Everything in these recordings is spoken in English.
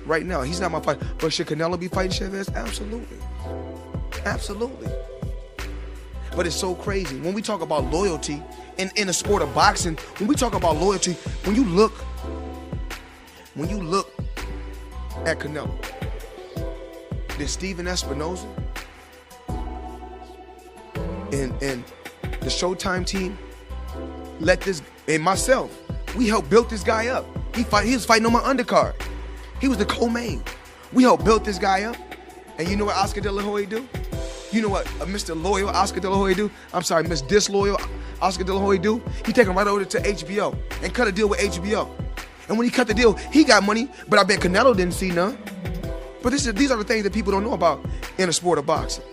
right now. He's not my fight. But should Canelo be fighting Chavez? Absolutely. Absolutely. But it's so crazy. When we talk about loyalty in the sport of boxing, when we talk about loyalty, when you look at Canelo, there's Steven Espinoza and the Showtime team let this, and myself, we helped build this guy up. He was fighting on my undercard. He was the co-main. We helped build this guy up. And you know what Oscar De La Hoya do? You know what Mr. Loyal Oscar De La Hoya do? I'm sorry, Miss Disloyal Oscar De La Hoya do? He take him right over to HBO and cut a deal with HBO. And when he cut the deal, he got money, but I bet Canelo didn't see none. But these are the things that people don't know about in the sport of boxing.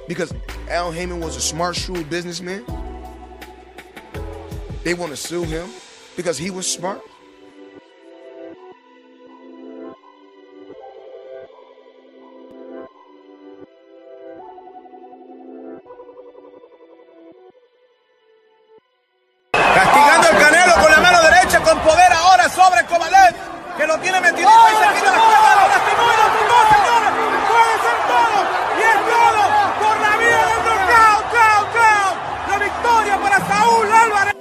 Because Al Heyman was a smart, shrewd businessman. They want to sue him because he was smart. Castigando el Canelo con la mano derecha, con poder ahora sobre Kovalev, que lo tiene metido y se quita la izquierda, lo lastimó y lo tumbó, señores. Puede ser todo, y es todo por la vía del knockout, la victoria para Saúl Álvarez.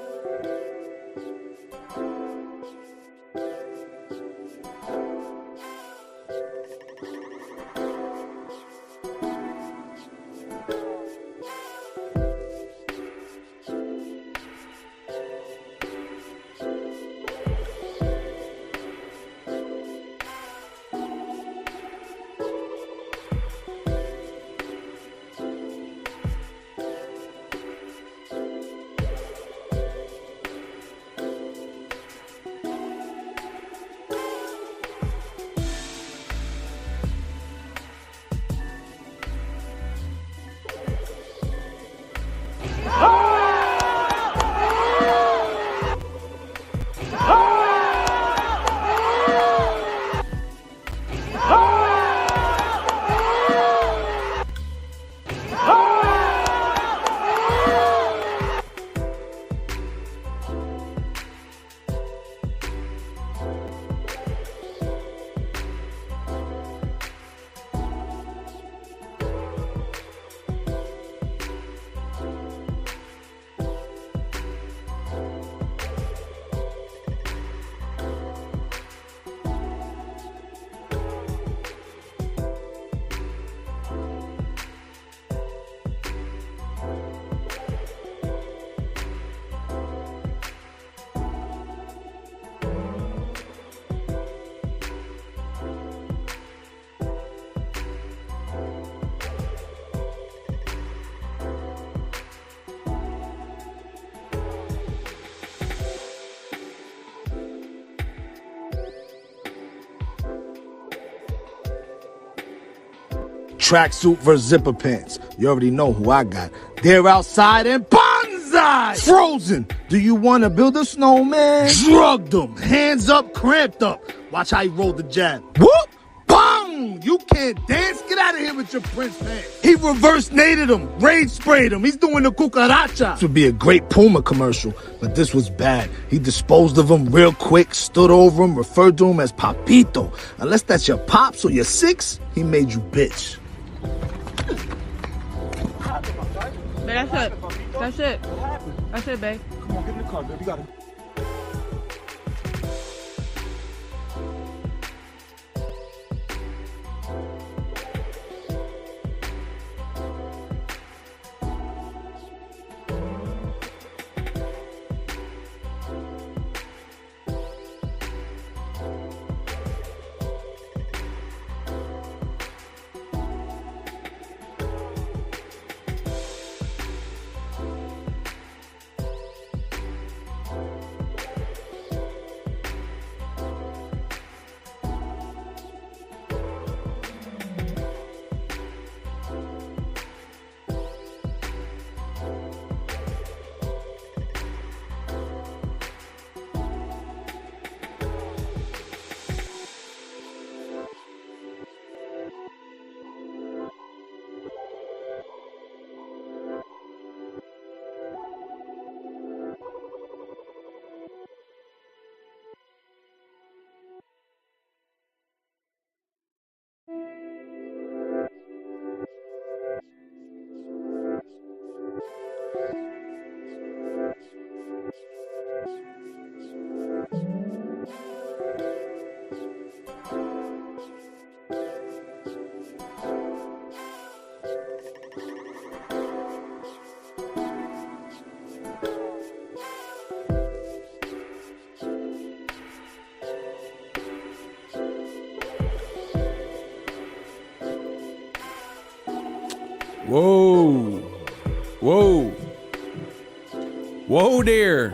Tracksuit versus zipper pants. You already know who I got. They're outside and bonsai! Frozen! Do you want to build a snowman? Drugged them. Hands up, cramped up. Watch how he rolled the jab. Whoop! Bang! You can't dance? Get out of here with your Prince pants. He reverse naded him. Rage sprayed him. He's doing the cucaracha. This would be a great Puma commercial, but this was bad. He disposed of him real quick, stood over him, referred to him as Papito. Unless that's your pops or your six, he made you bitch. That's it. That's it. That's it, babe. Come on, get in the car, baby. You got it. Whoa. Whoa. Whoa there.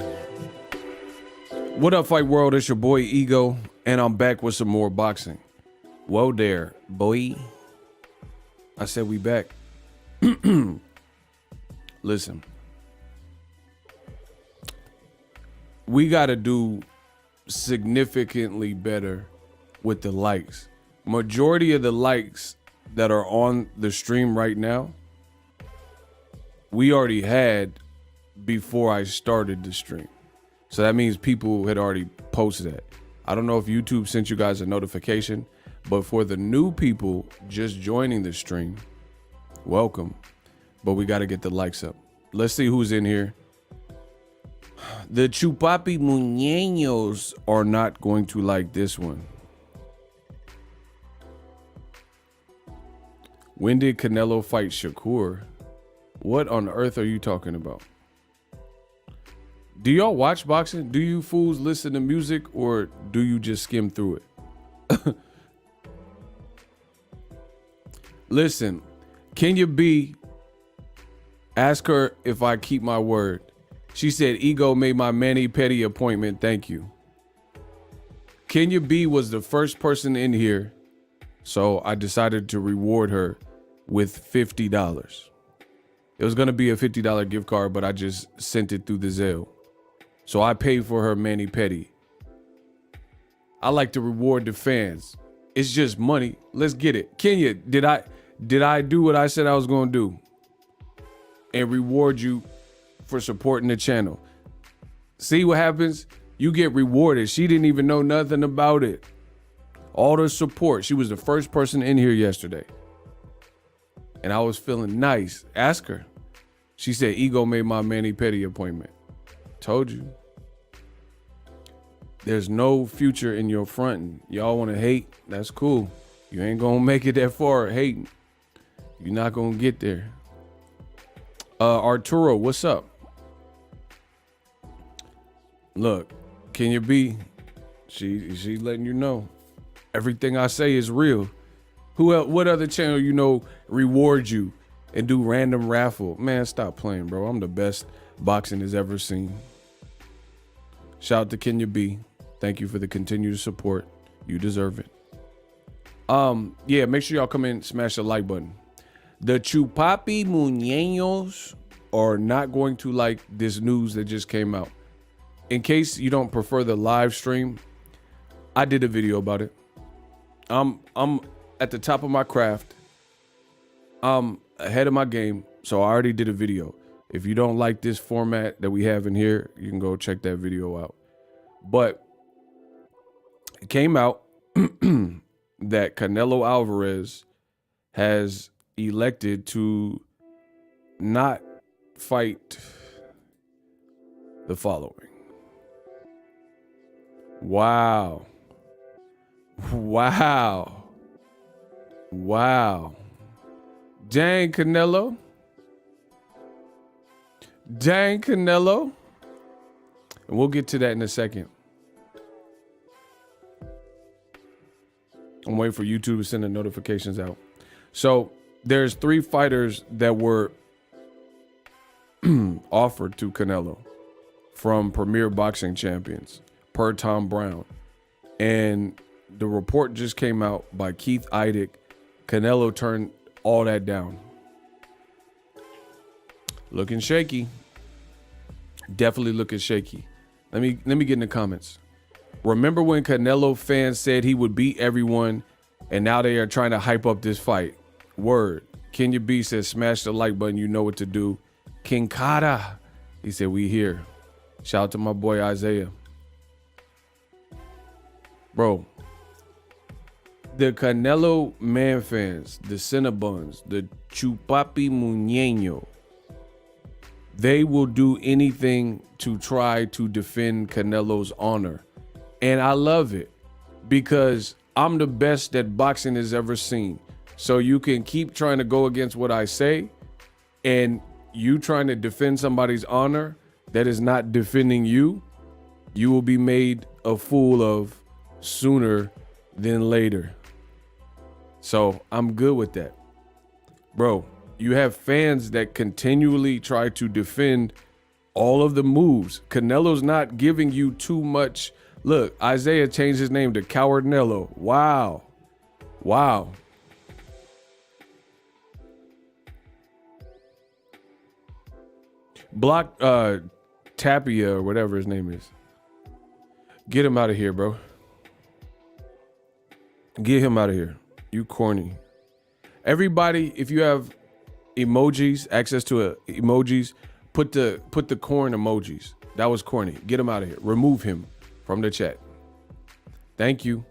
What up, Fight World? It's your boy Ego, and I'm back with some more boxing. Whoa there, boy. I said we back. Listen. We got to do significantly better with the likes. Majority of the likes that are on the stream right now, we already had before I started the stream. So that means people had already posted that. I don't know if YouTube sent you guys a notification, but for the new people just joining the stream, welcome. But we got to get the likes up. Let's see who's in here. The Chupapi Muñeños are not going to like this one. When did Canelo fight Shakur? What on earth are you talking about? Do y'all watch boxing? Do you fools listen to music, or do you just skim through it? Listen, Kenya B, ask her if I keep my word. She said, Ego made my mani-pedi appointment. Thank you. Kenya B was the first person in here, so I decided to reward her with $50. It was going to be a $50 gift card, but I just sent it through the Zelle. So I paid for her mani-pedi. I like to reward the fans. It's just money. Let's get it. Kenya, did I do what I said I was going to do? And reward you for supporting the channel. See what happens? You get rewarded. She didn't even know nothing about it. All the support. She was the first person in here yesterday. And I was feeling nice. Ask her. She said, Ego made my mani-pedi appointment. Told you. There's no future in your fronting. Y'all want to hate? That's cool. You ain't going to make it that far hating. You're not going to get there. Arturo, what's up? Look, Kenya B, she's letting you know everything I say is real. Who else, what other channel you know rewards you and do random raffle? Man, stop playing, bro. I'm the best boxing has ever seen. Shout out to Kenya B. Thank you for the continued support. You deserve it. Yeah, make sure y'all come in, smash the like button. The Chupapi Muñeños are not going to like this news that just came out. In case you don't prefer the live stream, I did a video about it. I'm at the top of my craft. I'm ahead of my game, so I already did a video. If you don't like this format that we have in here, you can go check that video out. But it came out that Canelo Alvarez has elected to not fight the following. Wow. Wow. Wow. Dang, Canelo. Dang, Canelo. And we'll get to that in a second. I'm waiting for YouTube to send the notifications out. So there's 3 fighters that were offered to Canelo from Premier Boxing Champions per Tom Brown. And the report just came out by Keith Idec. Canelo turned all that down. Looking shaky. Definitely looking shaky. Let me get in the comments. Remember when Canelo fans said he would beat everyone, and now they are trying to hype up this fight? Word. Kenya B says, smash the like button. You know what to do. King Kata, he said, we here. Shout out to my boy Isaiah. Bro, the Canelo man fans, the Cinnabons, the Chupapi Muñeño, they will do anything to try to defend Canelo's honor. And I love it because I'm the best that boxing has ever seen. So you can keep trying to go against what I say, and you trying to defend somebody's honor that is not defending you, you will be made a fool of sooner than later. So I'm good with that. Bro, You have fans that continually try to defend all of the moves. Canelo's not giving you too much. Look, Isaiah changed his name to Cowardnello. Wow. Wow. Block Tapia or whatever his name is. Get him out of here, bro. Get him out of here. You corny. Everybody, if you have emojis, access to emojis, put the corn emojis. That was corny. Get him out of here. Remove him from the chat. Thank you.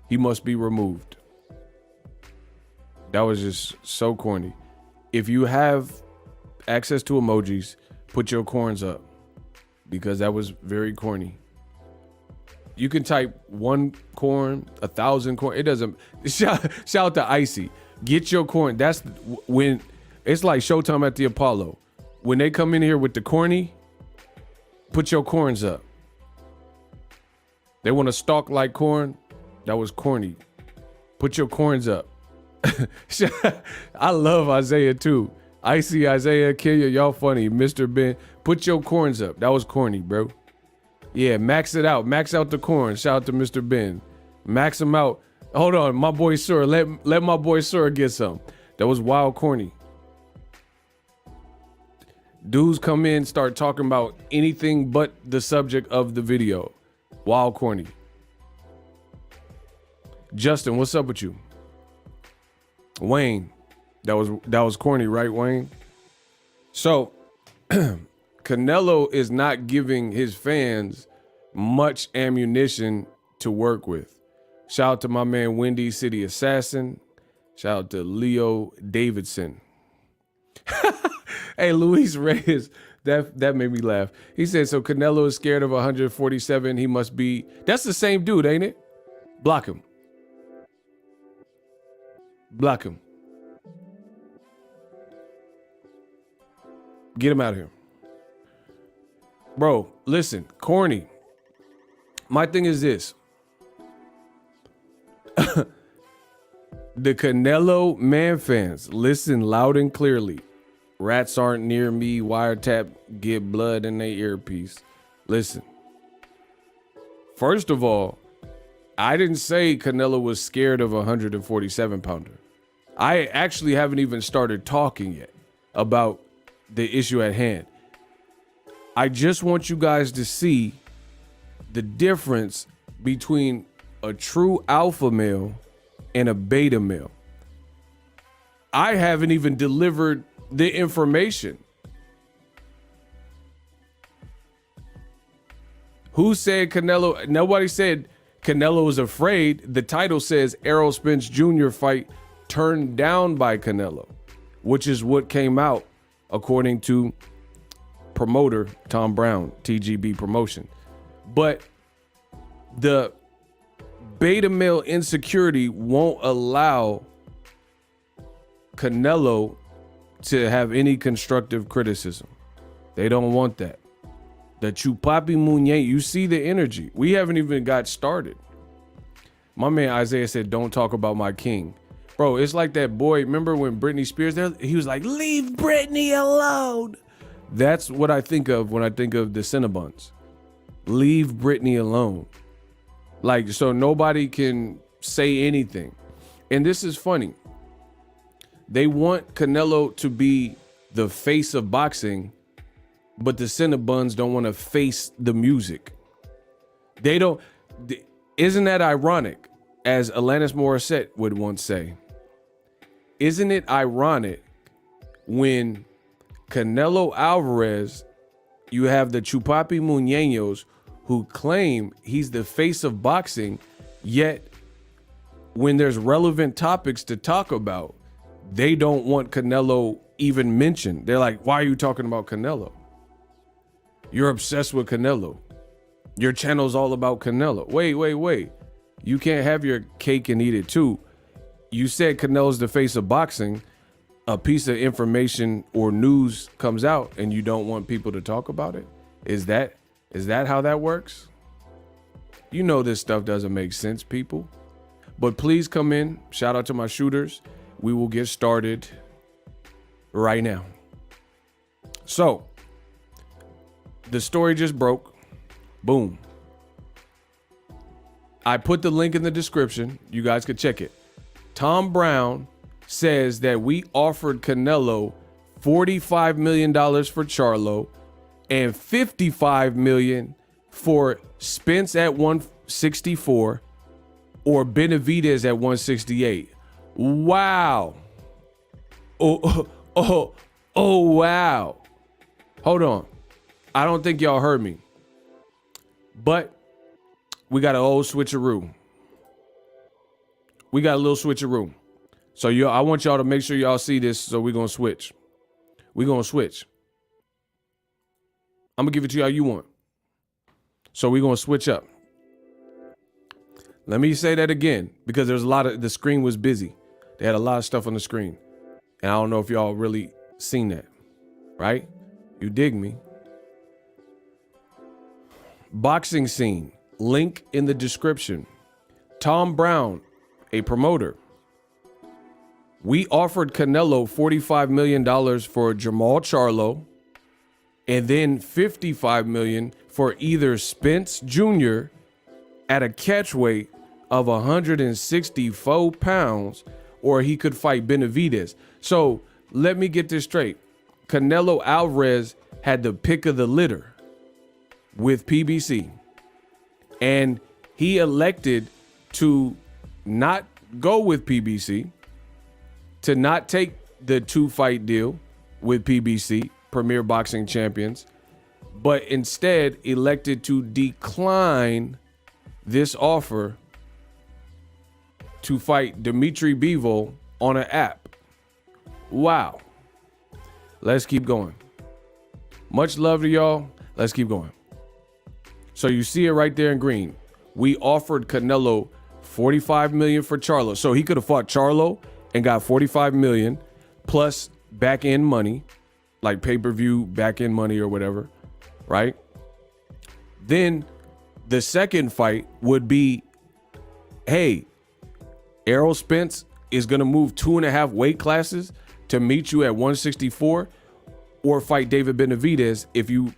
He must be removed. That was just so corny. If you have access to emojis, put your corns up, because that was very corny. You can type 1 corn, 1,000 corn. It doesn't. Shout out to Icy. Get your corn. That's when it's like Showtime at the Apollo. When they come in here with the corny, put your corns up. They want to stalk like corn. That was corny. Put your corns up. I love Isaiah too. Icy, Isaiah, Kenya, y'all funny. Mr. Ben, put your corns up. That was corny, bro. Yeah, max it out. Max out the corn. Shout out to Mr. Ben. Max them out. Hold on, my boy Sir. Let my boy Sir get some. That was wild corny. Dudes come in, start talking about anything but the subject of the video. Wild corny. Justin, what's up with you? Wayne, that was corny, right, Wayne? So Canelo is not giving his fans much ammunition to work with. Shout out to my man Windy City Assassin. Shout out to Leo Davidson. Hey, Luis Reyes, that made me laugh. He said, so Canelo is scared of 147. He must be. That's the same dude, ain't it? Block him. Block him. Get him out of here. Bro, listen, corny. My thing is this. The Canelo man fans, listen loud and clearly. Rats aren't near me. Wiretap, get blood in their earpiece. Listen. First of all, I didn't say Canelo was scared of a 147 pounder. I actually haven't even started talking yet about the issue at hand. I just want you guys to see the difference between a true alpha male and a beta male. I haven't even delivered the information. Who said Canelo? Nobody said Canelo was afraid. The title says Errol Spence Jr. fight turned down by Canelo, which is what came out according to promoter Tom Brown, TGB Promotion. But the beta male insecurity won't allow Canelo to have any constructive criticism. They don't want that. The Chupapi Muñe, you see the energy. We haven't even got started. My man Isaiah said, don't talk about my king. Bro, it's like that boy. Remember when Britney Spears, he was like, leave Britney alone. That's what I think of when I think of the Cinnabons. Leave Britney alone. Like, so nobody can say anything. And this is funny. They want Canelo to be the face of boxing, but the Cinnabons don't want to face the music. They don't. Isn't that ironic? As Alanis Morissette would once say, isn't it ironic when Canelo Alvarez, you have the Chupapi Muñeños who claim he's the face of boxing, yet when there's relevant topics to talk about, they don't want Canelo even mentioned. They're like, why are you talking about Canelo? You're obsessed with Canelo. Your channel's all about Canelo. Wait. You can't have your cake and eat it too. You said Canelo's the face of boxing. A piece of information or news comes out and you don't want people to talk about it? Is that how that works? You know this stuff doesn't make sense, people. But please come in. Shout out to my shooters. We will get started right now. So the story just broke. Boom. I put the link in the description. You guys could check it. Tom Brown says that we offered Canelo $45 million for CHARLO and $55 million for Spence at 164 or BENAVIDEZ at 168. Wow. Oh, wow. Hold on. I don't think y'all heard me. But we got an old switcheroo. We got a little switcheroo. So I want y'all to make sure y'all see this. So we're going to switch. We're going to switch. I'm going to give it to y'all you want. So we're going to switch up. Let me say that again, because there's the screen was busy. They had a lot of stuff on the screen. And I don't know if y'all really seen that, right? You dig me? Boxing scene, link in the description. Tom Brown, a promoter. We offered Canelo $45 million for Jermall Charlo and then $55 million for either Spence Jr. at a catch weight of 164 pounds, or he could fight BENAVIDEZ. So let me get this straight. Canelo Alvarez had the pick of the litter with PBC, and he elected to not go with PBC, to not take the 2-fight deal with PBC, Premier Boxing Champions, but instead elected to decline this offer to fight Dimitri Bivol on an app. Wow. Let's keep going. Much love to y'all. Let's keep going. So you see it right there in green. We offered Canelo $45 million for CHARLO. So he could have fought CHARLO and got $45 million plus back end money, like pay-per-view back end money or whatever, right? Then the second fight would be, hey, Errol Spence is going to move 2.5 weight classes to meet you at 164, or fight David BENAVIDEZ if you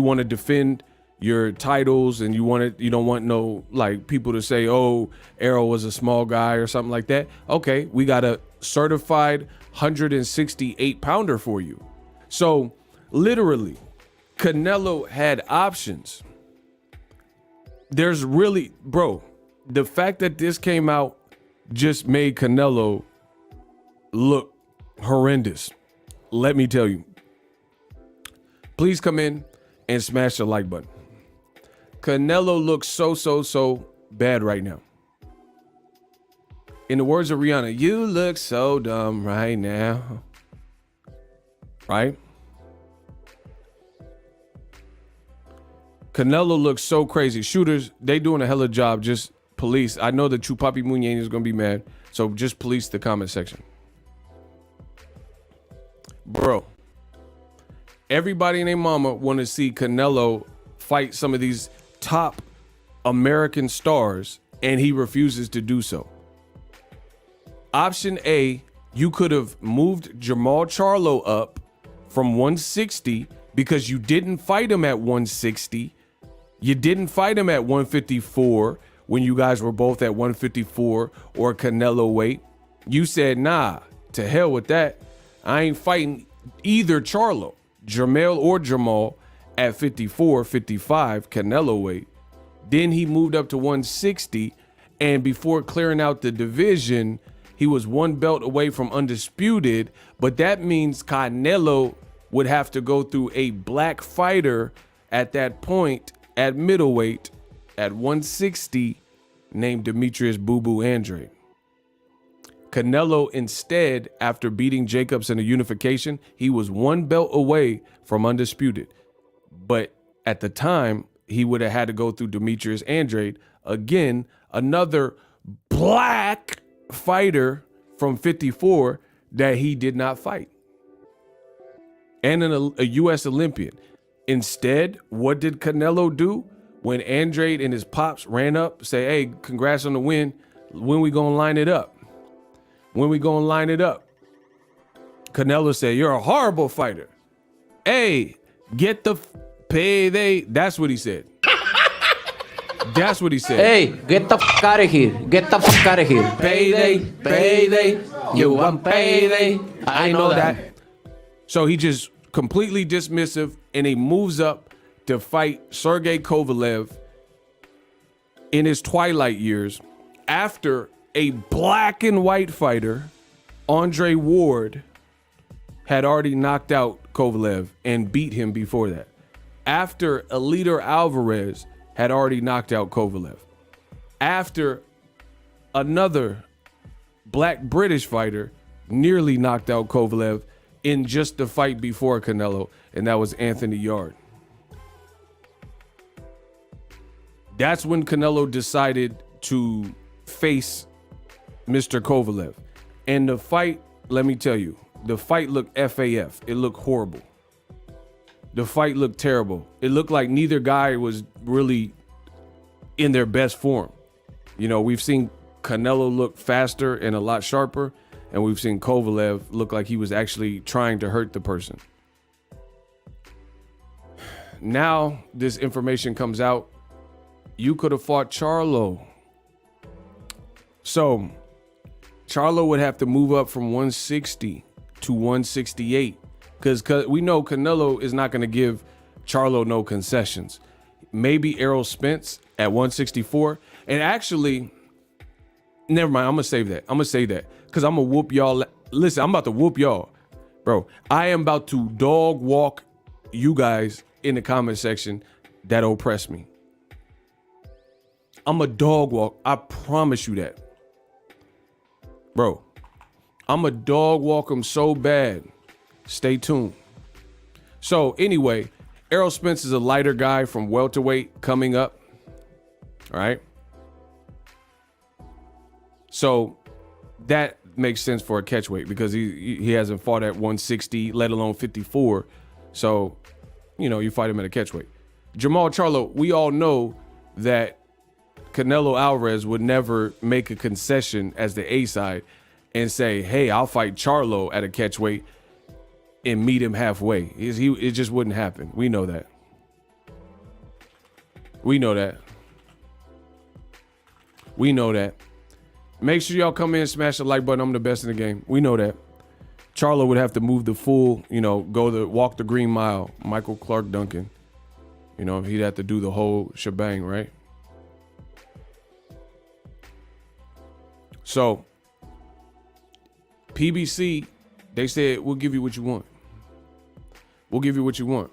want to defend your titles and you don't want no like people to say, oh, Errol was a small guy or something like that. Okay, we got a certified 168 pounder for you. So literally, Canelo had options. There's really, bro, the fact that this came out just made Canelo look horrendous. Let me tell you. Please come in and smash the like button. Canelo looks so bad right now. In the words of Rihanna, you look so dumb right now. Right? Canelo looks so crazy. Shooters, they doing a hell of a job. Just police. I know that Chupapi Muñeño is going to be mad. So just police the comment section. Bro, everybody and their mama want to see Canelo fight some of these top American stars, and he refuses to do so. Option A, you could have moved Jermall Charlo up from 160 because you didn't fight him at 160. You didn't fight him at 154 when you guys were both at 154 or Canelo weight. You said, nah, to hell with that. I ain't fighting either Charlo, Jermell or Jermall at 54, 55 Canelo weight. Then he moved up to 160, and before clearing out the division, he was one belt away from undisputed, but that means Canelo would have to go through a black fighter at that point at middleweight at 160 named Demetrius Boo Boo Andrade. Canelo instead, after beating Jacobs in a unification, he was one belt away from undisputed. But at the time, he would have had to go through Demetrius Andrade. Again, another black fighter from 54 that he did not fight. And a U.S. Olympian. Instead, what did Canelo do? When Andrade and his pops ran up, say, hey, congrats on the win. When we gonna line it up? When we gonna line it up? Canelo said, "You're a horrible fighter. Hey, get the payday." That's what he said. That's what he said. Hey, get the fuck out of here. Get the fuck out of here. Payday, payday. You want payday. I know that. So he just completely dismissive, and he moves up to fight Sergey Kovalev in his twilight years after a black and white fighter, Andre Ward, had already knocked out Kovalev and beat him before that. After Eliter Alvarez had already knocked out Kovalev. After another black British fighter nearly knocked out Kovalev in just the fight before Canelo, and that was Anthony Yard. That's when Canelo decided to face Mr. Kovalev. And the fight, let me tell you, the fight looked FAF. It looked horrible. The fight looked terrible. It looked like neither guy was really in their best form. You know, we've seen Canelo look faster and a lot sharper, and we've seen Kovalev look like he was actually trying to hurt the person. Now this information comes out. You could have fought CHARLO. So CHARLO would have to move up from 160 to 168 because we know Canelo is not going to give CHARLO no concessions. Maybe Errol Spence at 164. And actually, never mind. I'm going to save that. I'm going to say that because I'm going to whoop y'all. Listen, I'm about to whoop y'all. Bro, I am about to dog walk you guys in the comment section that oppress me. I'm a dog walk. I promise you that. Bro, I'm a dog walk them so bad. Stay tuned. So anyway, Errol Spence is a lighter guy from welterweight coming up. All right. So that makes sense for a catchweight because he hasn't fought at 160, let alone 54. So, you know, you fight him at a catchweight. Jamal Charlo, we all know that Canelo Alvarez would never make a concession as the A side and say, hey, I'll fight Charlo at a catchweight and meet him halfway. It just wouldn't happen. We know that. We know that. We know that. Make sure y'all come in and smash the like button. I'm the best in the game. We know that. Charlo would have to move the full, you know, walk the green mile. Michael Clark Duncan. You know, he'd have to do the whole shebang, right? So, PBC, they said, we'll give you what you want. We'll give you what you want.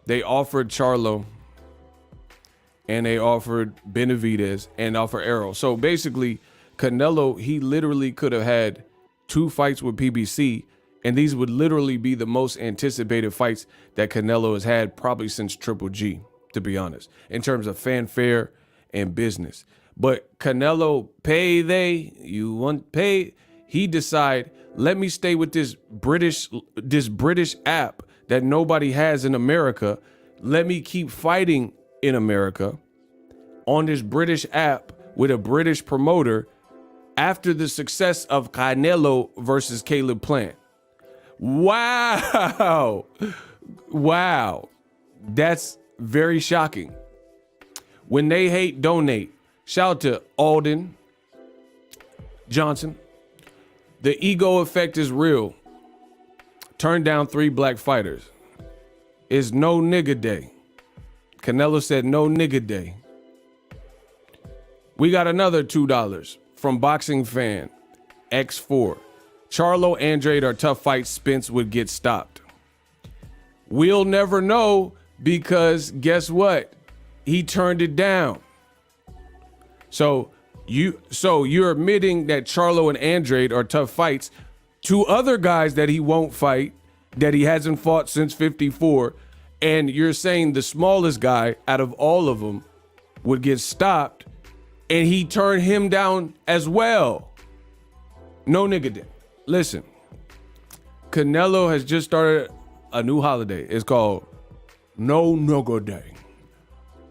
They offered Charlo and they offered Benavidez and offered Errol. So basically, Canelo, he literally could have had 2 fights with PBC, and these would literally be the most anticipated fights that Canelo has had probably since Triple G, to be honest, in terms of fanfare and business. But Canelo, you want pay? He decide, let me stay with this British app that nobody has in America. Let me keep fighting in America on this British app with a British promoter after the success of Canelo versus Caleb Plant. Wow. Wow. That's very shocking. When they hate, donate. Shout out to Alden Johnson. The ego effect is real. Turn down 3 black fighters. It's no nigga day. Canelo said no nigga day. We got another $2 from Boxing Fan X4. Charlo, Andrade are tough fights. Spence would get stopped. We'll never know because guess what? He turned it down. So you're admitting that Charlo and Andrade are tough fights. 2 other guys that he won't fight, that he hasn't fought since 54, and you're saying the smallest guy out of all of them would get stopped, and he turned him down as well. No nigga did. Listen, Canelo has just started a new holiday. It's called No Nigga Day.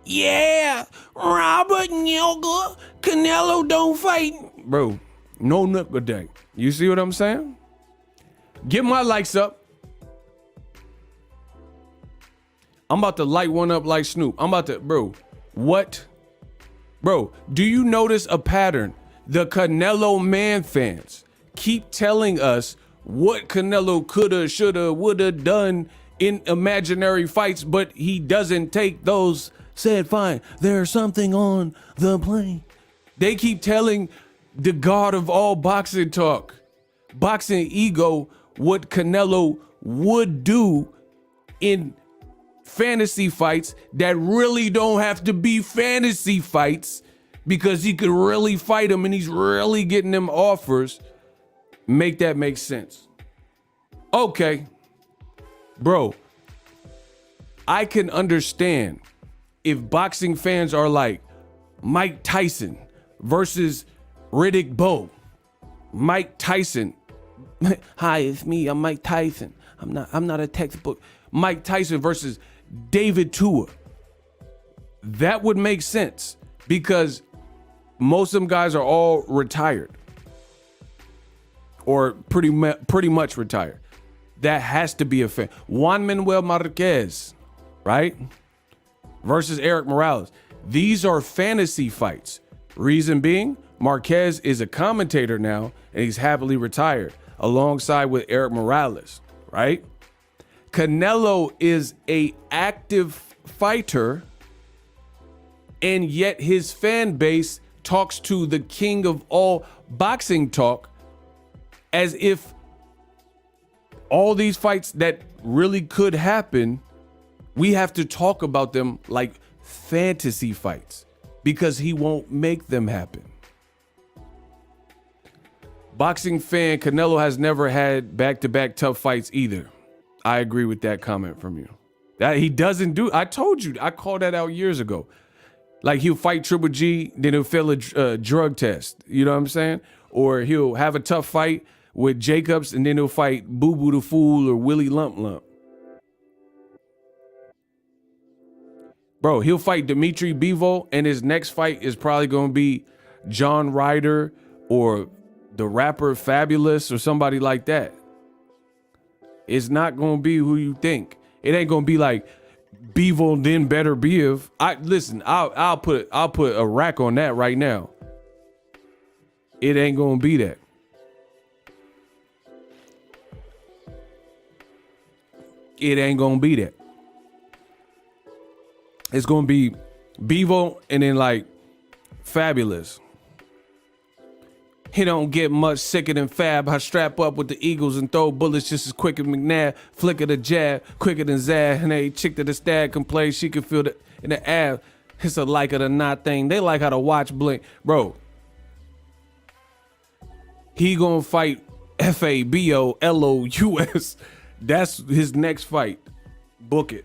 Yeah, Robert Nigga, Canelo don't fight. Bro, No nook a day. You see what I'm saying? Get my likes up. I'm about to light one up like Snoop. I'm about to, bro, what? Bro, do you notice a pattern? The Canelo man fans keep telling us what Canelo coulda, shoulda, woulda done in imaginary fights, but he doesn't take those. Said, fine, there's something on the plane. They keep telling the god of all boxing talk, boxing ego, what Canelo would do in fantasy fights that really don't have to be fantasy fights because he could really fight him and he's really getting them offers. Make that make sense. Okay, bro, I can understand if boxing fans are like Mike Tyson versus Riddick Bowe. Mike Tyson. Hi, it's me. I'm Mike Tyson. I'm not a textbook. Mike Tyson versus David Tua. That would make sense because most of them guys are all retired or pretty much retired. That has to be a fan. Juan Manuel Marquez, right? Versus Eric Morales. These are fantasy fights. Reason being, Marquez is a commentator now and he's happily retired alongside with Eric Morales, right? Canelo is a active fighter and yet his fan base talks to the king of all boxing talk as if all these fights that really could happen, we have to talk about them like fantasy fights because he won't make them happen. Boxing fan, Canelo has never had back-to-back tough fights either. I agree with that comment from you. That he doesn't do. I told you, I called that out years ago. Like he'll fight Triple G, then he'll fail a drug test. You know what I'm saying? Or he'll have a tough fight with Jacobs and then he'll fight Boo Boo the Fool or Willie Lump Lump. Bro, he'll fight Dimitri Bivol and his next fight is probably going to be John Ryder or the rapper Fabulous or somebody like that. It's not going to be who you think. It ain't going to be like Bivol then better Biv. I'll put a rack on that right now. It ain't going to be that. It ain't going to be that. It's going to be Bivol and then like Fabulous. He don't get much sicker than Fab. I strap up with the Eagles and throw bullets just as quick as McNabb. Flicker the jab, quicker than Zad. And a chick to the stag can play. She can feel it in the ab. It's a like it or not thing. They like how to watch blink. Bro, he gonna fight FABOLOUS. That's his next fight. Book it.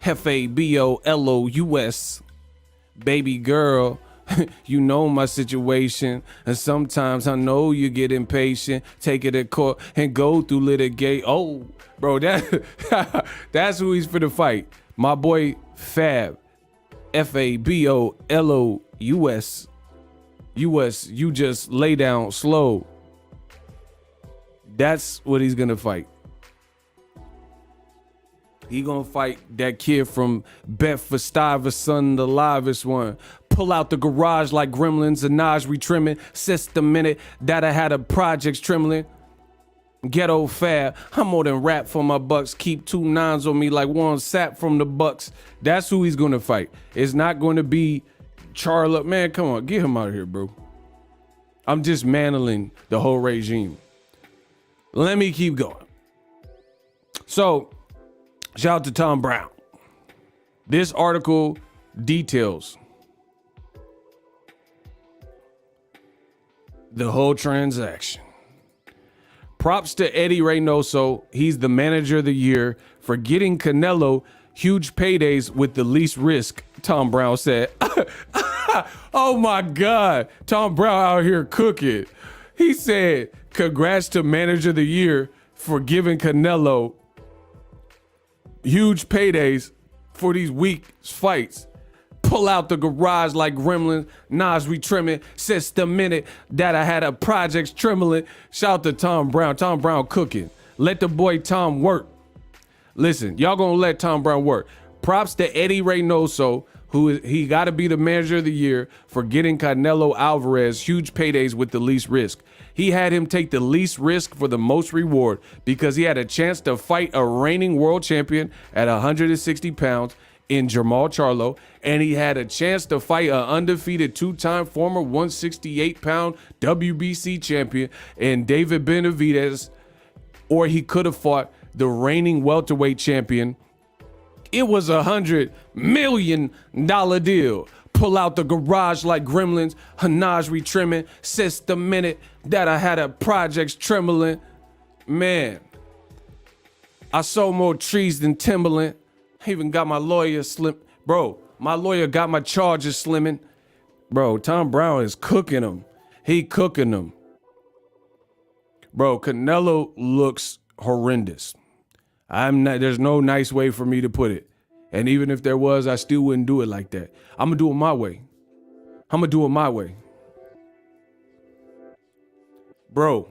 FABOLOUS. Baby girl. You know my situation, and sometimes I know you get impatient, take it to court and go through litigate. Oh, bro, that's who he's for the fight. My boy Fab, FABOLOUS. You just lay down slow. That's what he's gonna fight. He gonna fight that kid from Bedford-Stuyvesant, the livest one. Pull out the garage like gremlins, and Naj retrimming. Sister minute that I had a projects trembling. Ghetto Fab, I'm more than rap for my bucks. Keep 2 9s on me like one sap from the Bucks. That's who he's gonna fight. It's not gonna be CHARLO. Man, come on, get him out of here, bro. I'm dismantling the whole regime. Let me keep going. So, shout out to Tom Brown. This article details the whole transaction. Props to Eddie Reynoso. He's the manager of the year for getting Canelo huge paydays with the least risk, Tom Brown said. Oh my God. Tom Brown out here cooking. He said, congrats to manager of the year for giving Canelo huge paydays for these weak fights. Pull out the garage like gremlins. Nas, we trimming. Since the minute that I had a projects trembling. Shout out to Tom Brown. Tom Brown cooking. Let the boy Tom work. Listen, y'all gonna let Tom Brown work. Props to Eddie Reynoso, he got to be the manager of the year for getting Canelo Alvarez huge paydays with the least risk. He had him take the least risk for the most reward because he had a chance to fight a reigning world champion at 160 pounds in Jamal Charlo, and he had a chance to fight an undefeated two-time former 168-pound WBC champion in David Benavidez, or he could have fought the reigning welterweight champion. It was $100 million deal. Pull out the garage like gremlins. Hanaj retrimming. Since the minute that I had a projects trembling. Man, I sold more trees than Timberland. I even got my lawyer slim. Bro, my lawyer got my charges slimming. Bro, Tom Brown is cooking them. He cooking them. Bro, Canelo looks horrendous. There's no nice way for me to put it. And even if there was, I still wouldn't do it like that. I'm gonna do it my way. Bro,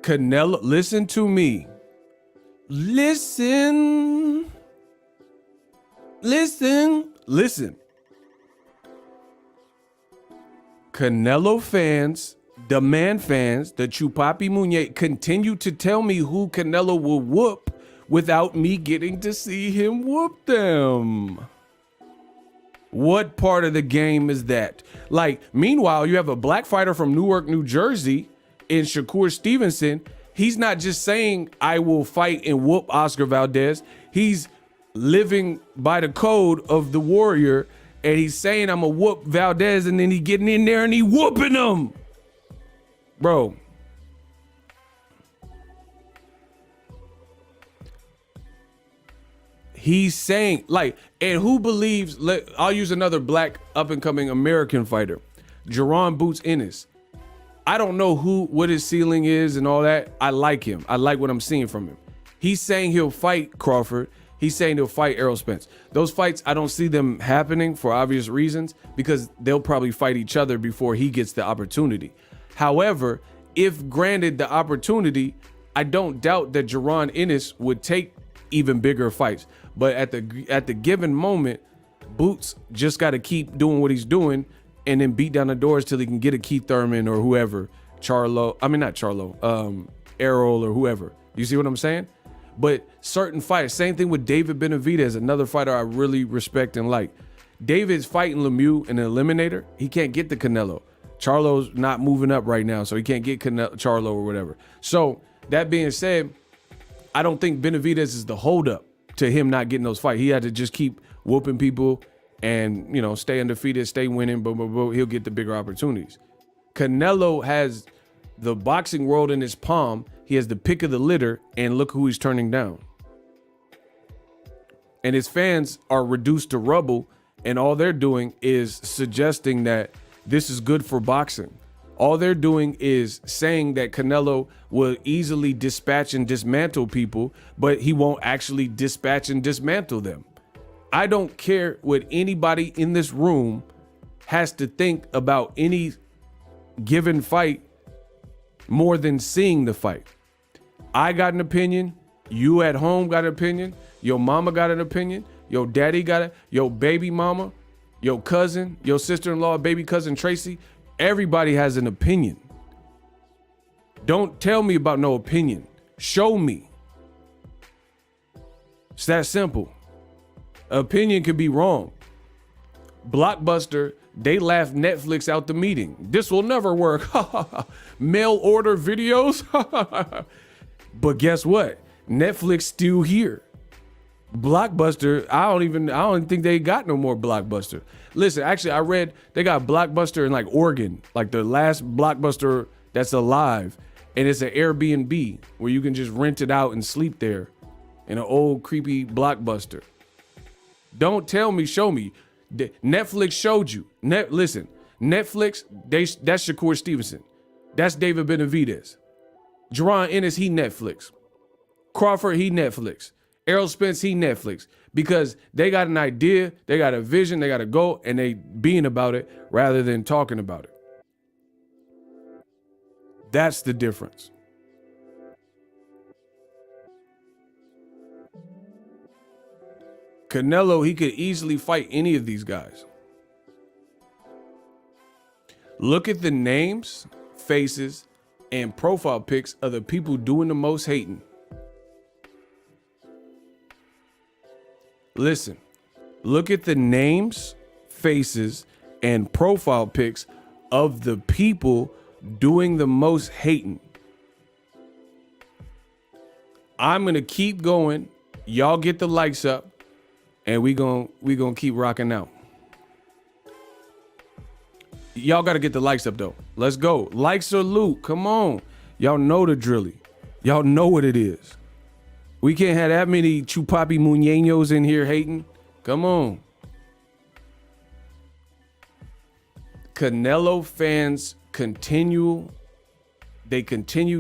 Canelo, listen to me. Listen. Canelo fans, the man fans, the Chupapi Muñe, continue to tell me who Canelo will whoop without me getting to see him whoop them. What part of the game is that? Like, meanwhile, you have a black fighter from Newark, New Jersey, in Shakur Stevenson. He's not just saying, I will fight and whoop Oscar Valdez. He's living by the code of the warrior, and he's saying, I'm gonna whoop Valdez, and then he getting in there and he whooping him. Bro. He's saying, like, and who believes, I'll use another black up-and-coming American fighter, Jerron Boots Ennis. I don't know what his ceiling is and all that. I like him. I like what I'm seeing from him. He's saying he'll fight Crawford. He's saying he'll fight Errol Spence. Those fights, I don't see them happening for obvious reasons because they'll probably fight each other before he gets the opportunity. However, if granted the opportunity, I don't doubt that Jerron Ennis would take even bigger fights. But at the given moment, Boots just got to keep doing what he's doing and then beat down the doors till he can get a Keith Thurman or whoever, Errol or whoever. You see what I'm saying? But certain fights, same thing with David Benavidez, another fighter I really respect and like. David's fighting Lemieux in an eliminator. He can't get the Canelo. Charlo's not moving up right now, so he can't get Charlo or whatever. So that being said, I don't think Benavidez is the holdup to him not getting those fights. He had to just keep whooping people and, you know, stay undefeated, stay winning, but he'll get the bigger opportunities. Canelo has the boxing world in his palm. He has the pick of the litter, and look who he's turning down. And his fans are reduced to rubble, and all they're doing is suggesting that this is good for boxing. All they're doing is saying that Canelo will easily dispatch and dismantle people, but he won't actually dispatch and dismantle them. I don't care what anybody in this room has to think about any given fight more than seeing the fight. I got an opinion. You at home got an opinion. Your mama got an opinion. Your daddy got it. Your baby mama, your cousin, your sister-in-law, baby cousin Tracy. Everybody has an opinion. Don't tell me about no opinion. Show me. It's that simple. Opinion could be wrong. Blockbuster, they laughed Netflix out the meeting. This will never work. Mail order videos. But guess what? Netflix still here. Blockbuster, I don't think they got no more Blockbuster. Listen, actually, I read they got Blockbuster in like Oregon, like the last Blockbuster that's alive. And it's an Airbnb where you can just rent it out and sleep there in an old creepy Blockbuster. Don't tell me, show me. Netflix showed you. Listen, Netflix, that's Shakur Stevenson. That's David Benavidez. Jerron Ennis, he Netflix. Crawford, he Netflix. Errol Spence, he Netflix. Because they got an idea, they got a vision, they got a goal, and they being about it rather than talking about it. That's the difference. Canelo, he could easily fight any of these guys. Look at the names, faces, and profile pics of the people doing the most hating. Listen, look at the names, faces, and profile pics of the people doing the most hating. I'm going to keep going. Y'all get the likes up, and we gonna keep rocking out. Y'all got to get the likes up, though. Let's go. Likes or loot. Come on. Y'all know the drilly. Y'all know what it is. We can't have that many Chupapi Muñeños in here hating. Come on. Canelo fans continue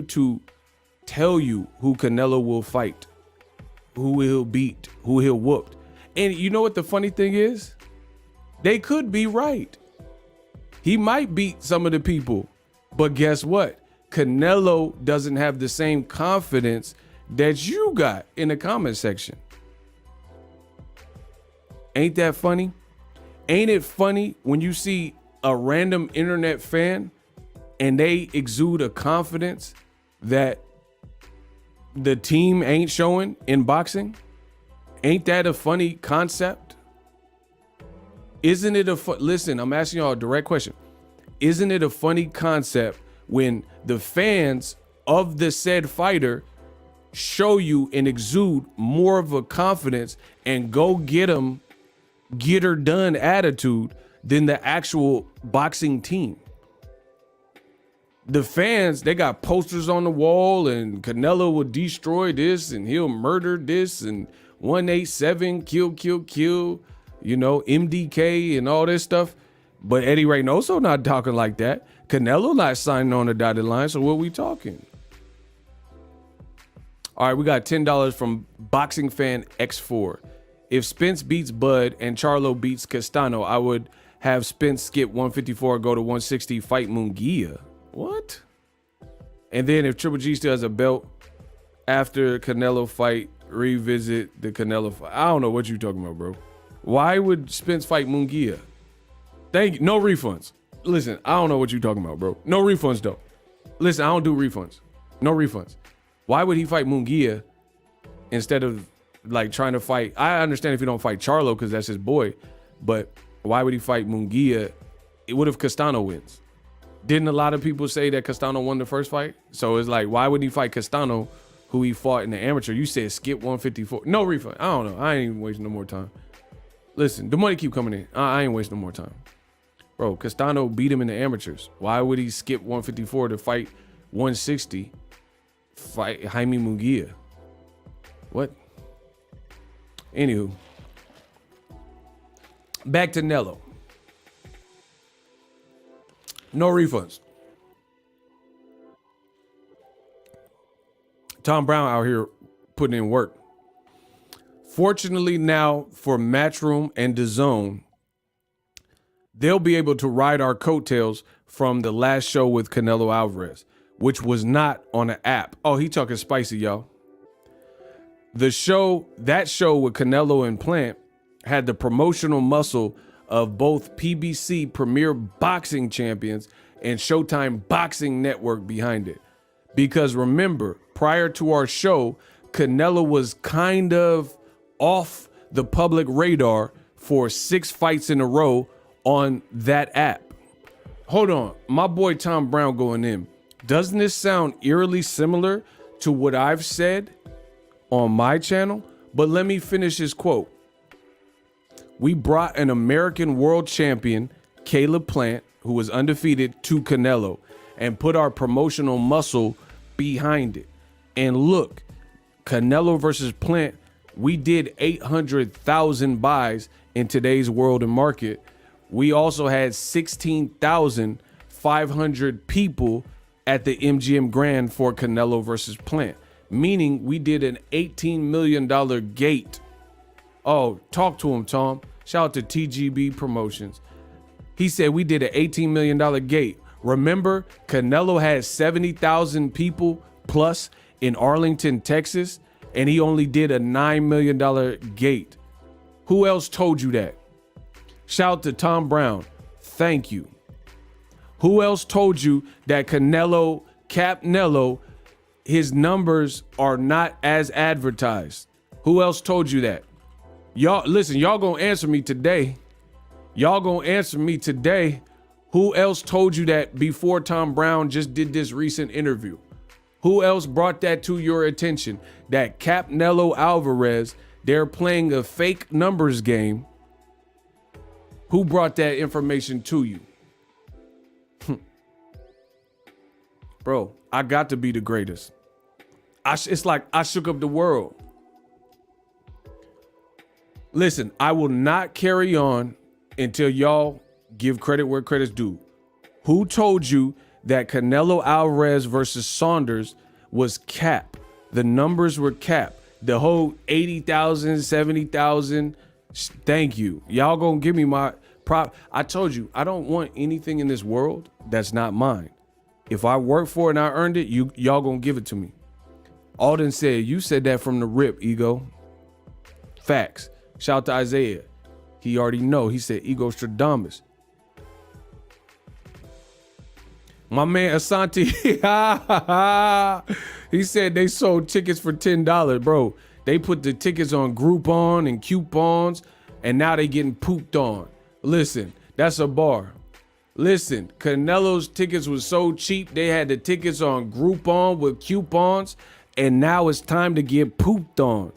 to tell you who Canelo will fight, who he'll beat, who he'll whoop. And you know what the funny thing is? They could be right. He might beat some of the people, but guess what? Canelo doesn't have the same confidence that you got in the comment section. Ain't that funny? Ain't it funny when you see a random internet fan and they exude a confidence that the team ain't showing in boxing? Ain't that a funny concept? Isn't it listen, I'm asking y'all a direct question. Isn't it a funny concept when the fans of the said fighter show you and exude more of a confidence and go get her done attitude than the actual boxing team? The fans, they got posters on the wall and Canelo will destroy this and he'll murder this and 187 kill, you know, MDK and all this stuff. But Eddie Reynoso not talking like that. Canelo not signing on the dotted line. So what we talking? All right, we got $10 from Boxing Fan X4. If Spence beats Bud and Charlo beats Castano, I would have Spence skip 154, go to 160, fight Munguia. What? And then if Triple G still has a belt after Canelo fight, revisit the Canelo fight. I don't know what you're talking about, bro. Why would Spence fight Munguia? Thank you. No refunds. Listen, I don't know what you're talking about, bro. No refunds, though. Listen, I don't do refunds. No refunds. Why would he fight Munguia instead of like trying to fight? I understand if you don't fight Charlo because that's his boy, but why would he fight Munguia? What if Castano wins? Didn't a lot of people say that Castano won the first fight? So it's like, why would he fight Castano, who he fought in the amateur? You said skip 154. No refund. I don't know. I ain't even wasting no more time. Listen, the money keep coming in. I ain't wasting no more time. Bro, Castano beat him in the amateurs. Why would he skip 154 to fight 160? Fight Jaime Munguia. What? Anywho. Back to Nello. No refunds. Tom Brown out here putting in work. Fortunately now for Matchroom and DAZN, they'll be able to ride our coattails from the last show with Canelo Alvarez, which was not on an app. Oh, he talking spicy, y'all. That show with Canelo and Plant had the promotional muscle of both PBC Premier Boxing Champions and Showtime Boxing Network behind it. Because remember, prior to our show, Canelo was kind of off the public radar for 6 fights in a row on that app. Hold on, my boy Tom Brown going in. Doesn't this sound eerily similar to what I've said on my channel? But let me finish his quote. We brought an American world champion, Caleb Plant, who was undefeated, to Canelo and put our promotional muscle behind it. And look, Canelo versus Plant, we did 800,000 buys in today's world and market. We also had 16,500 people at the MGM Grand for Canelo versus Plant. meaning we did an $18 million gate. Oh, talk to him, Tom. Shout out to TGB Promotions. He said we did an $18 million gate. Remember, Canelo had 70,000 people plus in Arlington, Texas, and he only did a $9 million gate. Who else told you that? Shout out to Tom Brown. Thank you. Who else told you that Canelo, his numbers are not as advertised? Who else told you that? Y'all, listen, y'all gonna answer me today. Y'all gonna answer me today. Who else told you that before Tom Brown just did this recent interview? Who else brought that to your attention? That Canelo Alvarez, they're playing a fake numbers game. Who brought that information to you? Bro, I got to be the greatest. It's like I shook up the world. Listen, I will not carry on until y'all give credit where credit's due. Who told you that Canelo Alvarez versus Saunders was cap? The numbers were cap. The whole 80,000, 70,000. Thank you. Y'all gonna give me my prop. I told you, I don't want anything in this world that's not mine. If I work for it and I earned it, y'all gonna give it to me. Alden said, you said that from the rip, Ego. Facts. Shout out to Isaiah. He already know. He said Ego Stradamus. My man Asante, he said they sold tickets for $10, bro. They put the tickets on Groupon and coupons, and now they getting pooped on. Listen, that's a bar. Listen, Canelo's tickets was so cheap, they had the tickets on Groupon with coupons, and now it's time to get pooped on.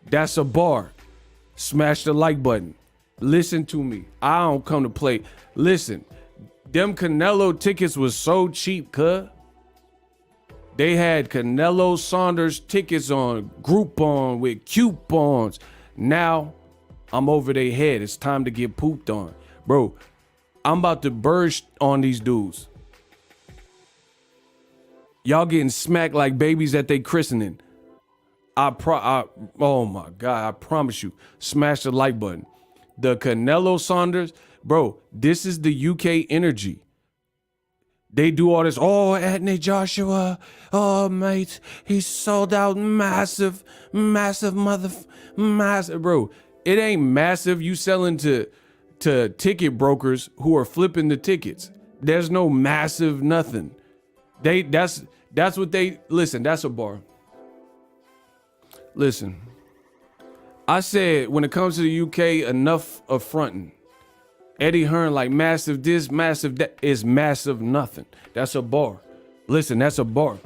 That's a bar. Smash the like button. Listen to me. I don't come to play. Listen, them Canelo tickets was so cheap, cuh. They had Canelo Saunders tickets on Groupon with coupons. Now I'm over their head. It's time to get pooped on. Bro, I'm about to burst on these dudes. Y'all getting smacked like babies at they christening. Oh my God, I promise you. Smash the like button. The Canelo Saunders, bro, this is the UK energy. They do all this, oh, Anthony Joshua, oh, mate, he sold out massive, bro. It ain't massive. You selling to ticket brokers who are flipping the tickets. There's no massive nothing. That's what they, listen, that's a bar. Listen, I said when it comes to the UK, enough of fronting. Eddie Hearn like massive this, massive that is massive nothing. That's a bar. Listen, that's a bar.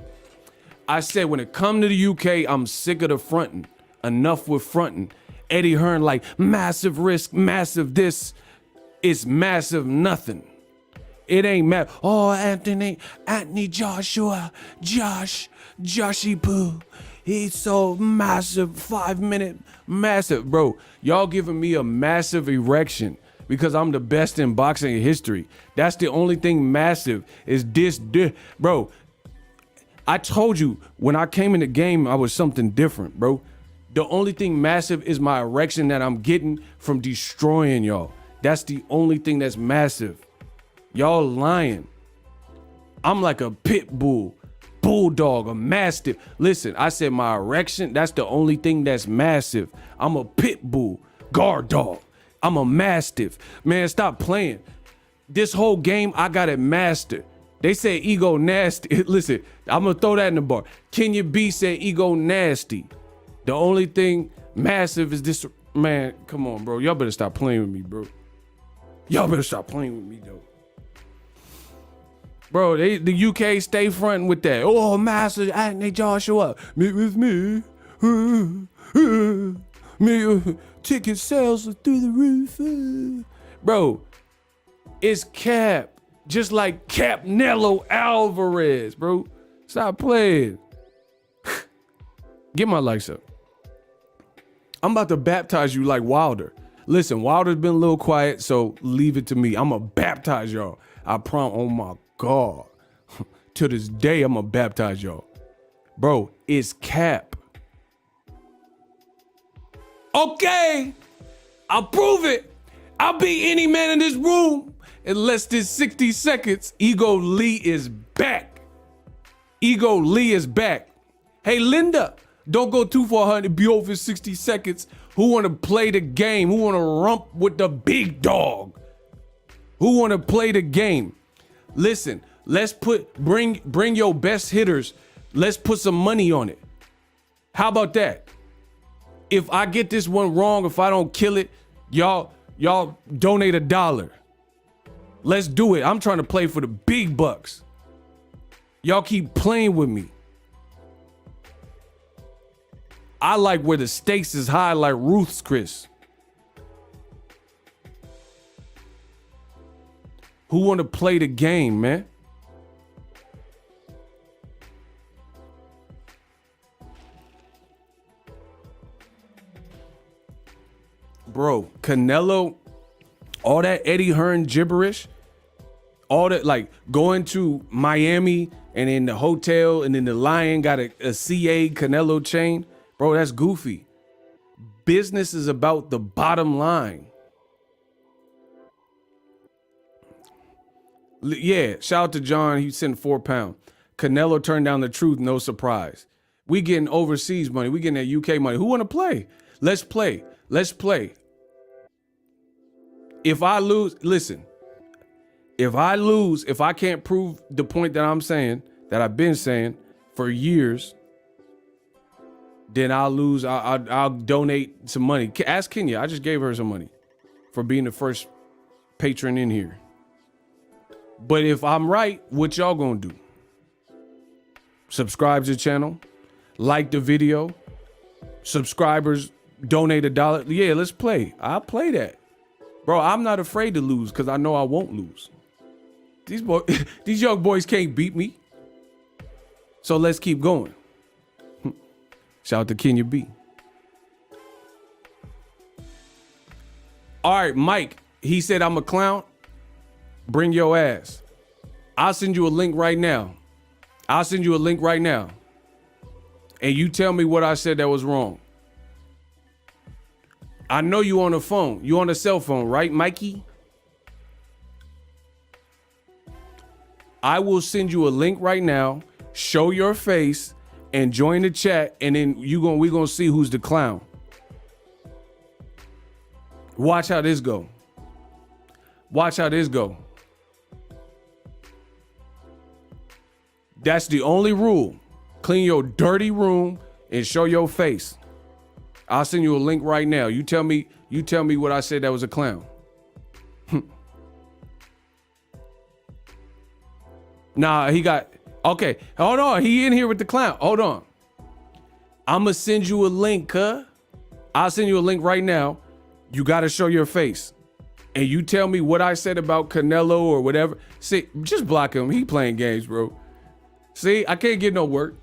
I said when it come to the UK, I'm sick of the fronting. Enough with fronting. Eddie Hearn like massive risk, massive this is massive nothing. It ain't oh, Anthony Joshua, Joshy Poo. He's so massive, 5-minute massive. Bro, y'all giving me a massive erection because I'm the best in boxing history. That's the only thing massive is this. Bro, I told you when I came in the game, I was something different, bro. The only thing massive is my erection that I'm getting from destroying y'all. That's the only thing that's massive. Y'all lying. I'm like a pit bull, bulldog, a mastiff. Listen, I said my erection, that's the only thing that's massive. I'm a pit bull, guard dog. I'm a mastiff. Man, stop playing. This whole game, I got it mastered. They say ego nasty. Listen, I'm gonna throw that in the bar. Kenya B said ego nasty. The only thing massive is this. Man, come on, bro. Y'all better stop playing with me, bro. Y'all better stop playing with me, though. Bro, the UK stay fronting with that. Oh, massive, Anthony Joshua. Meet with me. Ticket sales are through the roof. Bro, it's cap. Just like Canelo Alvarez, bro. Stop playing. Get my likes up. I'm about to baptize you like Wilder. Listen, Wilder's been a little quiet, so leave it to me. I'm going to baptize y'all. I promise. Oh, my God. To this day, I'm going to baptize y'all. Bro, is cap. Okay, I'll prove it. I'll beat any man in this room in less than 60 seconds. Ego Lee is back. Ego Lee is back. Hey, Linda, don't go too far, honey. Be over 60 seconds. Who want to play the game? Who want to rump with the big dog? Who want to play the game? Listen, let's bring your best hitters. Let's put some money on it. How about that? If I get this one wrong, if I don't kill it, y'all donate $1. Let's do it. I'm trying to play for the big bucks. Y'all keep playing with me. I like where the stakes is high, like Ruth's Chris. Who want to play the game, man? Bro, Canelo, all that Eddie Hearn gibberish, all that, like going to Miami and in the hotel and then the Lion got a CA Canelo chain. Bro, that's goofy. Business is about the bottom line. Yeah, shout out to John. He sent £4. Canelo turned down the truth, no surprise. We getting overseas money. We getting that UK money. Who want to play? Let's play. Let's play. If I lose, listen. If I lose, if I can't prove the point that I'm saying, that I've been saying for years, then I'll lose. I'll donate some money. Ask Kenya. I just gave her some money for being the first patron in here. But if I'm right, what y'all gonna do? Subscribe to the channel, like the video, subscribers donate $1. Yeah, let's play. I'll play that. Bro, I'm not afraid to lose because I know I won't lose. These young boys can't beat me. So let's keep going. Shout out to Kenya B. All right, Mike, he said I'm a clown. Bring your ass. I'll send you a link right now. I'll send you a link right now. And you tell me what I said that was wrong. I know you on the phone. You on the cell phone, right, Mikey? I will send you a link right now. Show your face and join the chat, and then we gonna see who's the clown. Watch how this go. Watch how this go. That's the only rule. Clean your dirty room and show your face. I'll send you a link right now. You tell me what I said that was a clown. Nah, he got, okay, hold on. He in here with the clown. Hold on. I'ma send you a link, huh? I'll send you a link right now. You gotta show your face. And you tell me what I said about Canelo or whatever. See, just block him. He playing games, bro. See, I can't get no work.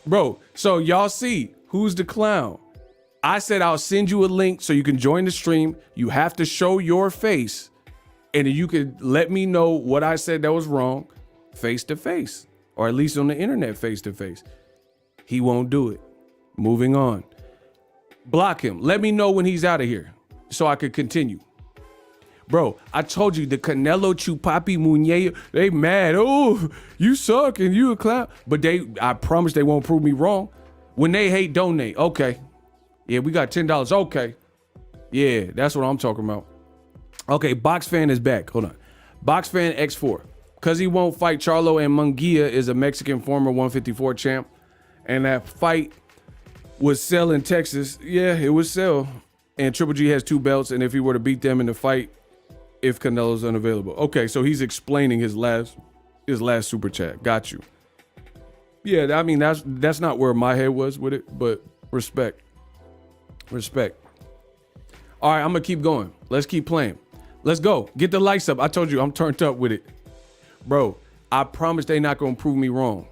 Bro, so y'all see who's the clown. I said I'll send you a link so you can join the stream. You have to show your face. And then you can let me know what I said that was wrong face to face. Or at least on the internet face to face. He won't do it. Moving on. Block him. Let me know when he's out of here so I could continue. Bro, I told you the Canelo Chupapi Muñe, they mad. Oh, you suck and you a clown. But I promise they won't prove me wrong. When they hate, donate. Okay. Yeah, we got $10. Okay. Yeah, that's what I'm talking about. Okay, Box Fan is back. Hold on. Box Fan X4. Because he won't fight Charlo, and Munguia is a Mexican former 154 champ. And that fight was Zelle in Texas. Yeah, it was Zelle. And Triple G has 2 belts. And if he were to beat them in the fight, if Canelo's unavailable. Okay, so he's explaining his last super chat. Got you. Yeah, I mean, that's not where my head was with it, but respect. Respect. All right, I'm gonna keep going. Let's keep playing. Let's go. Get the lights up. I told you I'm turned up with it. Bro, I promise they not gonna prove me wrong.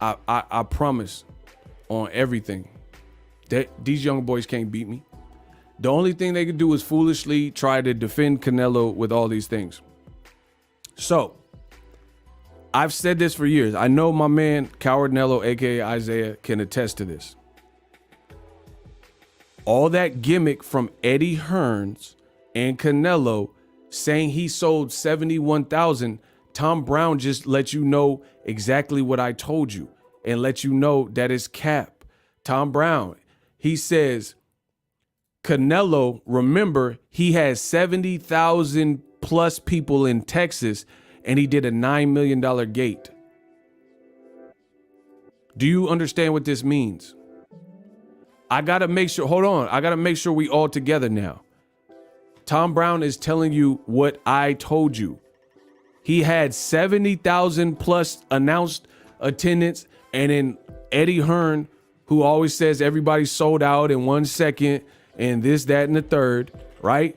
I promise on everything. These young boys can't beat me. The only thing they could do is foolishly try to defend Canelo with all these things. So, I've said this for years. I know my man Cowardnello, aka Isaiah, can attest to this. All that gimmick from Eddie Hearns and Canelo saying he sold 71,000, Tom Brown just let you know exactly what I told you and let you know that it's cap. Tom Brown, he says, Canelo, remember, he has 70,000 plus people in Texas and he did a $9 million gate. Do you understand what this means? I got to make sure, hold on. I got to make sure we all together now. Tom Brown is telling you what I told you. He had 70,000 plus announced attendance. And then Eddie Hearn, who always says everybody sold out in 1 second and this, that, and the third, right?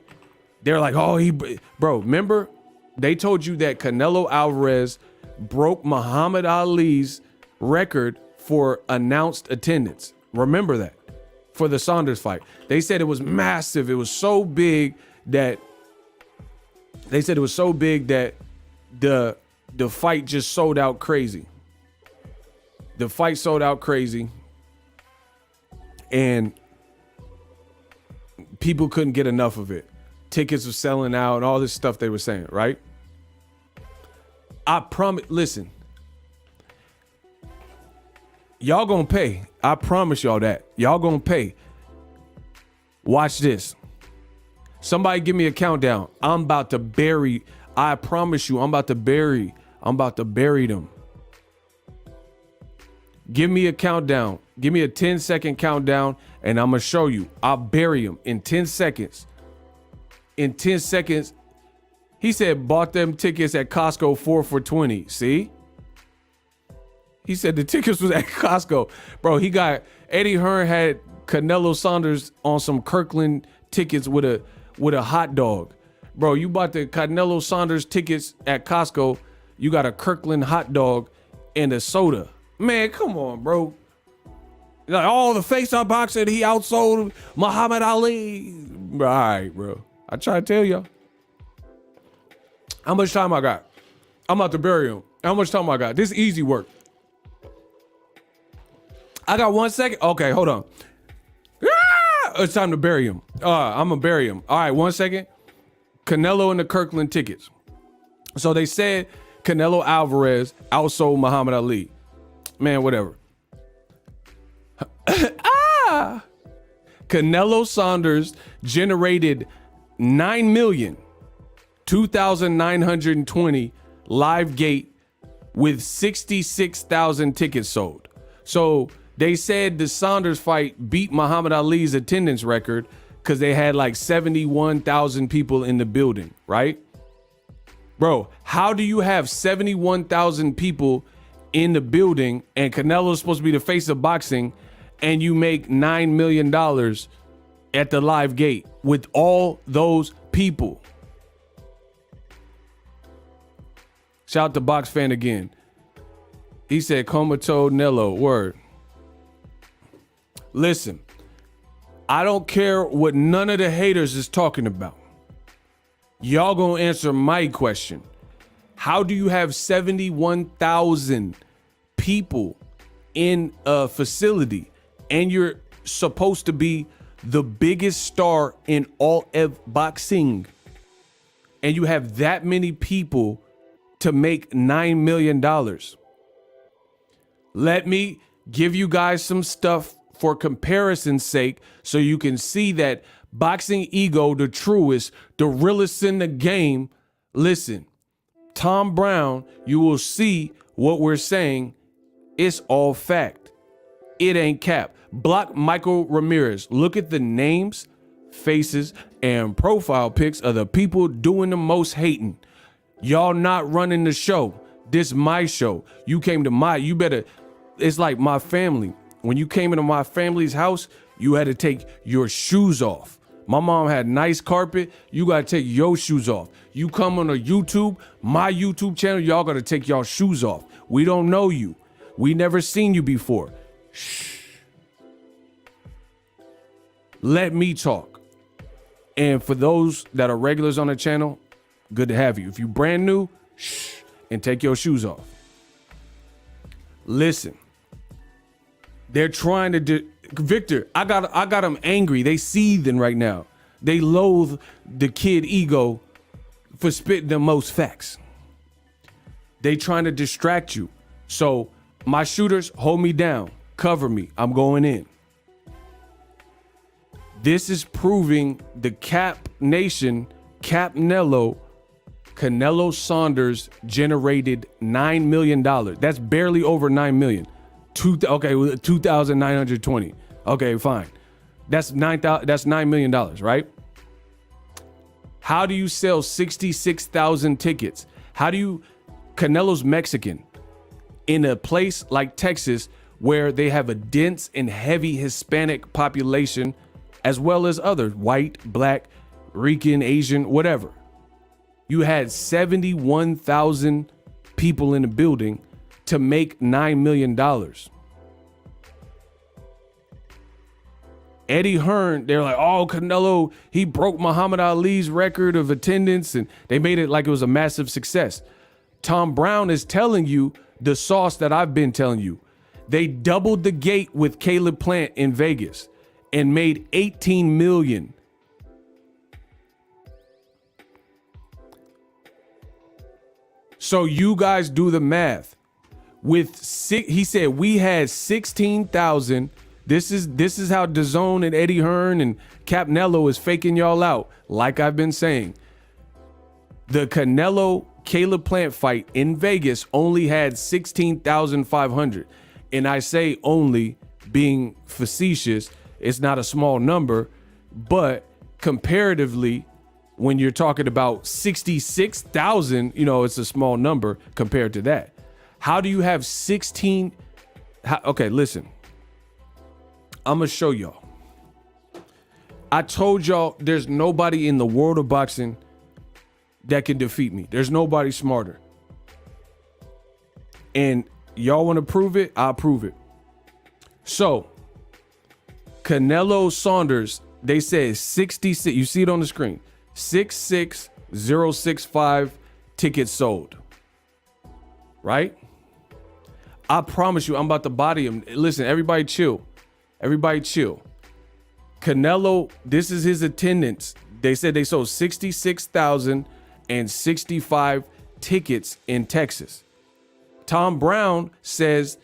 They're like, oh, bro, remember? They told you that Canelo Alvarez broke Muhammad Ali's record for announced attendance. Remember that for the Saunders fight. They said it was massive. It was so big that the fight just sold out crazy. The fight sold out crazy and people couldn't get enough of it. Tickets were selling out and all this stuff they were saying, right? I promise, listen, y'all gonna pay. I promise y'all that. Y'all gonna pay. Watch this. Somebody give me a countdown. I'm about to bury, I promise you, I'm about to bury them. Give me a countdown. Give me a 10-second countdown and I'm gonna show you. I'll bury them in 10 seconds. In 10 seconds, he said bought them tickets at Costco 4 for $20. See? He said the tickets was at Costco. Bro, he got Eddie Hearn had Canelo Saunders on some Kirkland tickets with a hot dog. Bro, you bought the Canelo Saunders tickets at Costco. You got a Kirkland hot dog and a soda. Man, come on, bro. Like, oh, the face-up boxer, he outsold Muhammad Ali. All right, bro. I try to tell y'all. How much time I got? I'm about to bury him. How much time I got? This is easy work. I got 1 second. Okay, hold on. It's time to bury him. I'm gonna bury him. All right, 1 second. Canelo and the Kirkland tickets. So they said Canelo Alvarez outsold Muhammad Ali. Man, whatever. Canelo Saunders generated 9,002,920 live gate with 66,000 tickets sold. So they said the Saunders fight beat Muhammad Ali's attendance record because they had like 71,000 people in the building, right? Bro, how do you have 71,000 people in the building and Canelo's supposed to be the face of boxing and you make $9 million at the live gate with all those people? Shout out to Box Fan again. He said, Comatose Nello, word. Listen, I don't care what none of the haters is talking about. Y'all gonna answer my question. How do you have 71,000 people in a facility and you're supposed to be the biggest star in all of boxing and you have that many people to make $9 million? Let me give you guys some stuff for comparison's sake so you can see that Boxing Ego, the truest, the realest in the game. Listen, Tom Brown, you will see what we're saying. It's all fact. It ain't cap. Block Michael Ramirez. Look at the names, faces, and profile pics of the people doing the most hating. Y'all not running the show. This my show. You came to you better, it's like my family. When you came into my family's house, you had to take your shoes off. My mom had nice carpet. You got to take your shoes off. You come on a YouTube, my YouTube channel, y'all got to take y'all shoes off. We don't know you. We never seen you before. Shh. Let me talk. And for those that are regulars on the channel, good to have you. If you brand new, shh, and take your shoes off. Listen, they're trying to Victor, I got them angry. They seething right now. They loathe the kid ego for spitting the most facts. They trying to distract you. So my shooters, hold me down, cover me. I'm going in. This is proving the Cap Nation, Canelo Saunders generated $9 million. That's barely over $9 million. 2,920. Okay, fine. That's $9 million, right? How do you sell 66,000 tickets? Canelo's Mexican in a place like Texas where they have a dense and heavy Hispanic population, as well as others, white, black, Rican, Asian, whatever. You had 71,000 people in the building to make $9 million. Eddie Hearn, they're like, oh, Canelo, he broke Muhammad Ali's record of attendance, and they made it like it was a massive success. Tom Brown is telling you the sauce that I've been telling you. They doubled the gate with Caleb Plant in Vegas and made $18 million. So you guys do the math. He said we had 16,000. This is how DAZN and Eddie Hearn and Canelo is faking y'all out. Like I've been saying, the Canelo Caleb Plant fight in Vegas only had 16,500. And I say only being facetious. It's not a small number, but comparatively, when you're talking about 66,000, it's a small number compared to that. How do you have 16? Okay, listen. I'm going to show y'all. I told y'all there's nobody in the world of boxing that can defeat me. There's nobody smarter. And y'all want to prove it? I'll prove it. So, Canelo Saunders, they said 66. You see it on the screen. 66065 tickets sold. Right? I promise you, I'm about to body him. Listen, everybody chill. Everybody chill. Canelo, this is his attendance. They said they sold 66,065 tickets in Texas. Tom Brown says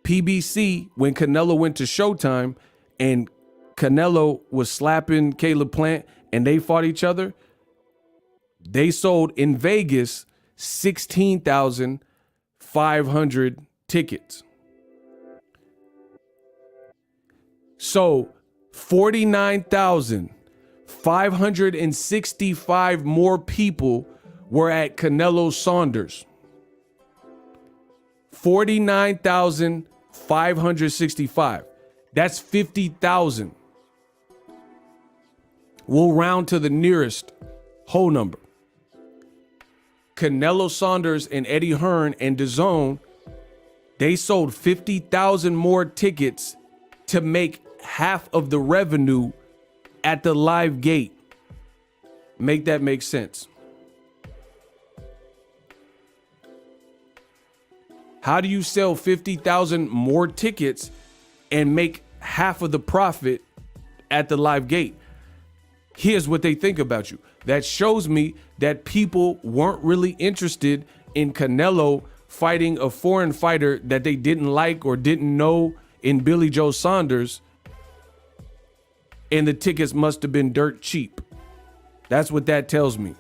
PBC, when Canelo went to Showtime and Canelo was slapping Caleb Plant and they fought each other, they sold in Vegas 16,500 tickets. So 49,565 more people were at Canelo Saunders. 49,565. That's 50,000. We'll round to the nearest whole number. Canelo Saunders and Eddie Hearn and DAZN, they sold 50,000 more tickets to make half of the revenue at the live gate. Make that make sense. How do you sell 50,000 more tickets and make half of the profit at the live gate? Here's what they think about you. That shows me that people weren't really interested in Canelo fighting a foreign fighter that they didn't like or didn't know in Billy Joe Saunders, and the tickets must have been dirt cheap. That's what that tells me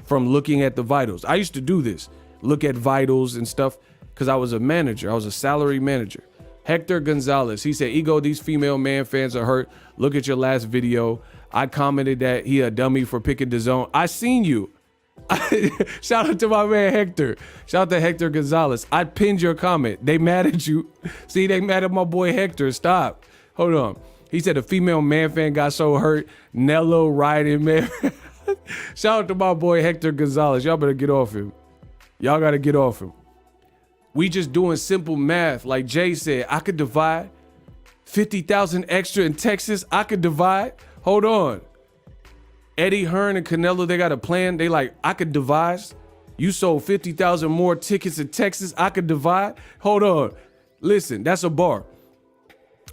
from looking at the vitals. I used to do this, look at vitals and stuff, because I was a manager. I was a salary manager. Hector Gonzalez, he said, Ego, these female man fans are hurt. Look at your last video. I commented that he a dummy for picking DAZN. I seen you. Shout out to my man Hector. Shout out to Hector Gonzalez. I pinned your comment. They mad at you. See, they mad at my boy Hector. Stop. Hold on. He said a female man fan got so hurt. Nello riding, man. Shout out to my boy Hector Gonzalez. Y'all better get off him. Y'all got to get off him. We just doing simple math. Like Jay said, I could divide 50,000 extra in Texas. I could divide. Hold on. Eddie Hearn and Canelo, they got a plan. They like, I could devise. You sold 50,000 more tickets in Texas. I could divide. Hold on. Listen, that's a bar.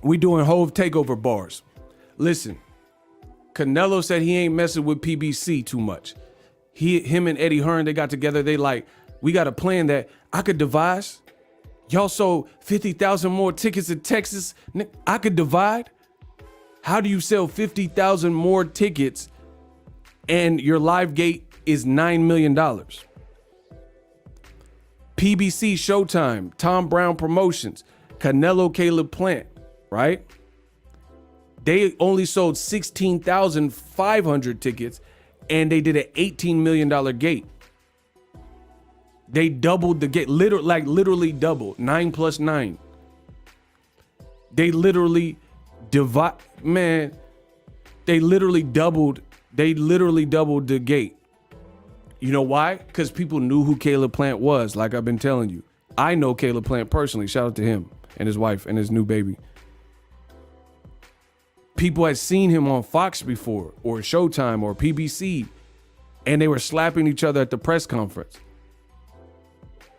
We doing Hove takeover bars. Listen, Canelo said he ain't messing with PBC too much. Him and Eddie Hearn, they got together. They like, we got a plan that I could devise. Y'all sold 50,000 more tickets in Texas. I could divide. How do you sell 50,000 more tickets and your live gate is $9 million? PBC Showtime, Tom Brown Promotions, Canelo Caleb Plant, right? They only sold 16,500 tickets and they did an $18 million gate. They doubled the gate, literally doubled, 9 plus 9. They literally doubled the gate. You know why? Because people knew who Caleb Plant was, like I've been telling you. I know Caleb Plant personally. Shout out to him and his wife and his new baby. People had seen him on Fox before, or Showtime, or PBC, and they were slapping each other at the press conference.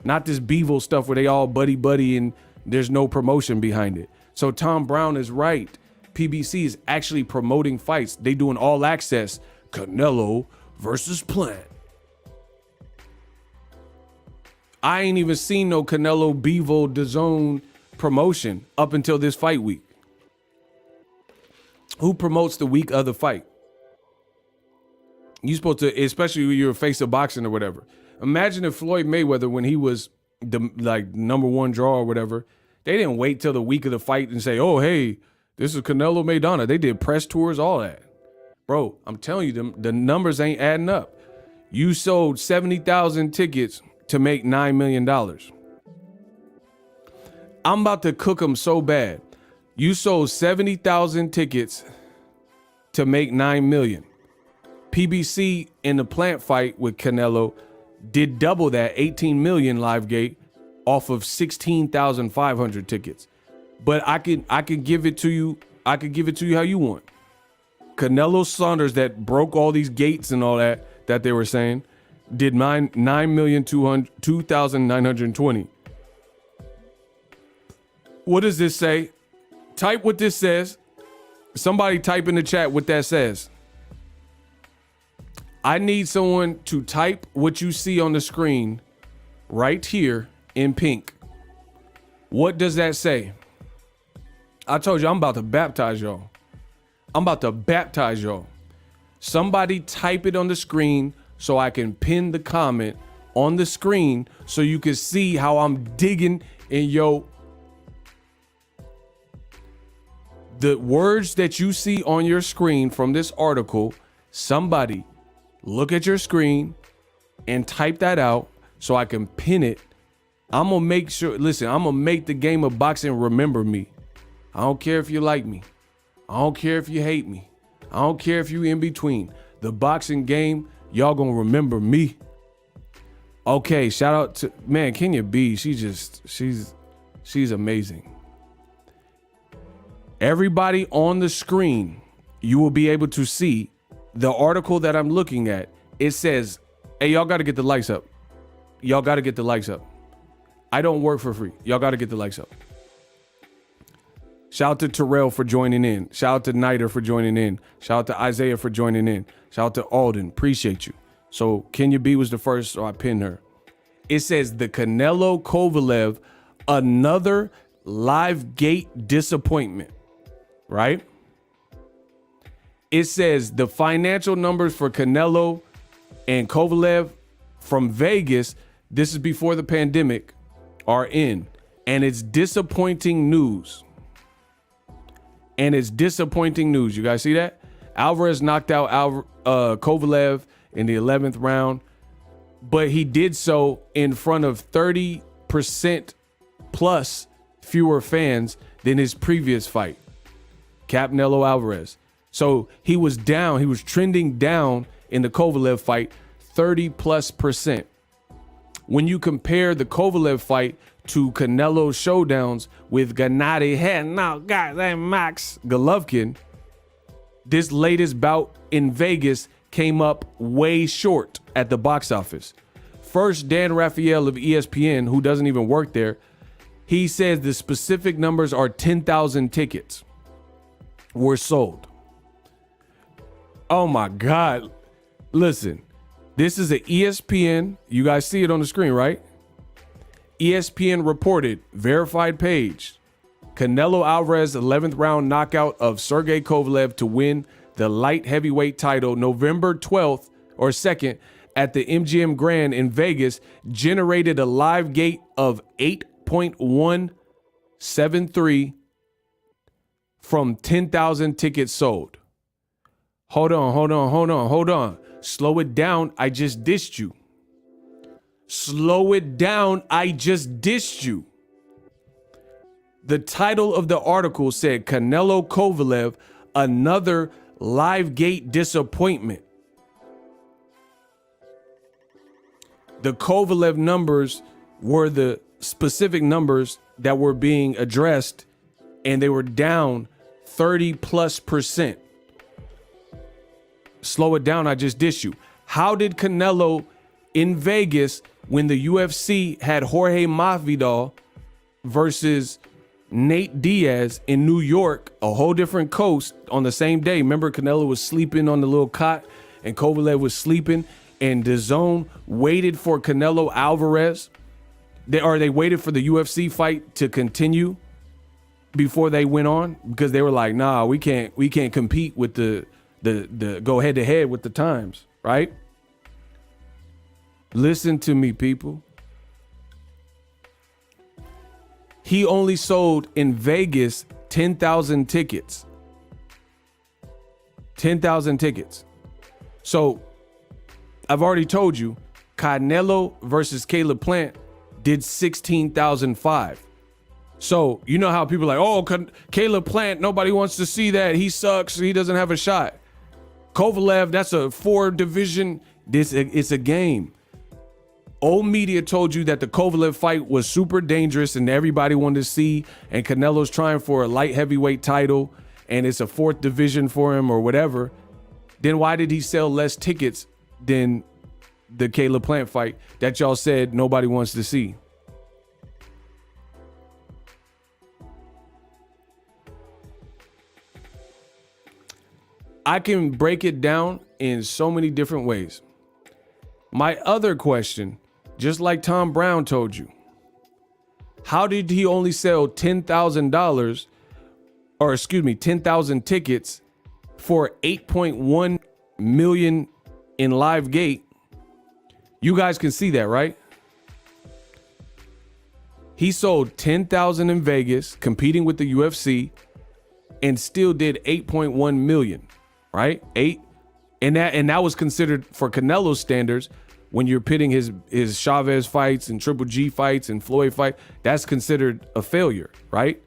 Not this Bevo stuff where they all buddy and there's no promotion behind it. So Tom Brown is right. PBC is actually promoting fights. They doing all access. Canelo versus Plant. I ain't even seen no Canelo Bevo DAZN promotion up until this fight week. Who promotes the week of the fight? You supposed to, especially when you're a face of boxing or whatever. Imagine if Floyd Mayweather, when he was the number one draw or whatever, they didn't wait till the week of the fight and say, oh, hey, this is Canelo Maidana. They did press tours, all that. Bro, I'm telling you, the numbers ain't adding up. You sold 70,000 tickets to make $9 million. I'm about to cook them so bad. You sold 70,000 tickets to make $9 million. PBC in the Plant fight with Canelo did double that, 18 million live gate off of 16,500 tickets. But I can give it to you. I could give it to you how you want. Canelo Saunders, that broke all these gates and all that they were saying, did 9,202,920. What does this say? Type what this says. Somebody type in the chat what that says. I need someone to type what you see on the screen right here in pink. What does that say? I told you I'm about to baptize y'all. I'm about to baptize y'all. Somebody type it on the screen so I can pin the comment on the screen so you can see how I'm digging in the words that you see on your screen from this article. Somebody look at your screen and type that out so I can pin it. I'm gonna make sure, listen, I'm gonna make the game of boxing remember me. I don't care if you like me. I don't care if you hate me. I don't care if you in between. The boxing game, y'all gonna remember me. Okay, shout out to, man, Kenya B. She's amazing. Everybody on the screen, you will be able to see the article that I'm looking at. It says, hey, y'all got to get the likes up. Y'all got to get the likes up. I don't work for free. Y'all got to get the likes up. Shout out to Terrell for joining in. Shout out to Niter for joining in. Shout out to Isaiah for joining in. Shout out to Alden. Appreciate you. So Kenya B was the first, so I pinned her. It says the Canelo Kovalev, another live gate disappointment, right? It says the financial numbers for Canelo and Kovalev from Vegas, this is before the pandemic, are in. And it's disappointing news. And it's disappointing news. You guys see that? Alvarez knocked out Kovalev in the 11th round, but he did so in front of 30% plus fewer fans than his previous fight, Canelo Alvarez. So he was down. He was trending down in the Kovalev fight 30+%. When you compare the Kovalev fight to Canelo showdowns with Gennady Max Golovkin, this latest bout in Vegas came up way short at the box office. First, Dan Raphael of ESPN, who doesn't even work there, He says the specific numbers are 10,000 tickets were sold. Oh my God. Listen, this is an ESPN. You guys see it on the screen, right? ESPN reported, verified page, Canelo Alvarez 11th round knockout of Sergey Kovalev to win the light heavyweight title November 12th or 2nd at the MGM Grand in Vegas generated a live gate of 8.173 from 10,000 tickets sold. Hold on. Slow it down. I just dissed you. Slow it down. I just dissed you. The title of the article said Canelo Kovalev, another live gate disappointment. The Kovalev numbers were the specific numbers that were being addressed, and they were down 30+%. Slow it down. I just dissed you. How did Canelo in Vegas, when the UFC had Jorge Masvidal versus Nate Diaz in New York, a whole different coast on the same day? Remember, Canelo was sleeping on the little cot and Kovalev was sleeping, and DAZN waited for Canelo Alvarez. They waited for the UFC fight to continue before they went on, because they were like, nah, we can't compete with the go head to head with the times, right? Listen to me, people. He only sold in Vegas 10,000 tickets. 10,000 tickets. So I've already told you, Canelo versus Caleb Plant did 16,005. So you know how people are like, oh, Caleb Plant, nobody wants to see that. He sucks. He doesn't have a shot. Kovalev, that's a 4 division. It's a game. Old media told you that the Kovalev fight was super dangerous and everybody wanted to see, and Canelo's trying for a light heavyweight title and it's a 4th division for him or whatever. Then why did he sell less tickets than the Caleb Plant fight that y'all said nobody wants to see? I can break it down in so many different ways. My other question, just like Tom Brown told you, how did he only sell $10,000, or excuse me, 10,000 tickets for 8.1 million in live gate? You guys can see that, right? He sold 10,000 in Vegas, competing with the UFC, and still did 8.1 million. Right? 8. And that was considered, for Canelo's standards, when you're pitting his Chavez fights and Triple G fights and Floyd fight, that's considered a failure, right?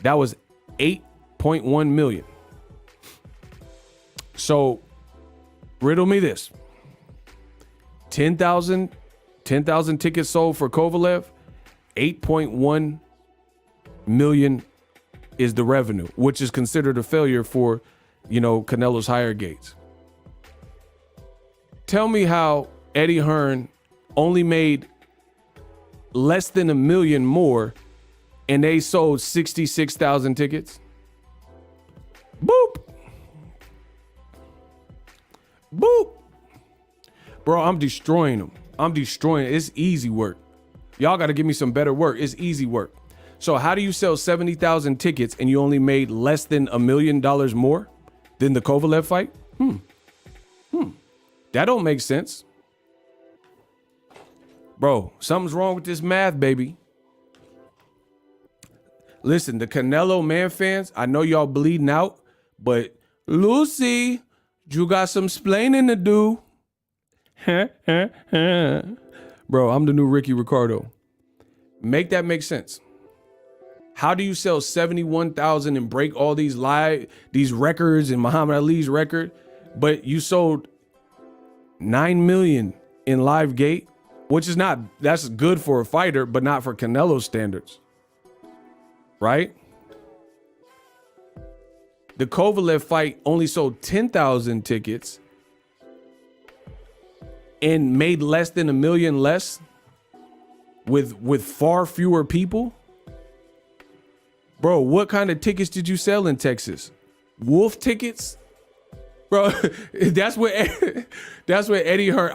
That was 8.1 million. So riddle me this. 10,000 tickets sold for Kovalev, 8.1 million is the revenue, which is considered a failure for, Canelo's higher gates. Tell me how Eddie Hearn only made less than $1 million more and they sold 66,000 tickets. Boop. Boop. Bro, I'm destroying them. It's easy work. Y'all got to give me some better work. It's easy work. So how do you sell 70,000 tickets and you only made less than $1 million more than the Kovalev fight? That don't make sense. Bro, something's wrong with this math, baby. Listen, the Canelo man fans, I know y'all bleeding out, but Lucy, you got some splaining to do. Bro, I'm the new Ricky Ricardo. Make that make sense. How do you sell 71,000 and break all these records and Muhammad Ali's record, but you sold 9 million in live gate, which is that's good for a fighter, but not for Canelo standards, right? The Kovalev fight only sold 10,000 tickets and made less than $1 million less. with far fewer people. Bro, what kind of tickets did you sell in Texas? Wolf tickets? Bro, that's what Eddie Hearn.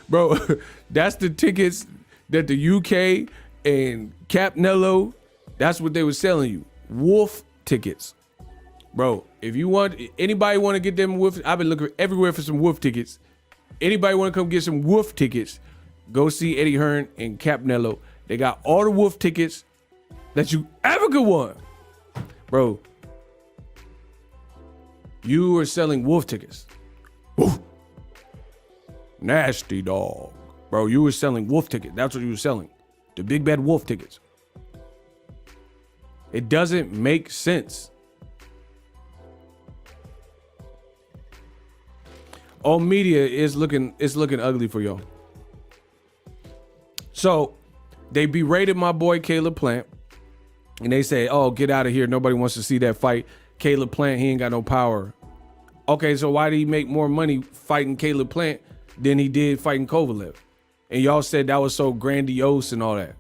Bro, that's the tickets that the UK and Canelo, that's what they were selling you. Wolf tickets. Bro, if you want, anybody want to get them wolf, I've been looking everywhere for some wolf tickets. Anybody want to come get some wolf tickets, go see Eddie Hearn and Canelo. They got all the wolf tickets that you ever could want. Bro, you were selling wolf tickets. Woof. Nasty dog. Bro, you were selling wolf tickets. That's what you were selling. The big bad wolf tickets. It doesn't make sense. All media is looking ugly for y'all. So they berated my boy Caleb Plant, and they say, "Oh, get out of here. Nobody wants to see that fight. Caleb Plant, he ain't got no power." Okay, so why did he make more money fighting Caleb Plant than he did fighting Kovalev? And y'all said that was so grandiose and all that.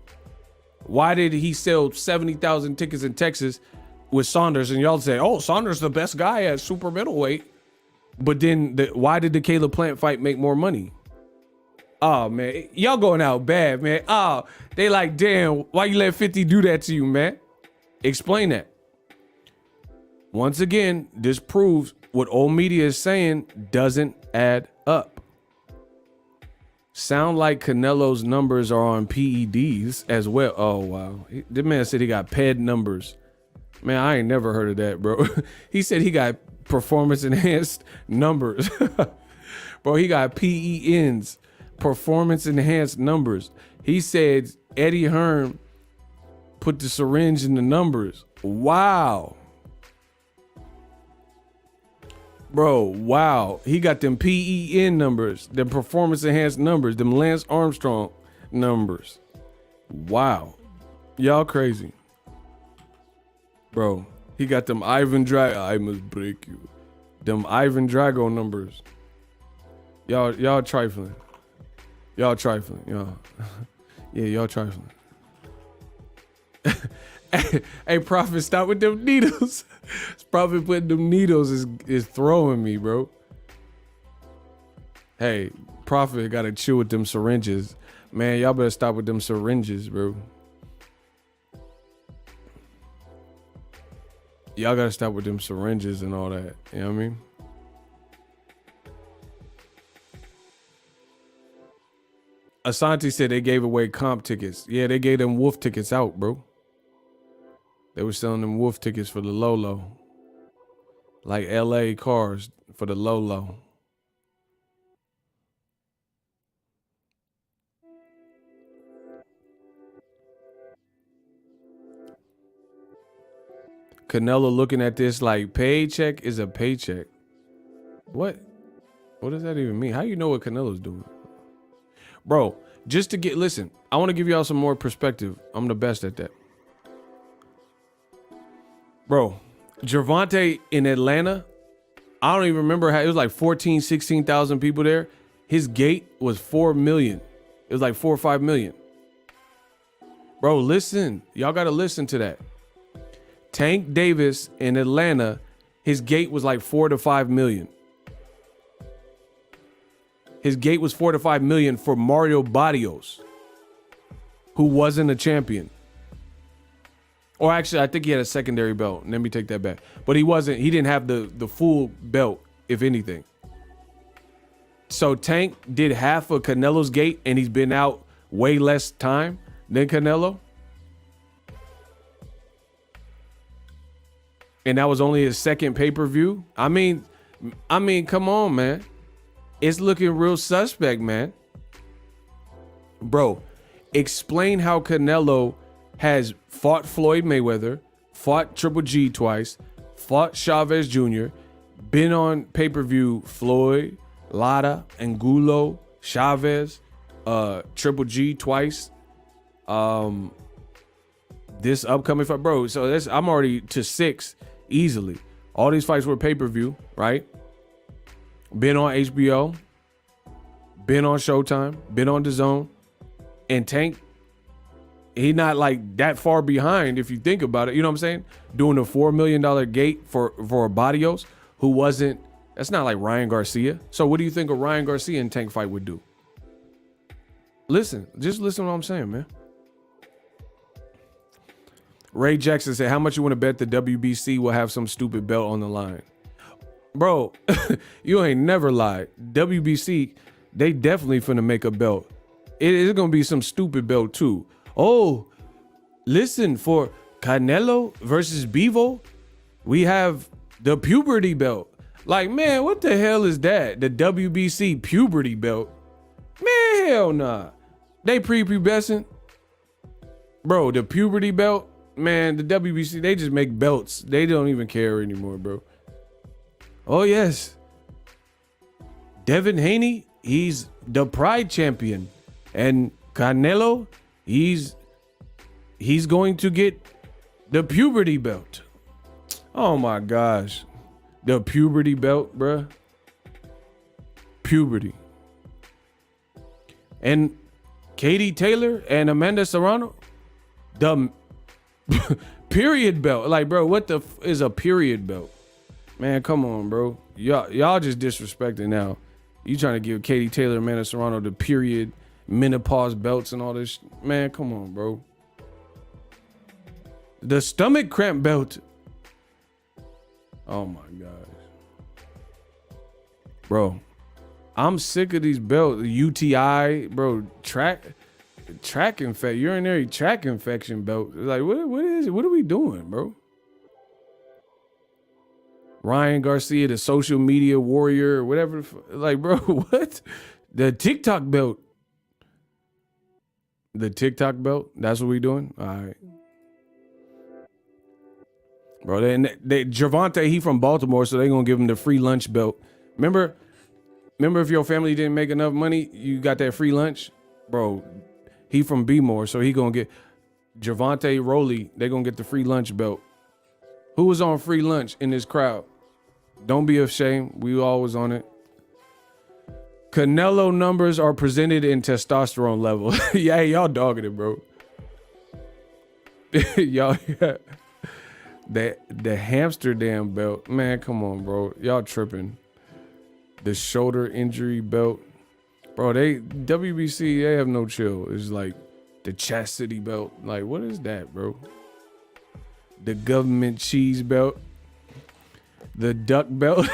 Why did he sell 70,000 tickets in Texas with Saunders? And y'all say, "Oh, Saunders the best guy at super middleweight." But then why did the Caleb Plant fight make more money? Oh, man, y'all going out bad, man. Oh, they like, damn, why you let 50 do that to you, man? Explain that. Once again, this proves what old media is saying doesn't add up. Sound like Canelo's numbers are on PEDs as well. Oh, wow. The man said he got PED numbers. Man, I ain't never heard of that, bro. He said he got performance enhanced numbers. Bro, he got PENs, performance enhanced numbers. He said Eddie Hearn put the syringe in the numbers. Wow. Bro, wow. He got them PEN numbers, them performance enhanced numbers, them Lance Armstrong numbers. Wow. Y'all crazy. Bro, he got them Ivan Drago. I must break you. Them Ivan Drago numbers. Y'all trifling. Y'all trifling. Y'all. Yeah, y'all trifling. Hey, Prophet, stop with them needles. Prophet putting them needles is throwing me, bro. Hey, Prophet gotta chill with them syringes. Man, y'all better stop with them syringes, bro. Y'all gotta stop with them syringes and all that. You know what I mean? Asante said they gave away comp tickets. Yeah, they gave them wolf tickets out, bro. They were selling them wolf tickets for the low. Like LA cars for the low. Canelo looking at this like paycheck is a paycheck. What does that even mean? How you know what Canelo's doing? Bro, just to listen, I want to give y'all some more perspective. I'm the best at that. Bro, Gervonta in Atlanta, I don't even remember how, it was like 14, 16,000 people there. His gate was 4 million. It was like 4 or 5 million. Bro, listen, y'all got to listen to that. Tank Davis in Atlanta, his gate was like 4 to 5 million. His gate was 4 to 5 million for Mario Barrios, who wasn't a champion. Or actually, I think he had a secondary belt. Let me take that back. But he didn't have the full belt, if anything. So Tank did half of Canelo's gate, and he's been out way less time than Canelo. And that was only his second pay-per-view. I mean, come on, man. It's looking real suspect, man. Bro, explain how Canelo has fought Floyd Mayweather, fought Triple G twice, fought Chavez Jr., been on pay-per-view Floyd, Lara, Angulo, Chavez, Triple G twice. This upcoming fight, bro. So I'm already to 6 easily. All these fights were pay-per-view, right? Been on HBO, been on Showtime, been on DAZN, and Tank, he not like that far behind if you think about it. You know what I'm saying? Doing a $4 million gate for Barrios, who wasn't, that's not like Ryan Garcia. So what do you think a Ryan Garcia and Tank fight would do? Just listen to what I'm saying, man. Ray Jackson said, how much you want to bet the WBC will have some stupid belt on the line? Bro, you ain't never lied. WBC, they definitely finna make a belt. It is gonna be some stupid belt too. Oh, listen, for Canelo versus Bivol, we have the puberty belt. Like, man, what the hell is that? The WBC puberty belt? Man, hell nah. They prepubescent. Bro, the puberty belt, man, the WBC, they just make belts. They don't even care anymore, bro. Oh, yes. Devin Haney, he's the Pride champion. And Canelo, he's going to get the puberty belt. Oh, my gosh. The puberty belt, bruh. Puberty. And Katie Taylor and Amanda Serrano, the period belt. Like, bro, what the is a period belt? Man, come on, bro. Y'all just disrespecting now. You trying to give Katie Taylor and Amanda Serrano the period menopause belts and all this. Man, come on, bro. The stomach cramp belt. Oh my gosh. Bro, I'm sick of these belts. UTI, bro, track infection, urinary tract infection belt. Like, what is it? What are we doing, bro? Ryan Garcia, the social media warrior, or whatever. Like, bro, what? The TikTok belt. The TikTok belt? That's what we doing? All right. Bro, they Gervonta, he from Baltimore, so they gonna give him the free lunch belt. Remember if your family didn't make enough money, you got that free lunch? Bro, he from B-More, so he gonna get Gervonta Rowley, they gonna get the free lunch belt. Who was on free lunch in this crowd? Don't be ashamed. We always on it. Canelo numbers are presented in testosterone level. Yeah, y'all dogging it, bro. Y'all, yeah. The Amsterdam belt. Man, come on, bro. Y'all tripping. The shoulder injury belt. Bro, WBC, they have no chill. It's like the chastity belt. Like, what is that, bro? The government cheese belt. The duck belt.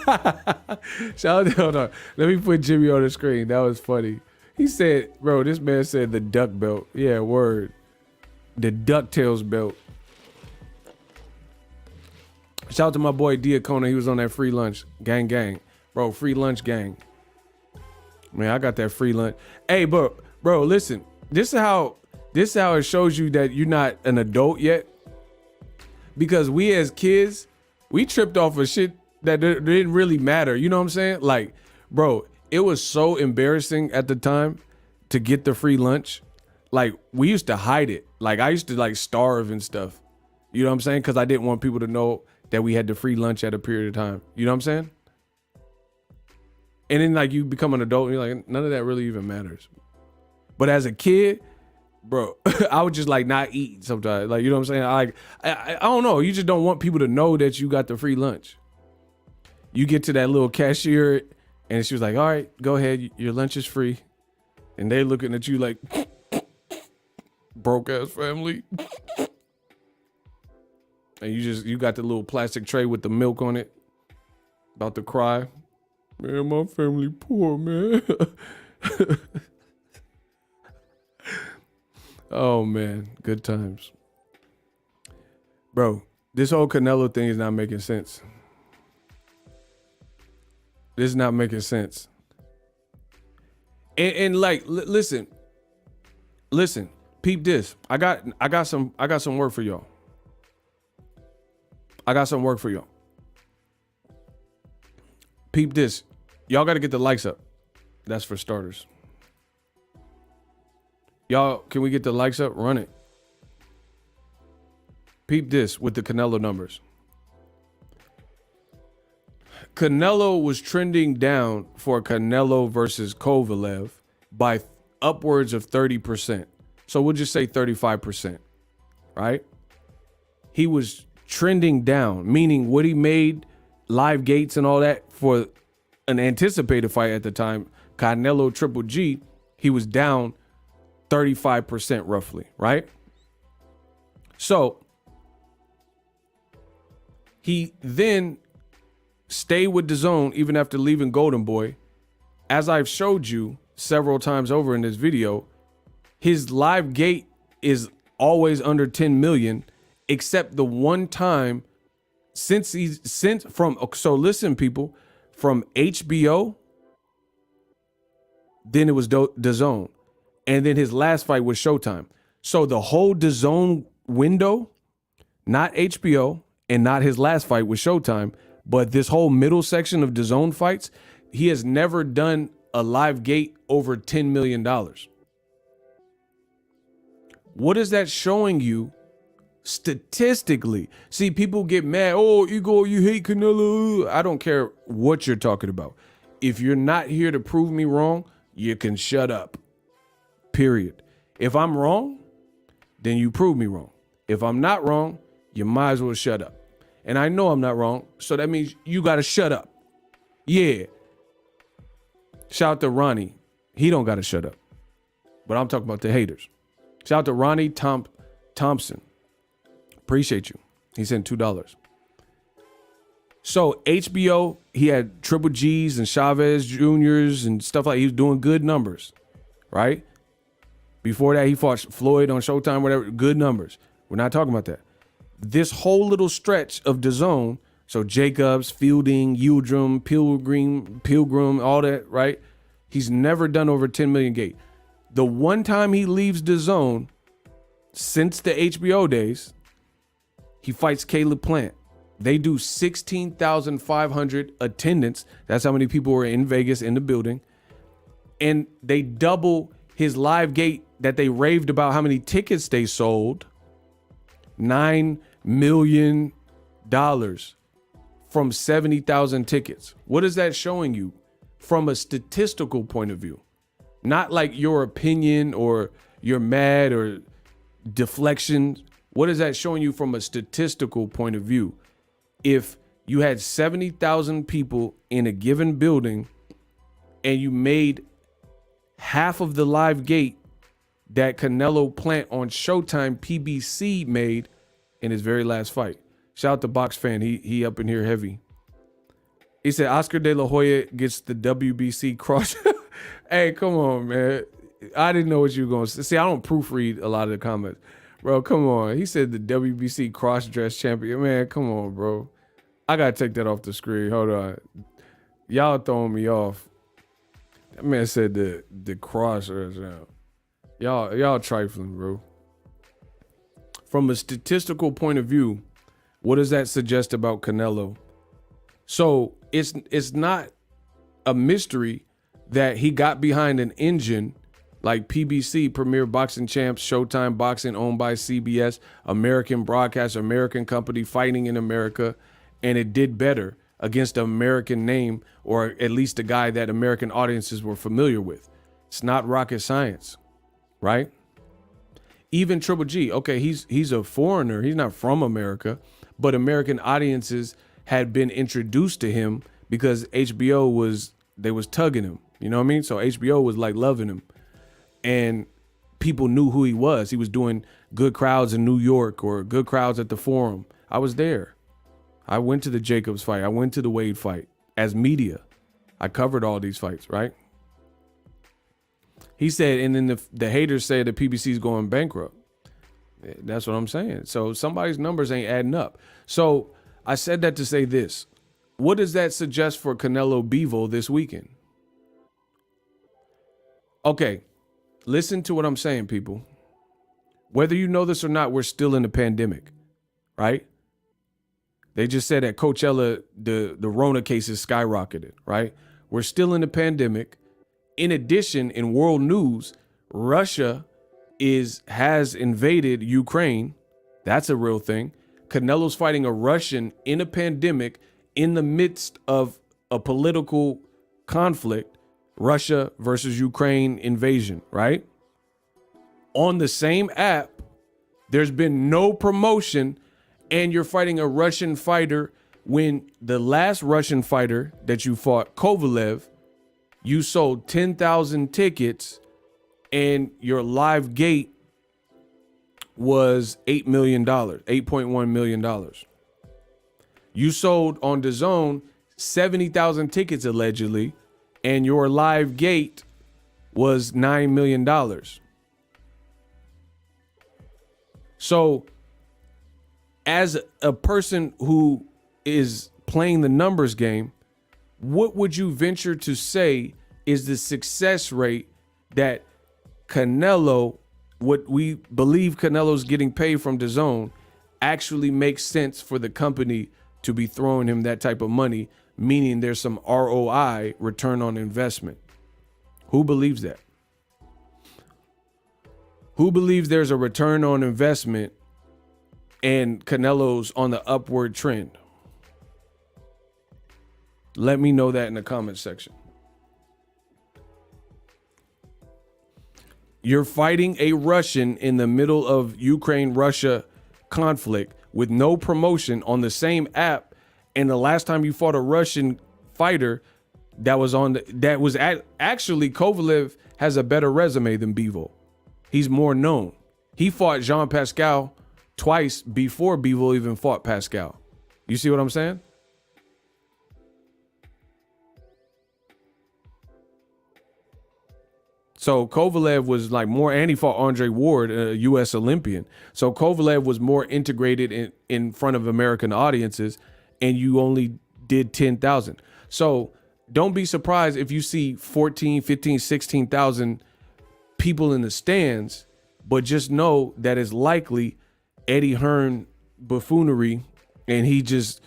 Hold on. Let me put Jimmy on the screen. That was funny. He said, bro, this man said the duck belt. Yeah, word. The DuckTales belt. Shout out to my boy Diacona. He was on that free lunch. Gang. Bro, free lunch gang. Man, I got that free lunch. Hey, bro, listen. This is how it shows you that you're not an adult yet. Because we as kids, we tripped off of shit that didn't really matter. You know what I'm saying? Like, bro, it was so embarrassing at the time to get the free lunch. Like, we used to hide it. Like, I used to like starve and stuff. You know what I'm saying? Because I didn't want people to know that we had the free lunch at a period of time. You know what I'm saying? And then like you become an adult and you're like, none of that really even matters. But as a kid, bro, I would just like not eat sometimes. Like, you know what I'm saying? I don't know. You just don't want people to know that you got the free lunch. You get to that little cashier and she was like, all right, go ahead. Your lunch is free. And they looking at you like, broke ass family. And you got the little plastic tray with the milk on it. About to cry. Man, my family poor, man. Oh, man. Good times. Bro, this whole Canelo thing is not making sense. This is not making sense. And like, listen, peep this. I got some work for y'all. Peep this. Y'all got to get the likes up. That's for starters. Y'all, can we get the likes up? Run it. Peep this with the Canelo numbers. Canelo was trending down for Canelo versus Kovalev by upwards of 30%. So we'll just say 35%, right? He was trending down, meaning what he made, live gates and all that for an anticipated fight at the time, Canelo Triple G, he was down 35% roughly, right? So he then stayed with DAZN even after leaving Golden Boy. As I've showed you several times over in this video, his live gate is always under 10 million, except the one time since he's sent from, so listen people, from HBO, then it was DAZN, and then his last fight was Showtime. So the whole DAZN window, not HBO, and not his last fight with Showtime, but this whole middle section of DAZN fights, he has never done a live gate over $10 million. What is that showing you statistically? See, people get mad. Oh, you hate Canelo. I don't care what you're talking about. If you're not here to prove me wrong, you can shut up. Period. If I'm wrong, then you prove me wrong. If I'm not wrong, you might as well shut up. And I know I'm not wrong, so that means you got to shut up. Yeah. Shout out to Ronnie. He don't got to shut up. But I'm talking about the haters. Shout out to Ronnie Thompson. Appreciate you. He sent $2. So HBO, he had Triple G's and Chavez Juniors and stuff like that. He was doing good numbers, right? Before that, he fought Floyd on Showtime, whatever. Good numbers. We're not talking about that. This whole little stretch of DAZN, so Jacobs, Fielding, Yildirim, Pilgrim, all that, right? He's never done over 10 million gate. The one time he leaves DAZN since the HBO days, he fights Caleb Plant. They do 16,500 attendance. That's how many people were in Vegas in the building. And they double his live gate that they raved about how many tickets they sold. $9 million from 70,000 tickets. What is that showing you from a statistical point of view? Not like your opinion or you're mad or deflection. What is that showing you from a statistical point of view? If you had 70,000 people in a given building and you made half of the live gate that Canelo Plant on Showtime PBC made in his very last fight. Shout out to Box Fan. He up in here heavy. He said Oscar De La Hoya gets the WBC cross. Hey, come on, man. I didn't know what you were going to say. See, I don't proofread a lot of the comments. Bro, come on. He said the WBC cross-dress champion. Man, come on, bro. I got to take that off the screen. Hold on. Y'all throwing me off. That man said the cross-dress. Y'all trifling, bro. From a statistical point of view, what does that suggest about Canelo? So it's not a mystery that he got behind an engine like PBC, Premier Boxing Champs, Showtime Boxing, owned by CBS, American broadcast, American company fighting in America, and it did better against an American name, or at least a guy that American audiences were familiar with. It's not rocket science, right? Even Triple G, okay, he's a foreigner. He's not from America, but American audiences had been introduced to him because HBO was tugging him. You know what I mean? So HBO was like loving him. And people knew who he was. He was doing good crowds in New York or good crowds at the Forum. I was there. I went to the Jacobs fight. I went to the Wade fight as media. I covered all these fights, right? He said, and then the haters say that PBC is going bankrupt. That's what I'm saying. So somebody's numbers ain't adding up. So I said that to say this. What does that suggest for Canelo Bivol this weekend? Okay, listen to what I'm saying, people. Whether you know this or not, we're still in a pandemic, right? They just said at Coachella, the Rona cases skyrocketed, right? We're still in a pandemic. In addition, in world news, Russia has invaded Ukraine. That's a real thing. Canelo's fighting a Russian in a pandemic, in the midst of a political conflict, Russia versus Ukraine invasion, right? On the same app, there's been no promotion, and you're fighting a Russian fighter when the last Russian fighter that you fought, Kovalev, you sold 10,000 tickets and your live gate was $8 million, $8.1 million. You sold on DAZN 70,000 tickets allegedly, and your live gate was $9 million. So as a person who is playing the numbers game, what would you venture to say is the success rate that Canelo, what we believe Canelo's getting paid from DAZN, actually makes sense for the company to be throwing him that type of money, meaning there's some ROI, return on investment? Who believes that? Who believes there's a return on investment and Canelo's on the upward trend? Let me know that in the comment section. You're fighting a Russian in the middle of Ukraine-Russia conflict with no promotion on the same app. And the last time you fought a Russian fighter that was actually Kovalev has a better resume than Bivol. He's more known. He fought Jean Pascal twice before Bivol even fought Pascal. You see what I'm saying? So Kovalev was like more, and he fought Andre Ward, a U.S. Olympian. So Kovalev was more integrated in front of American audiences, and you only did 10,000. So don't be surprised if you see 14, 15, 16,000 people in the stands, but just know that it's likely Eddie Hearn buffoonery, and he just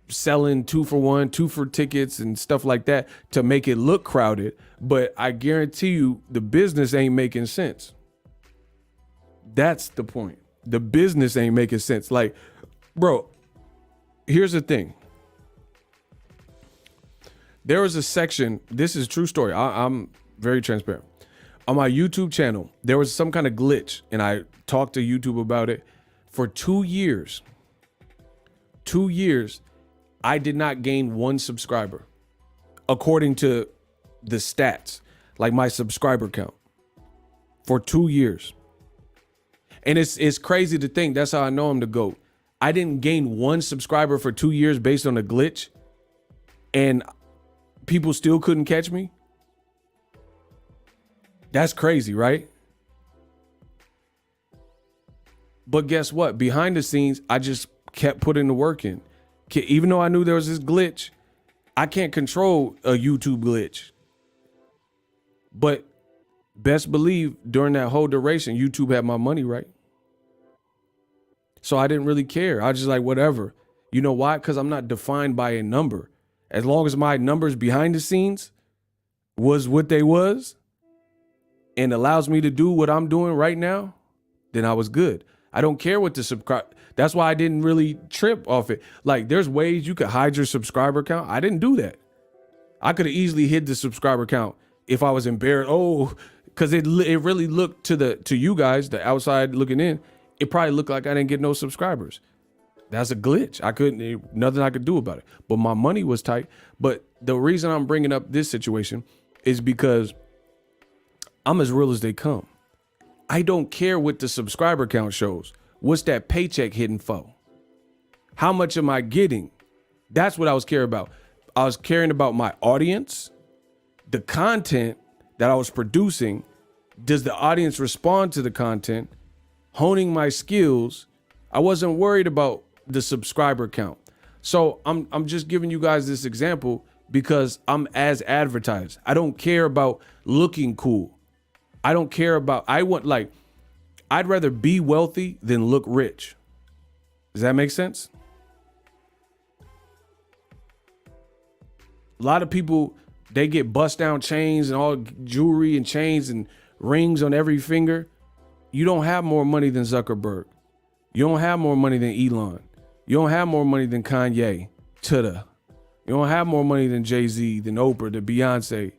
selling 2 for 1, 2 for tickets and stuff like that to make it look crowded. But I guarantee you the business ain't making sense. That's the point. The business ain't making sense. Like, bro, here's the thing. There was a section, this is a true story. I'm very transparent. On my YouTube channel, there was some kind of glitch, and I talked to YouTube about it. For 2 years, I did not gain 1 subscriber, according to the stats, like my subscriber count, for 2 years. And it's crazy to think that's how I know I'm the GOAT. I didn't gain 1 subscriber for 2 years based on a glitch, and people still couldn't catch me. That's crazy, right? But guess what? Behind the scenes, I just kept putting the work in. Even though I knew there was this glitch, I can't control a YouTube glitch. But best believe during that whole duration, YouTube had my money, right? So I didn't really care. I was just like, whatever. You know why? Because I'm not defined by a number. As long as my numbers behind the scenes was what they was and allows me to do what I'm doing right now, then I was good. I don't care what the subscribe. That's why I didn't really trip off it. Like, there's ways you could hide your subscriber count. I didn't do that. I could have easily hid the subscriber count if I was embarrassed. Oh, because it really looked to you guys, the outside looking in, it probably looked like I didn't get no subscribers. That's a glitch. Nothing I could do about it. But my money was tight. But the reason I'm bringing up this situation is because I'm as real as they come. I don't care what the subscriber count shows. What's that paycheck hitting for? How much am I getting? That's what I was caring about. I was caring about my audience, the content that I was producing. Does the audience respond to the content? Honing my skills. I wasn't worried about the subscriber count. So I'm just giving you guys this example because I'm as advertised. I don't care about looking cool. I don't care about, I'd rather be wealthy than look rich. Does that make sense? A lot of people, they get bust down chains and all jewelry and chains and rings on every finger. You don't have more money than Zuckerberg. You don't have more money than Elon. You don't have more money than Kanye. to the. You don't have more money than Jay-Z, than Oprah, than Beyonce.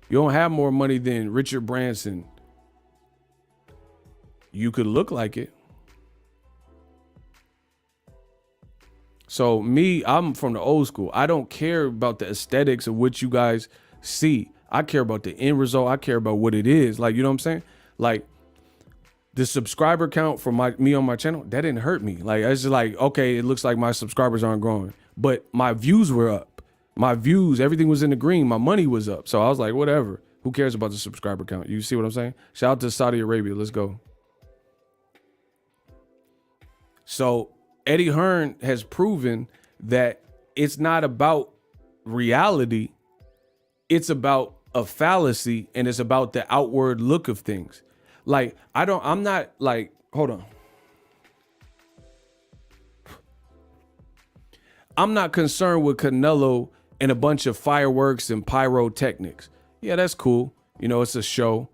You don't have more money than Richard Branson. You could look like it. So me, I'm from the old school. I don't care about the aesthetics of what you guys see. I care about the end result. I care about what it is. Like, you know what I'm saying? Like, the subscriber count for me on my channel, that didn't hurt me. Like, it's just like, okay, it looks like my subscribers aren't growing. But my views were up. My views, everything was in the green. My money was up. So I was like, whatever. Who cares about the subscriber count? You see what I'm saying? Shout out to Saudi Arabia. Let's go. So Eddie Hearn has proven that it's not about reality. It's about a fallacy, and it's about the outward look of things. Like, I'm not like, hold on. I'm not concerned with Canelo and a bunch of fireworks and pyrotechnics. Yeah, that's cool. You know, it's a show.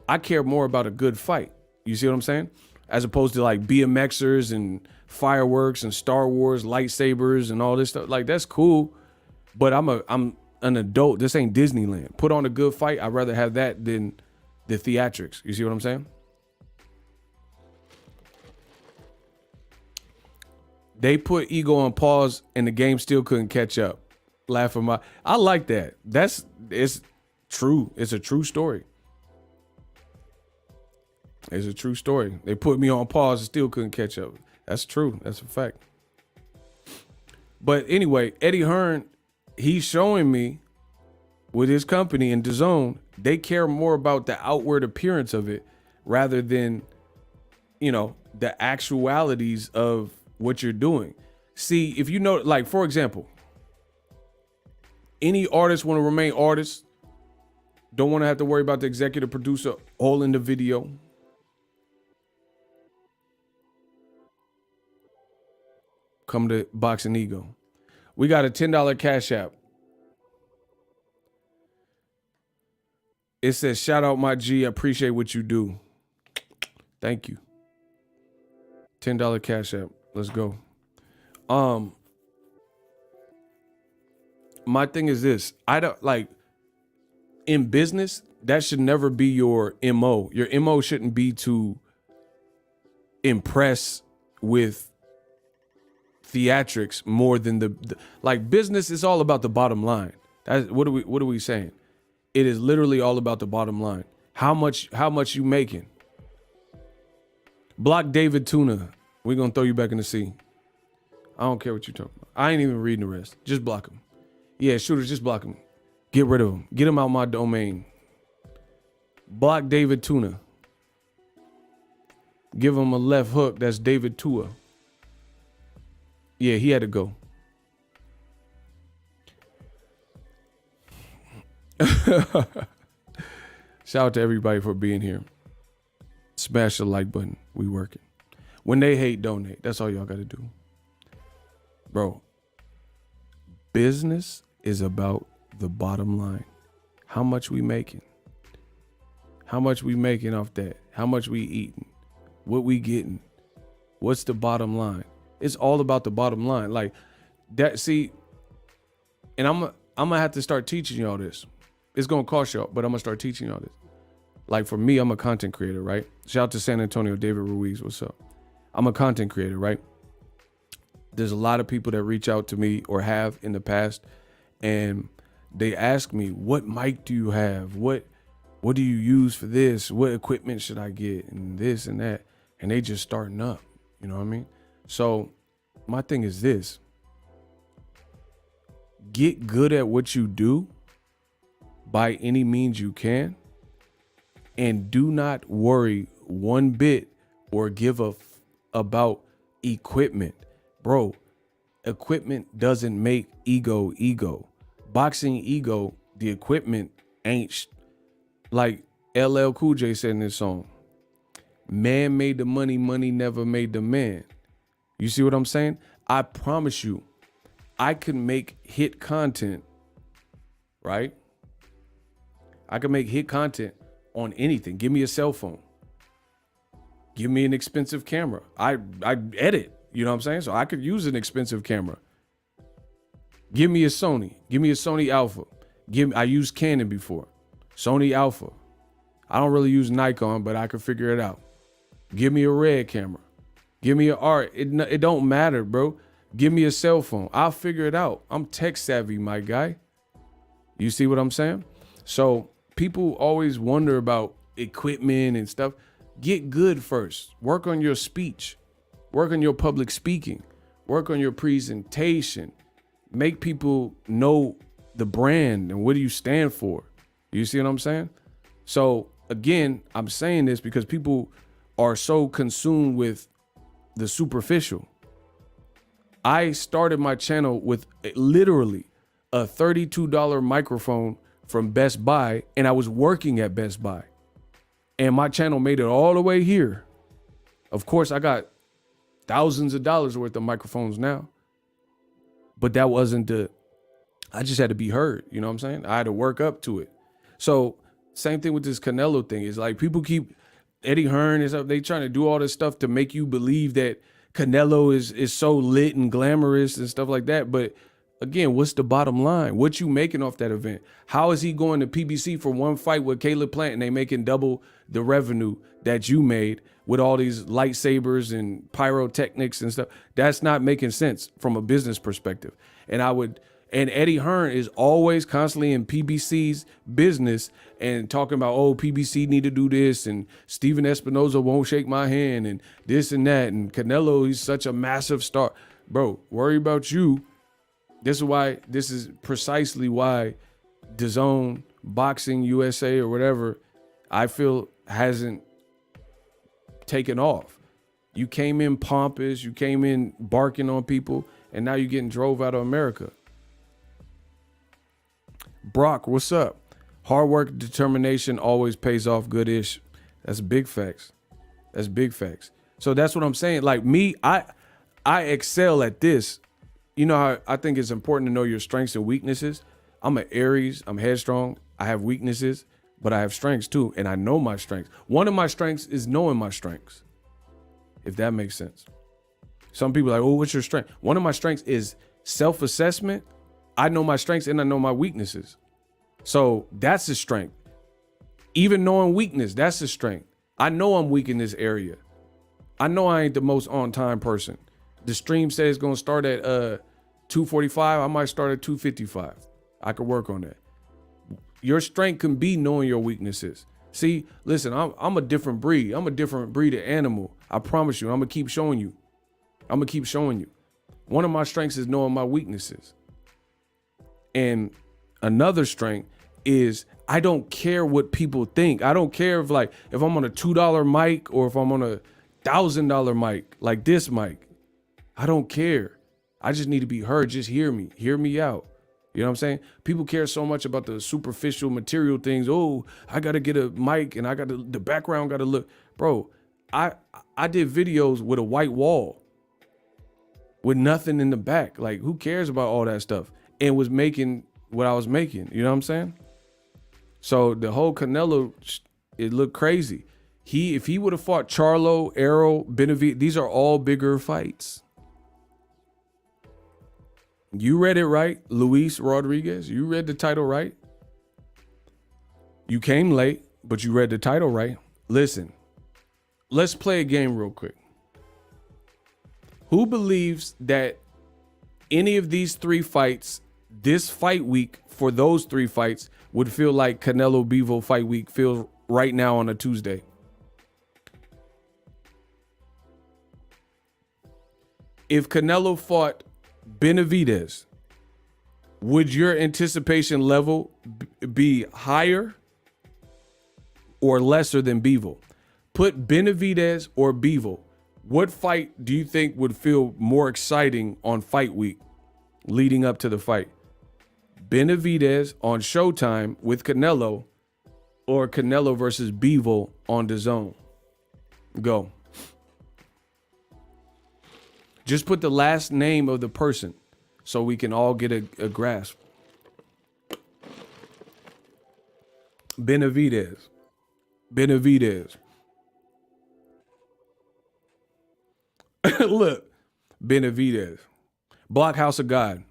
I care more about a good fight. You see what I'm saying? As opposed to like BMXers and fireworks and Star Wars lightsabers and all this stuff. Like, that's cool. But I'm an adult. This ain't Disneyland. Put on a good fight. I'd rather have that than the theatrics. You see what I'm saying? They put ego on pause and the game still couldn't catch up. Laughing I like that. It's true. It's a true story. It's a true story. They put me on pause and still couldn't catch up. That's true. That's a fact. But anyway, Eddie Hearn, he's showing me with his company and DAZN, they care more about the outward appearance of it rather than, you know, the actualities of what you're doing. See, if you know, like, for example, any artist want to remain artists, don't want to have to worry about the executive producer all in the video. Come to Boxing Ego. We got a $10 Cash App. It says, shout out my G. I appreciate what you do. Thank you. $10 Cash App. Let's go. My thing is this. I don't like in business, that should never be your MO. Your MO shouldn't be to impress with theatrics more than the like business is all about the bottom line. That's what are we saying? It is literally all about the bottom line. How much you making? Block David Tuna. We're gonna throw you back in the sea. I don't care what you're talking about. I ain't even reading the rest. Just block him. Yeah, shooters, just block him. Get rid of him. Get him out my domain. Block David Tuna. Give him a left hook. That's David Tua. Yeah, he had to go. Shout out to everybody for being here. Smash the like button. We working. When they hate, donate. That's all y'all got to do. Bro, business is about the bottom line. How much we making? How much we making off that? How much we eating? What we getting? What's the bottom line? It's all about the bottom line. Like that, see, and I'm gonna have to start teaching y'all this. It's gonna cost y'all, but I'm gonna start teaching y'all this. Like for me, I'm a content creator, right? Shout out to San Antonio, David Ruiz, what's up? I'm a content creator, right? There's a lot of people that reach out to me or have in the past, and they ask me, what mic do you have? What do you use for this? What equipment should I get? And this and that. And they just starting up, you know what I mean? So my thing is this. Get good at what you do by any means you can, and do not worry one bit or give a about equipment. Bro, equipment doesn't make ego. Boxing ego, the equipment ain't like LL Cool J said in this song. Man made the money, money never made the man. You see what I'm saying? I promise you, I can make hit content, right? I can make hit content on anything. Give me a cell phone. Give me an expensive camera. I edit, you know what I'm saying? So I could use an expensive camera. Give me a Sony. Give me a Sony Alpha. I used Canon before. Sony Alpha. I don't really use Nikon, but I can figure it out. Give me a Red camera. Give me an art. It don't matter, bro. Give me a cell phone. I'll figure it out. I'm tech savvy, my guy. You see what I'm saying? So people always wonder about equipment and stuff. Get good first. Work on your speech. Work on your public speaking. Work on your presentation. Make people know the brand and what do you stand for. You see what I'm saying? So again, I'm saying this because people are so consumed with the superficial. I started my channel with literally a $32 microphone from Best Buy, and I was working at Best Buy. And my channel made it all the way here. Of course, I got thousands of dollars worth of microphones now. But that wasn't I just had to be heard. You know what I'm saying? I had to work up to it. So same thing with this Canelo thing. Is like people keep Eddie Hearn and stuff. They trying to do all this stuff to make you believe that Canelo is so lit and glamorous and stuff like that. But again, what's the bottom line? What you making off that event? How is he going to PBC for one fight with Caleb Plant and they making double the revenue that you made with all these lightsabers and pyrotechnics and stuff? That's not making sense from a business perspective. And Eddie Hearn is always constantly in PBC's business and talking about, oh, PBC need to do this and Steven Espinoza won't shake my hand and this and that. And Canelo, he's such a massive star. Bro, worry about you. This is precisely why DAZN, Boxing USA or whatever, I feel hasn't taken off. You came in pompous, you came in barking on people, and now you're getting drove out of America. Brock, what's up? Hard work, determination always pays off good-ish. That's big facts. That's big facts. So that's what I'm saying. Like me, I excel at this. You know how I think it's important to know your strengths and weaknesses. I'm an Aries. I'm headstrong. I have weaknesses, but I have strengths too, and I know my strengths. One of my strengths is knowing my strengths, if that makes sense. Some people are like, oh, what's your strength? One of my strengths is self-assessment. I know my strengths and I know my weaknesses. So that's a strength. Even knowing weakness, that's a strength. I know I'm weak in this area. I know I ain't the most on-time person. The stream says it's going to start at 2:45. I might start at 2:55. I could work on that. Your strength can be knowing your weaknesses. See, listen, I'm a different breed. I'm a different breed of animal. I promise you. I'm going to keep showing you. I'm going to keep showing you. One of my strengths is knowing my weaknesses. And another strength is I don't care what people think. I don't care if I'm on a $2 mic or if I'm on a $1,000 mic, like this mic. I don't care. I just need to be heard. Just hear me out. You know what I'm saying? People care so much about the superficial material things. Oh, I got to get a mic and the background got to look. Bro, I did videos with a white wall with nothing in the back. Like, who cares about all that stuff? And was making what I was making. You know what I'm saying? So the whole Canelo, it looked crazy. If he would have fought Charlo, Errol, Benavidez, these are all bigger fights. You read it right, Luis Rodriguez. You read the title right. You came late, but you read the title right. Listen, let's play a game real quick. Who believes that any of these three fights, this fight week for those three fights, would feel like Canelo Bivol fight week feels right now on a Tuesday? If Canelo fought Benavidez, would your anticipation level be higher or lesser than Bivol? Put Benavidez or Bivol. What fight do you think would feel more exciting on fight week leading up to the fight? Benavidez on Showtime with Canelo or Canelo versus Bivol on DAZN? Go. Just put the last name of the person so we can all get a grasp. Benavidez. Look, Benavidez. Blockhouse of God.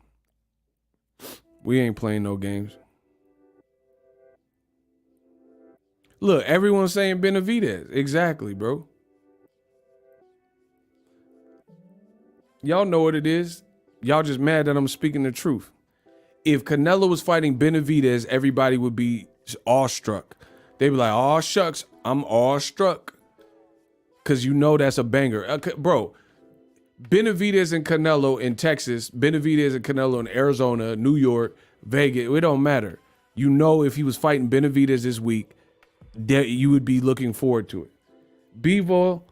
We ain't playing no games. Look, everyone's saying Benavidez. Exactly, bro. Y'all know what it is. Y'all just mad that I'm speaking the truth. If Canelo was fighting Benavidez, everybody would be awestruck. They'd be like, "Oh shucks, I'm awestruck," because you know that's a banger, bro. Benavidez and Canelo in Texas, Benavidez and Canelo in Arizona, New York, Vegas. It don't matter. You know, if he was fighting Benavidez this week, that you would be looking forward to it. Bivol,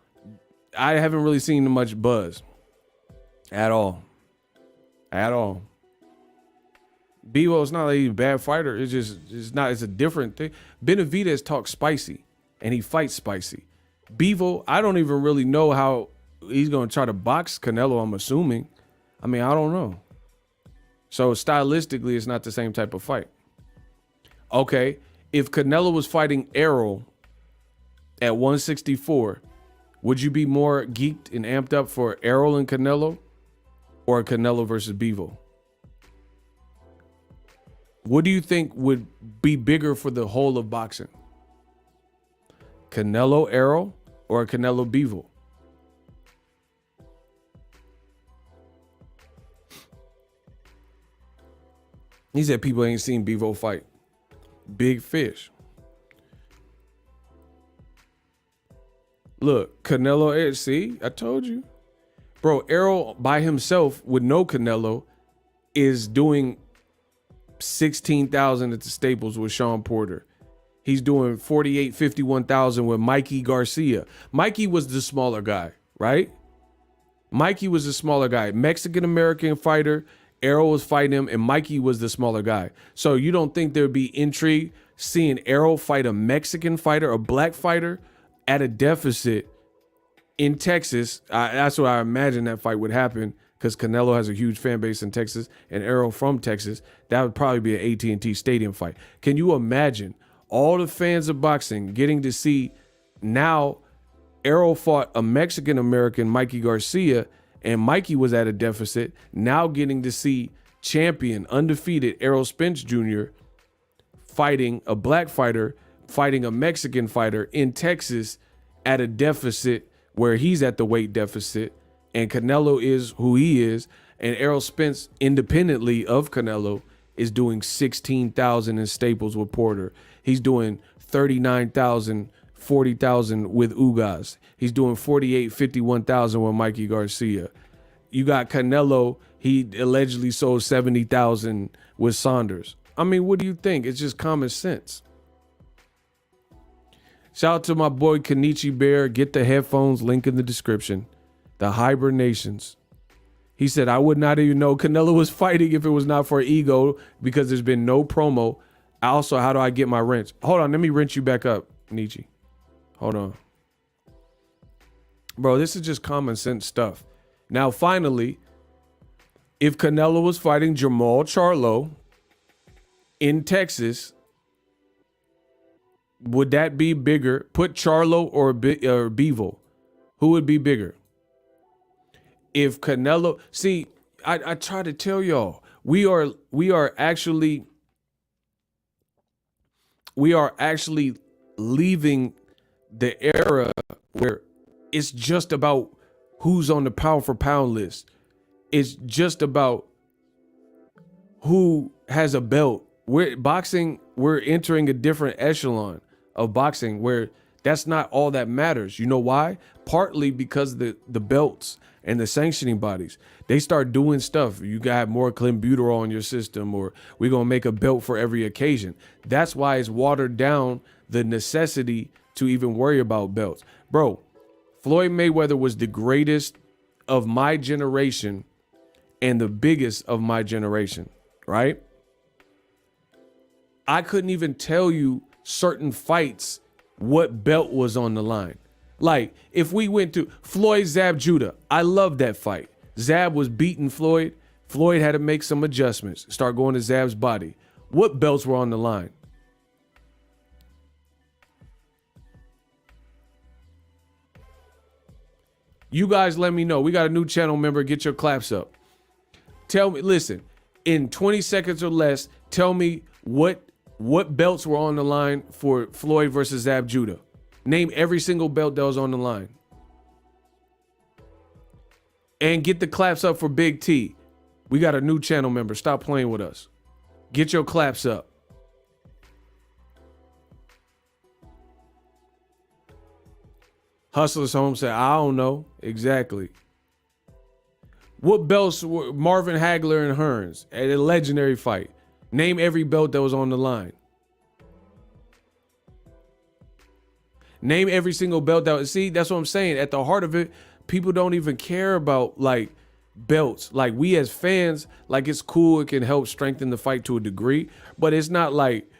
I haven't really seen much buzz at all. At all. Bivol's not like he's a bad fighter. It's a different thing. Benavidez talks spicy and he fights spicy. Bivol, I don't even really know how he's going to try to box Canelo, I'm assuming. I mean, I don't know. So stylistically, it's not the same type of fight. Okay, if Canelo was fighting Errol at 164, would you be more geeked and amped up for Errol and Canelo or Canelo versus Bivol? What do you think would be bigger for the whole of boxing? Canelo Errol or Canelo Bivol? He said people ain't seen Bivol fight. Big fish. Look, Canelo, see, I told you. Bro, Errol by himself with no Canelo is doing 16,000 at the Staples with Sean Porter. He's doing 48, 51,000 with Mikey Garcia. Mikey was the smaller guy, right? Mikey was the smaller guy. Mexican-American fighter. Errol was fighting him, and Mikey was the smaller guy. So you don't think there'd be intrigue seeing Errol fight a Mexican fighter, a black fighter, at a deficit in Texas? That's what I imagine that fight would happen, because Canelo has a huge fan base in Texas and Errol from Texas. That would probably be an AT&T Stadium fight. Can you imagine all the fans of boxing getting to see now Errol fought a Mexican-American, Mikey Garcia, and Mikey was at a deficit, now getting to see champion, undefeated Errol Spence Jr. fighting a black fighter, fighting a Mexican fighter in Texas at a deficit where he's at the weight deficit, and Canelo is who he is, and Errol Spence, independently of Canelo, is doing 16,000 in Staples with Porter. He's doing 39,000, 40,000 with Ugas. He's doing 48, 51,000 with Mikey Garcia. You got Canelo, he allegedly sold 70,000 with Saunders. I mean, what do you think? It's just common sense. Shout out to my boy Kenichi Bear. Get the headphones, link in the description. The hibernations. He said, I would not even know Canelo was fighting if it was not for ego, because there's been no promo. Also, how do I get my wrench? Hold on, let me wrench you back up, Nietzsche. Hold on. Bro, this is just common sense stuff. Now, finally, if Canelo was fighting Jamal Charlo in Texas, would that be bigger? Put Charlo or Bivol. Who would be bigger? If Canelo, see, I try to tell y'all, we are actually leaving the era where it's just about who's on the pound for pound list. It's just about who has a belt. We're entering a different echelon of boxing where that's not all that matters. You know why? Partly because the belts and the sanctioning bodies, they start doing stuff. You got more clenbuterol in your system, or we're going to make a belt for every occasion. That's why it's watered down the necessity to even worry about belts. Bro, Floyd Mayweather was the greatest of my generation and the biggest of my generation, right? I couldn't even tell you certain fights what belt was on the line. Like, if we went to Floyd Zab Judah, I love that fight. Zab was beating Floyd. Floyd had to make some adjustments, start going to Zab's body. What belts were on the line? You guys let me know. We got a new channel member. Get your claps up. Tell me, listen, in 20 seconds or less, tell me what belts were on the line for Floyd versus Zab Judah. Name every single belt that was on the line. And get the claps up for Big T. We got a new channel member. Stop playing with us. Get your claps up. Hustler's Home said, I don't know. Exactly. What belts were Marvin Hagler and Hearns at a legendary fight? Name every belt that was on the line. Name every single belt that was, see, that's what I'm saying. At the heart of it, people don't even care about like belts. Like we as fans, like it's cool. It can help strengthen the fight to a degree, but it's not like,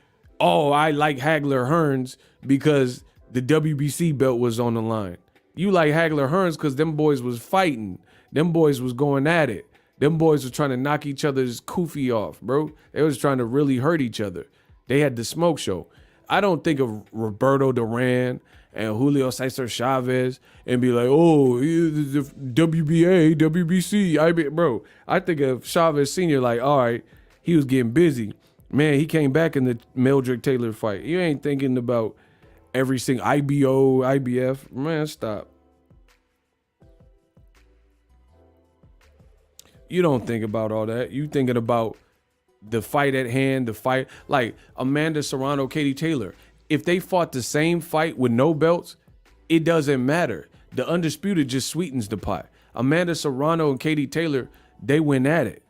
oh, I like Hagler Hearns because the WBC belt was on the line. You like Hagler Hearns because them boys was fighting. Them boys was going at it. Them boys was trying to knock each other's kufi off, bro. They was trying to really hurt each other. They had the smoke show. I don't think of Roberto Duran and Julio Cesar Chavez and be like, oh, the WBA, WBC, bro. I think of Chavez Sr. like, all right, he was getting busy. Man, he came back in the Meldrick Taylor fight. You ain't thinking about every single IBO, IBF. Man, stop. You don't think about all that. You thinking about the fight at hand, the fight like Amanda Serrano, Katie Taylor. If they fought the same fight with no belts, it doesn't matter. The undisputed just sweetens the pot. Amanda Serrano and Katie Taylor, they went at it.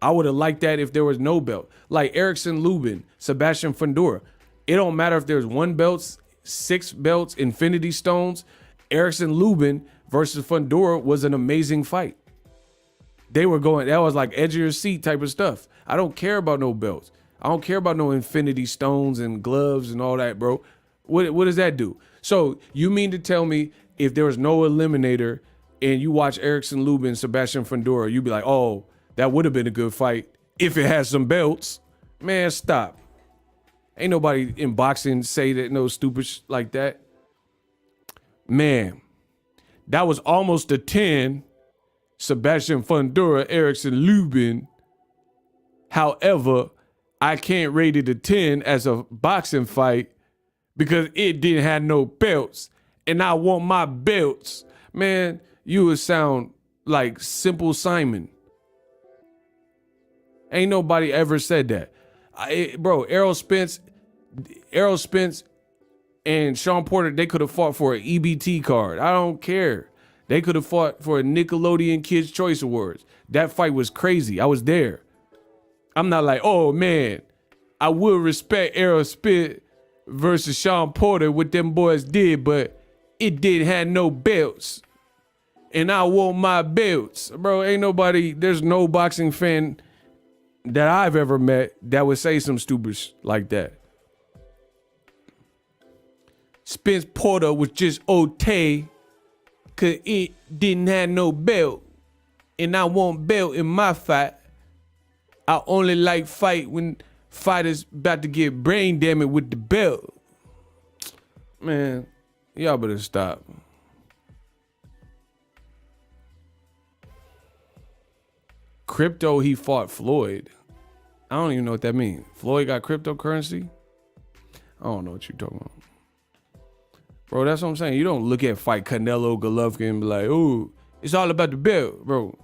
I would have liked that if there was no belt. Like Erickson Lubin, Sebastian Fundora. It don't matter if there's 1 belt, 6 belts, Infinity Stones. Erickson Lubin versus Fundora was an amazing fight. They were going, that was like edge of your seat type of stuff. I don't care about no belts. I don't care about no Infinity Stones and gloves and all that, bro. What does that do? So you mean to tell me if there was no eliminator and you watch Erickson Lubin, Sebastian Fundora, you'd be like, oh, that would have been a good fight if it had some belts? Man, stop. Ain't nobody in boxing say that no stupid like that. Man, that was almost a 10. Sebastian Fundora, Erickson Lubin. However, I can't rate it a 10 as a boxing fight because it didn't have no belts and I want my belts. Man, you would sound like Simple Simon. Ain't nobody ever said that. Bro, Errol Spence and Sean Porter, they could have fought for an EBT card. I don't care. They could have fought for a Nickelodeon Kids' Choice Awards. That fight was crazy. I was there. I'm not like, oh man, I will respect Errol Spence versus Sean Porter, what them boys did, but it didn't have no belts. And I want my belts. Bro, ain't nobody, there's no boxing fan that I've ever met that would say some stupid like that. Spence Porter was just okay cause it didn't have no belt. And I want belt in my fight. I only like fight when fighters about to get brain damage with the belt. Man, y'all better stop. Crypto, he fought Floyd. I don't even know what that means. Floyd got cryptocurrency? I don't know what you're talking about. Bro, that's what I'm saying. You don't look at fight Canelo, Golovkin and be like, ooh, it's all about the belt, bro.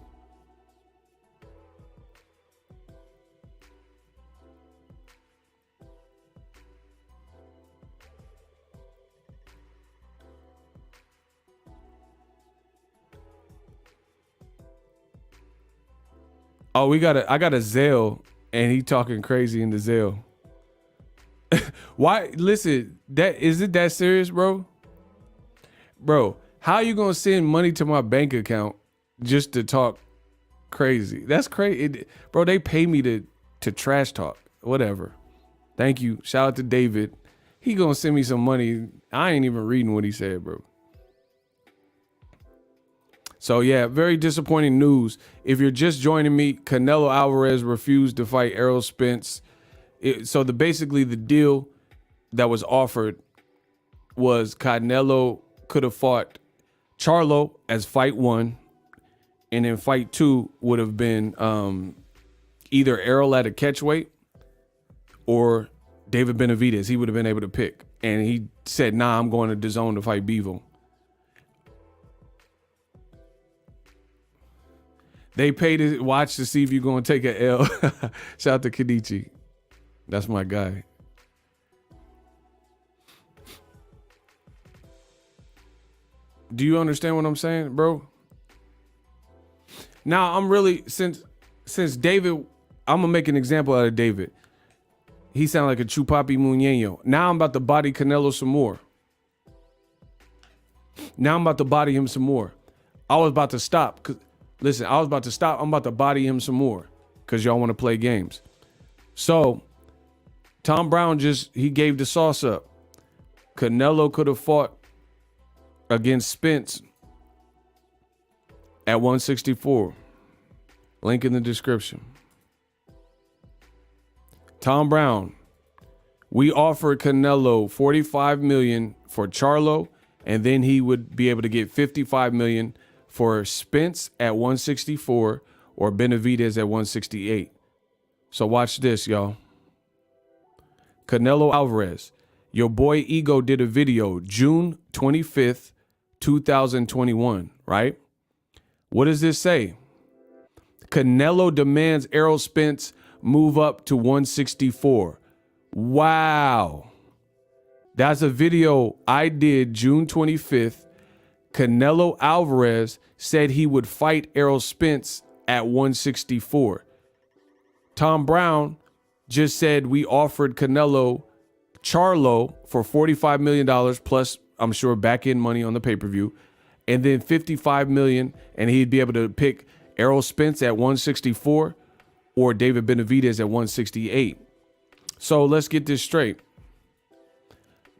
Oh, I got a Zelle and he talking crazy in the Zelle. Why? Listen, is it that serious, bro? Bro, how you gonna send money to my bank account just to talk crazy? That's crazy. Bro, they pay me to trash talk. Whatever. Thank you. Shout out to David. He gonna send me some money. I ain't even reading what he said, bro. So yeah, very disappointing news. If you're just joining me, Canelo Alvarez refused to fight Errol Spence. Basically the deal that was offered was Canelo could have fought CHARLO as fight 1, and then fight 2 would have been either Errol at a catchweight or David Benavidez. He would have been able to pick. And he said, nah, I'm going to DAZN to fight Bevo. They paid to watch to see if you're going to take an L. Shout out to Kenichi. That's my guy. Do you understand what I'm saying, bro? Now, I'm really, since David, I'm going to make an example out of David. He sounded like a Chupapi Muñeño. Now I'm about to body Canelo some more. Now I'm about to body him some more. I was about to stop. Listen, I was about to stop. I'm about to body him some more because y'all want to play games. So Tom Brown he gave the sauce up. Canelo could have fought against Spence at 164. Link in the description. Tom Brown, we offered Canelo $45 million for CHARLO, and then he would be able to get $55 million for Spence at 164 or Benavidez at 168. So watch this, y'all. Canelo Alvarez, your boy Ego did a video June 25th, 2021, right? What does this say? Canelo demands Errol Spence move up to 164. Wow. That's a video I did June 25th. Canelo Alvarez said he would fight Errol Spence at 164. Tom Brown just said we offered Canelo CHARLO for $45 million plus, I'm sure, back-end money on the pay-per-view, and then $55 million, and he'd be able to pick Errol Spence at 164 or David Benavidez at 168. So let's get this straight.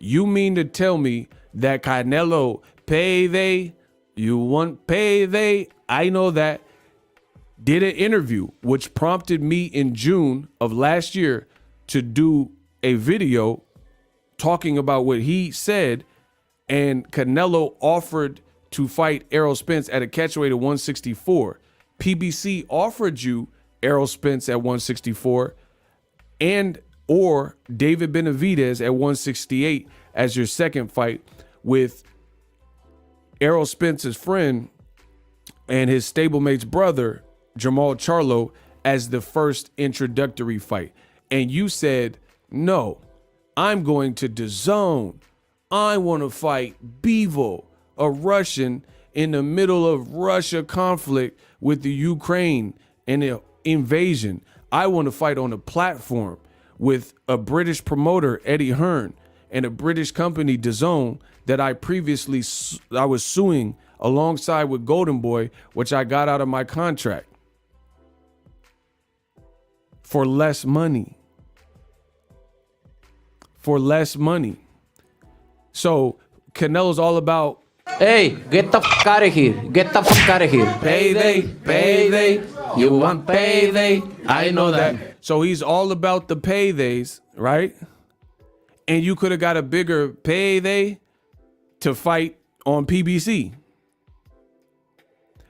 You mean to tell me that Canelo payday, you want payday, I know that, did an interview which prompted me in June of last year to do a video talking about what he said, and Canelo offered to fight Errol Spence at a catchweight of 164. PBC offered you Errol Spence at 164 and or David Benavidez at 168 as your second fight, with Errol Spence's friend and his stablemate's brother, Jamal Charlo, as the first introductory fight. And you said, no, I'm going to DAZN. I want to fight Bevo, a Russian in the middle of Russia conflict with the Ukraine and the invasion. I want to fight on a platform with a British promoter, Eddie Hearn, and a British company, DAZN, that I was suing alongside with Golden Boy, which I got out of my contract for less money. For less money. So Canelo's all about, Hey, get the fuck out of here. Get the fuck out of here. Payday, payday. You want payday? I know that. So he's all about the paydays, right? And you could have got a bigger payday to fight on PBC.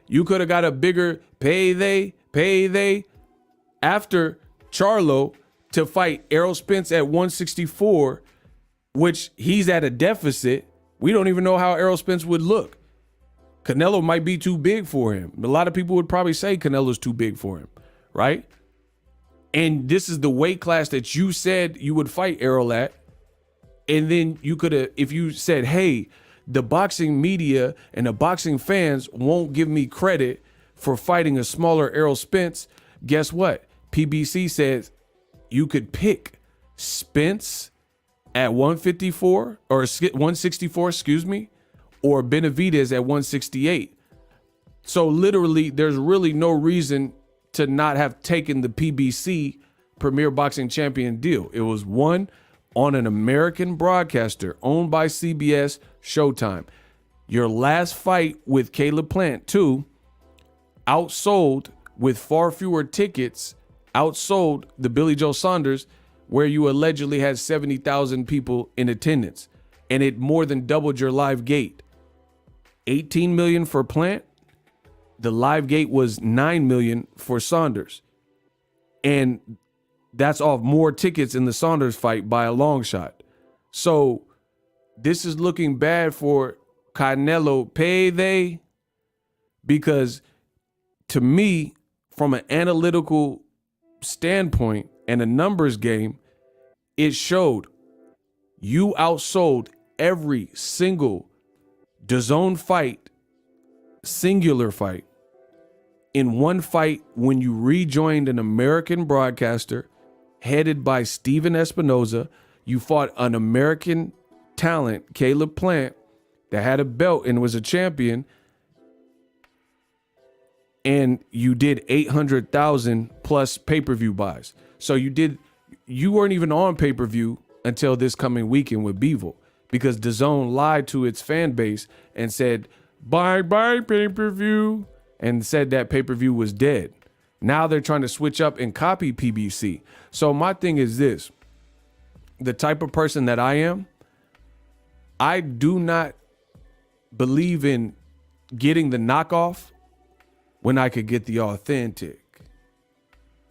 You could have got a bigger payday after CHARLO to fight Errol Spence at 164, which he's at a deficit. We don't even know how Errol Spence would look. Canelo might be too big for him. A lot of people would probably say Canelo's too big for him, right? And this is the weight class that you said you would fight Errol at. And then you could have, if you said, hey, the boxing media and the boxing fans won't give me credit for fighting a smaller Errol Spence, guess what? PBC says you could pick Spence at 154 or 164, excuse me, or Benavidez at 168. So literally, there's really no reason to not have taken the PBC Premier Boxing Champion deal. It was one on an American broadcaster owned by CBS Showtime. Your last fight with Caleb Plant, too, outsold with far fewer tickets, outsold the Billy Joe Saunders, where you allegedly had 70,000 people in attendance, and it more than doubled your live gate. 18 million for Plant. The live gate was 9 million for Saunders. And that's off more tickets in the Saunders fight by a long shot. So this is looking bad for Canelo payday, because to me, from an analytical standpoint and a numbers game, it showed you outsold every single DAZN fight, singular fight, in one fight when you rejoined an American broadcaster headed by Steven Espinoza. You fought an American talent, Caleb Plant, that had a belt and was a champion, and you did 800,000 plus pay-per-view buys. So you weren't even on pay-per-view until this coming weekend with Beevil, because DAZN lied to its fan base and said, bye pay-per-view, and said that pay-per-view was dead. Now they're trying to switch up and copy PBC. So my thing is this: the type of person that I am, I do not believe in getting the knockoff when I could get the authentic.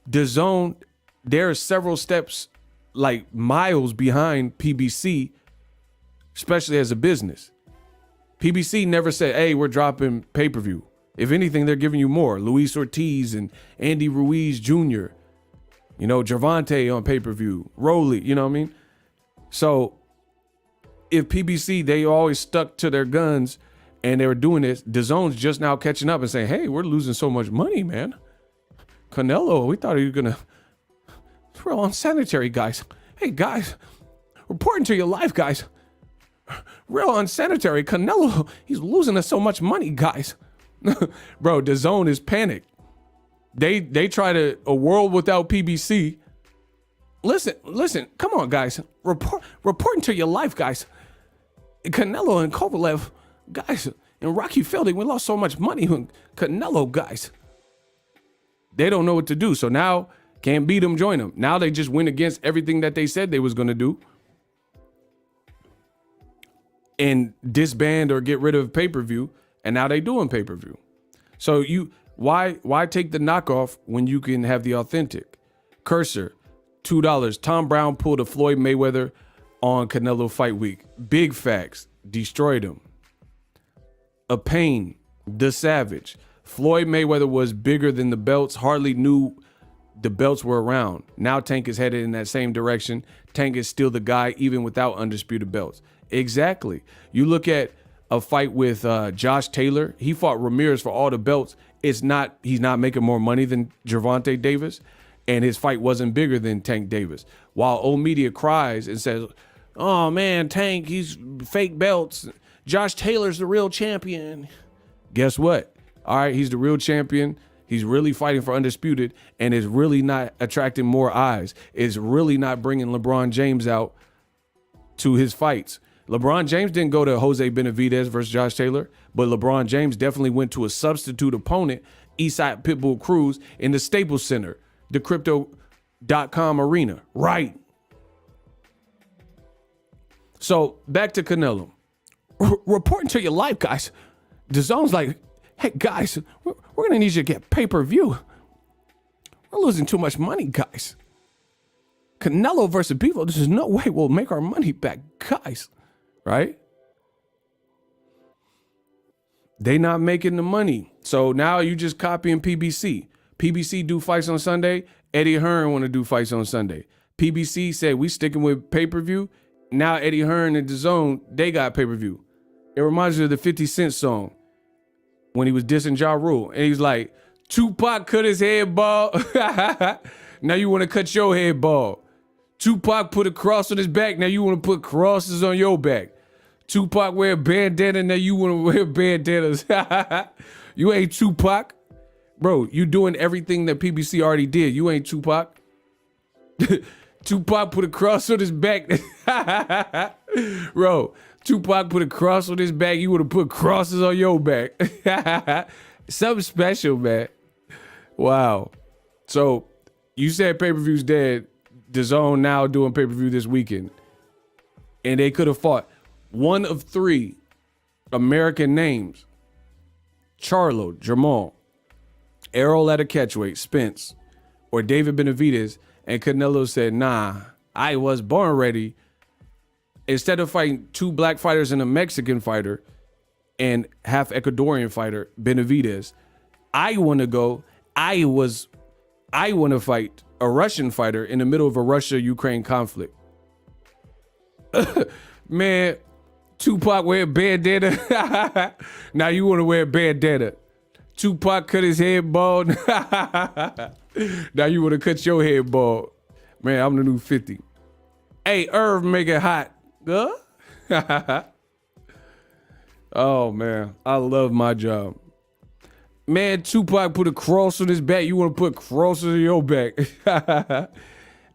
DAZN, there are several steps, like miles behind PBC, especially as a business. PBC never said, hey, we're dropping pay-per-view. If anything, they're giving you more. Luis Ortiz and Andy Ruiz Jr., you know, Gervonta on pay-per-view, Rolly, you know what I mean? So if PBC, they always stuck to their guns and they were doing this, DAZN's just now catching up and saying, hey, we're losing so much money, man. Canelo, we thought he was gonna, it's real unsanitary, guys. Hey, guys, reporting to your life, guys. Real unsanitary. Canelo, he's losing us so much money, guys. Bro, DAZN is panicked. They try to a world without PBC. Listen, come on, guys. Reporting to your life, guys. Canelo and Kovalev, guys, in Rocky Fielding, we lost so much money. Canelo, guys. They don't know what to do. So now can't beat them, join them. Now they just went against everything that they said they was gonna do and disband or get rid of pay-per-view. And now they doing pay-per-view. So why take the knockoff when you can have the authentic? Cursor, $2. Tom Brown pulled a Floyd Mayweather on Canelo Fight Week. Big facts. Destroyed him. A Pain, The Savage. Floyd Mayweather was bigger than the belts. Hardly knew the belts were around. Now Tank is headed in that same direction. Tank is still the guy even without undisputed belts. Exactly. You look at a fight with Josh Taylor. He fought Ramirez for all the belts. He's not making more money than Gervonta Davis, and his fight wasn't bigger than Tank Davis. While old media cries and says, oh man, Tank, he's fake belts. Josh Taylor's the real champion. Guess what? All right, he's the real champion. He's really fighting for undisputed, and is really not attracting more eyes. Is really not bringing LeBron James out to his fights. LeBron James didn't go to Jose Benavidez versus Josh Taylor, but LeBron James definitely went to a substitute opponent, Eastside Pitbull Cruz, in the Staples Center, the Crypto.com arena. Right. So back to Canelo. Reporting to your life, guys. DAZN's like, hey, guys, we're going to need you to get pay-per-view. We're losing too much money, guys. Canelo versus Bevo, there's no way we'll make our money back, guys. Right? They not making the money. So now you just copying PBC. PBC do fights on Sunday. Eddie Hearn want to do fights on Sunday. PBC said we sticking with pay-per-view. Now Eddie Hearn and DAZN, they got pay-per-view. It reminds me of the 50 Cent song when he was dissing Ja Rule. And he's like, Tupac cut his head bald. Now you want to cut your head bald. Tupac put a cross on his back. Now you want to put crosses on your back. Tupac wear a bandana. Now you want to wear bandanas. You ain't Tupac. Bro, you doing everything that PBC already did. You ain't Tupac. Tupac put a cross on his back. Bro, Tupac put a cross on his back. You would have put crosses on your back. Something special, man. Wow. So you said pay-per-view's dead. DAZN now doing pay-per-view this weekend. And they could have fought one of three American names. CHARLO, Jamal. Errol at a catchweight, Spence. or David Benavidez, and Canelo said, nah, I was born ready. Instead of fighting 2 black fighters and a Mexican fighter and half Ecuadorian fighter, Benavidez, I want to fight a Russian fighter in the middle of a Russia-Ukraine conflict. Man, Tupac wear a bandana. Now you want to wear a bandana. Tupac cut his head bald. Now you want to cut your head bald. Man, I'm the new 50. Hey, Irv, make it hot. Huh? Oh, man. I love my job. Man, Tupac put a cross on his back. You want to put crosses on your back.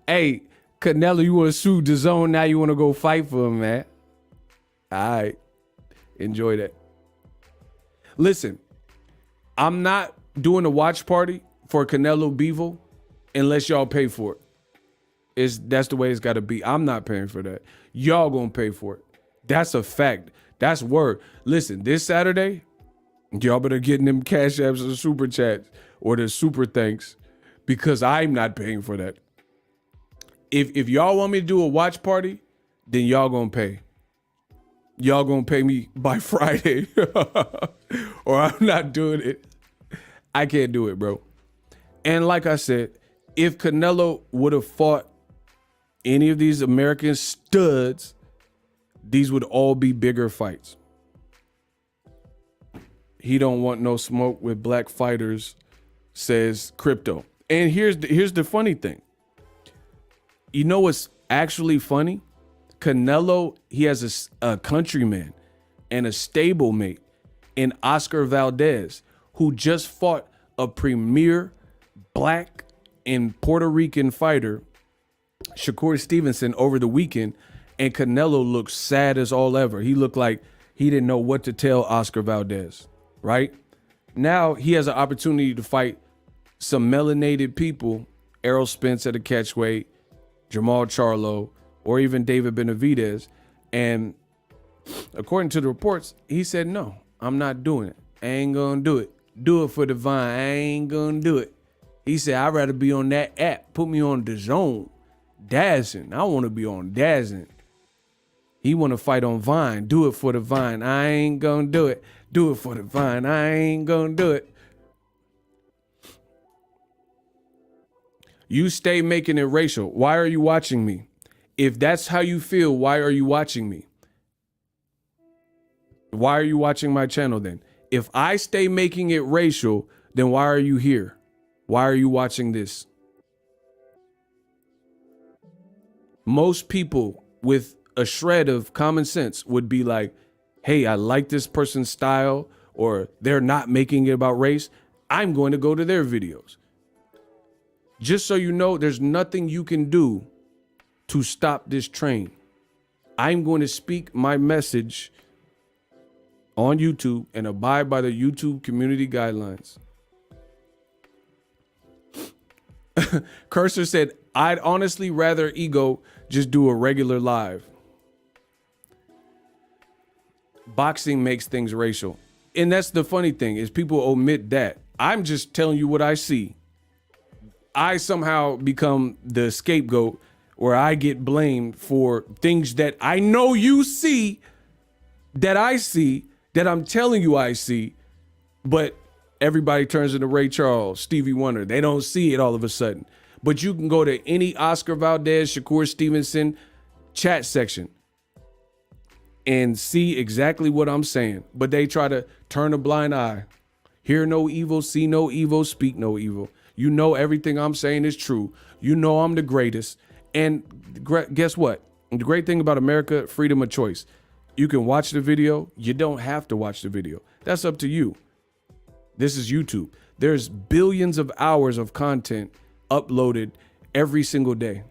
Hey, Canelo, you want to sue DAZN. Now you want to go fight for him, man. All right. Enjoy that. Listen, I'm not doing a watch party for Canelo Bivol unless y'all pay for it. That's the way it's got to be. I'm not paying for that. Y'all gonna pay for it. That's a fact. That's word. Listen, this Saturday, y'all better get in them cash apps or super chats or the super thanks, because I'm not paying for that. If y'all want me to do a watch party, then y'all gonna pay. Y'all gonna pay me by Friday or I'm not doing it. I can't do it, bro. And like I said, if Canelo would have fought any of these American studs, these would all be bigger fights. He don't want no smoke with black fighters, says Crypto. And here's the funny thing. You know what's actually funny? Canelo, he has a countryman and a stablemate in Oscar Valdez, who just fought a premier black and Puerto Rican fighter, Shakur Stevenson, over the weekend, and Canelo looked sad as all ever. He looked like he didn't know what to tell Oscar Valdez, right? Now he has an opportunity to fight some melanated people, Errol Spence at a catchweight, Jamal Charlo, or even David Benavidez. And according to the reports, he said, no, I'm not doing it. I ain't gonna do it. Do it for the vine. I ain't gonna do it. He said, I'd rather be on that app. Put me on DAZN. Dazzing. I want to be on Dazzing. He want to fight on Vine. Do it for the Vine. I ain't gonna do it. Do it for the Vine. I ain't gonna do it. You stay making it racial. Why are you watching me? If that's how you feel, why are you watching me? Why are you watching my channel then? If I stay making it racial, then why are you here? Why are you watching this? Most people with a shred of common sense would be like, hey, I like this person's style, or they're not making it about race. I'm going to go to their videos. Just so you know, there's nothing you can do to stop this train. I'm going to speak my message on YouTube and abide by the YouTube community guidelines. Cursor said, I'd honestly rather Ego just do a regular live. Boxing makes things racial. And that's the funny thing, is people omit that. I'm just telling you what I see. I somehow become the scapegoat, where I get blamed for things that I know you see, that I see, that I'm telling you I see, but everybody turns into Ray Charles, Stevie Wonder. They don't see it all of a sudden. But you can go to any Oscar Valdez, Shakur Stevenson chat section and see exactly what I'm saying. But they try to turn a blind eye. Hear no evil, see no evil, speak no evil. You know everything I'm saying is true. You know I'm the greatest. And guess what? The great thing about America, freedom of choice. You can watch the video. You don't have to watch the video. That's up to you. This is YouTube. There's billions of hours of content uploaded every single day.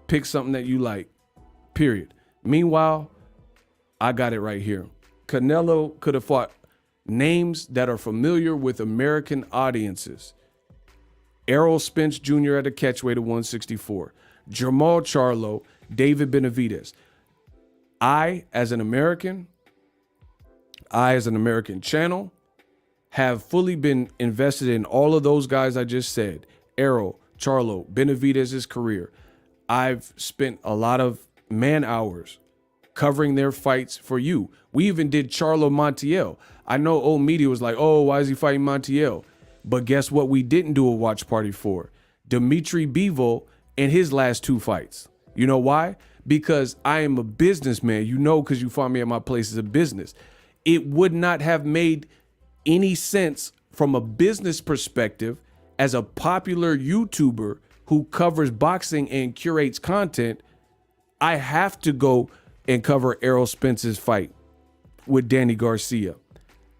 Pick something that you like, period. Meanwhile, I got it right here. Canelo could have fought names that are familiar with American audiences. Errol Spence Jr. at a catchweight of 164. Jamal Charlo, David Benavidez. I, as an American channel, have fully been invested in all of those guys I just said. Errol, Charlo, Benavidez's career, I've spent a lot of man hours covering their fights for you. We even did Charlo Montiel. I know old media was like, oh, why is he fighting Montiel? But guess what we didn't do a watch party for? Dimitri Bivol and his last 2 fights. You know why? Because I am a businessman. You know, because you find me at my place as a business. It would not have made any sense from a business perspective as a popular YouTuber who covers boxing and curates content. I have to go and cover Errol Spence's fight with Danny Garcia.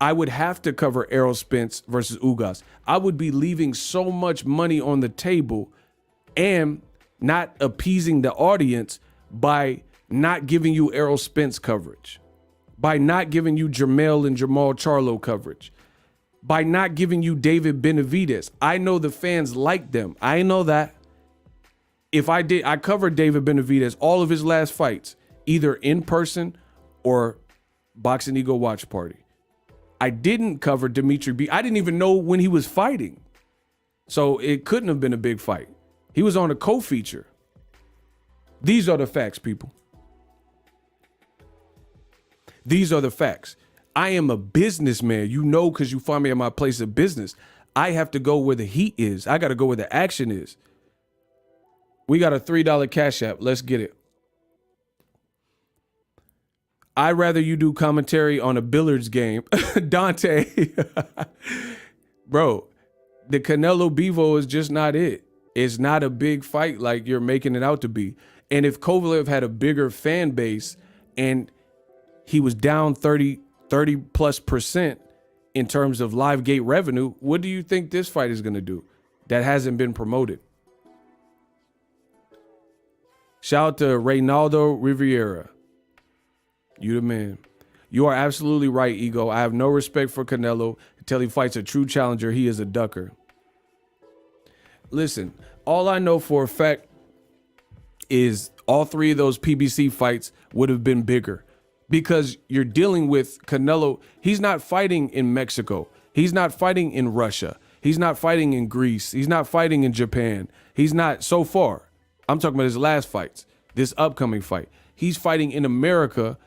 I would have to cover Errol Spence versus Ugas. I would be leaving so much money on the table and not appeasing the audience by not giving you Errol Spence coverage, by not giving you Jermell and Jamal Charlo coverage, by not giving you David Benavidez. I know the fans like them. I know that. If I did, I covered David Benavidez, all of his last fights, either in person or Boxing Ego watch party. I didn't cover Dimitri B. I didn't even know when he was fighting. So it couldn't have been a big fight. He was on a co-feature. These are the facts, people. These are the facts. I am a businessman, you know, because you find me at my place of business. I have to go where the heat is. I got to go where the action is. We got a $3 Cash App. Let's get it. I'd rather you do commentary on a billiards game. Dante. Bro, the Canelo Bivol is just not it. It's not a big fight like you're making it out to be. And if Kovalev had a bigger fan base and he was down 30+% in terms of live gate revenue, what do you think this fight is going to do that hasn't been promoted? Shout out to Reynaldo Riviera. You the man. You are absolutely right, Ego. I have no respect for Canelo until he fights a true challenger. He is a ducker. Listen, all I know for a fact is all 3 of those PBC fights would have been bigger because you're dealing with Canelo. He's not fighting in Mexico. He's not fighting in Russia. He's not fighting in Greece. He's not fighting in Japan. He's not so far. I'm talking about his last fights, this upcoming fight. He's fighting in America.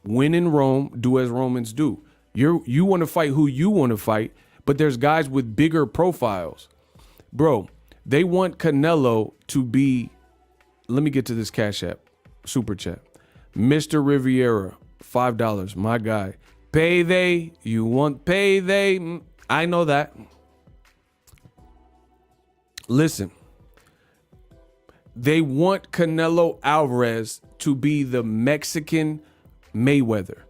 When in Rome, do as Romans do. You want to fight who you want to fight, but there's guys with bigger profiles. Bro, they want Canelo to be, let me get to this Cash App, super chat. Mr. Riviera, $5, my guy. Payday, you want payday? I know that. Listen, they want Canelo Alvarez to be the Mexican Mayweather.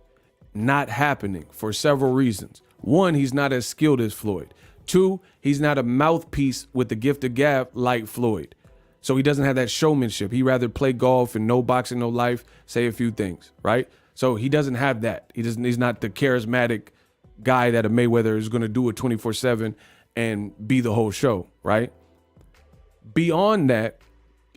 Not happening for several reasons. 1, he's not as skilled as Floyd. 2, he's not a mouthpiece with the gift of gab like Floyd. So he doesn't have that showmanship. He rather play golf and no boxing, no life, say a few things, right? So he doesn't have that. He's not the charismatic guy that a Mayweather is going to do it 24/7 and be the whole show, right? Beyond that,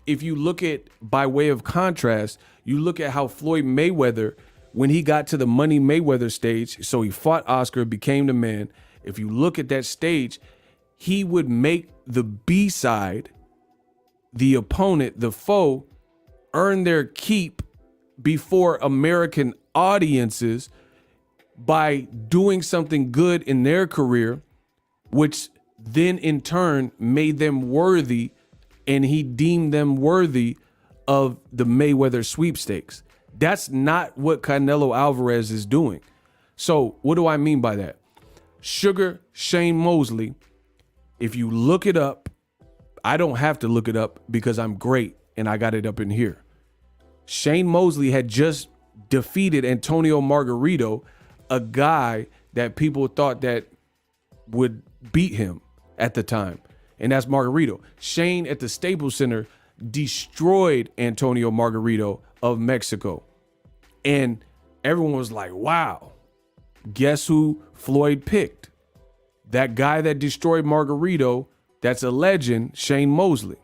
if you look at, by way of contrast, you look at how Floyd Mayweather, when he got to the Money Mayweather stage, so he fought Oscar, became the man. If you look at that stage, he would make the B-side, the opponent, the foe, earn their keep before American audiences by doing something good in their career, which then in turn made them worthy, and he deemed them worthy of the Mayweather sweepstakes. That's not what Canelo Alvarez is doing. So what do I mean by that? Sugar Shane Mosley, if you look it up, I don't have to look it up because I'm great and I got it up in here. Shane Mosley had just defeated Antonio Margarito, a guy that people thought that would beat him at the time. And that's Margarito. Shane at the Staples Center destroyed Antonio Margarito of Mexico. And everyone was like, wow, guess who Floyd picked? That guy that destroyed Margarito, that's a legend, Shane Mosley.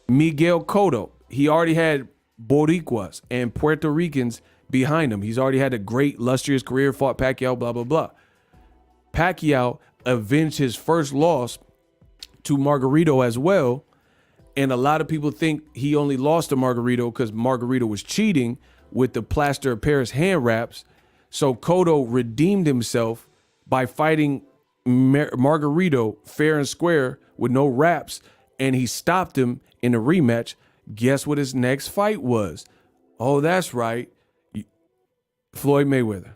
Miguel Cotto, he already had Boricuas and Puerto Ricans behind him. He's already had a great, illustrious career, fought Pacquiao, blah, blah, blah. Pacquiao avenged his first loss to Margarito as well. And a lot of people think he only lost to Margarito because Margarito was cheating with the plaster of Paris hand wraps. So Cotto redeemed himself by fighting Margarito fair and square with no wraps, and he stopped him in a rematch. Guess what his next fight was? Oh, that's right. Floyd Mayweather.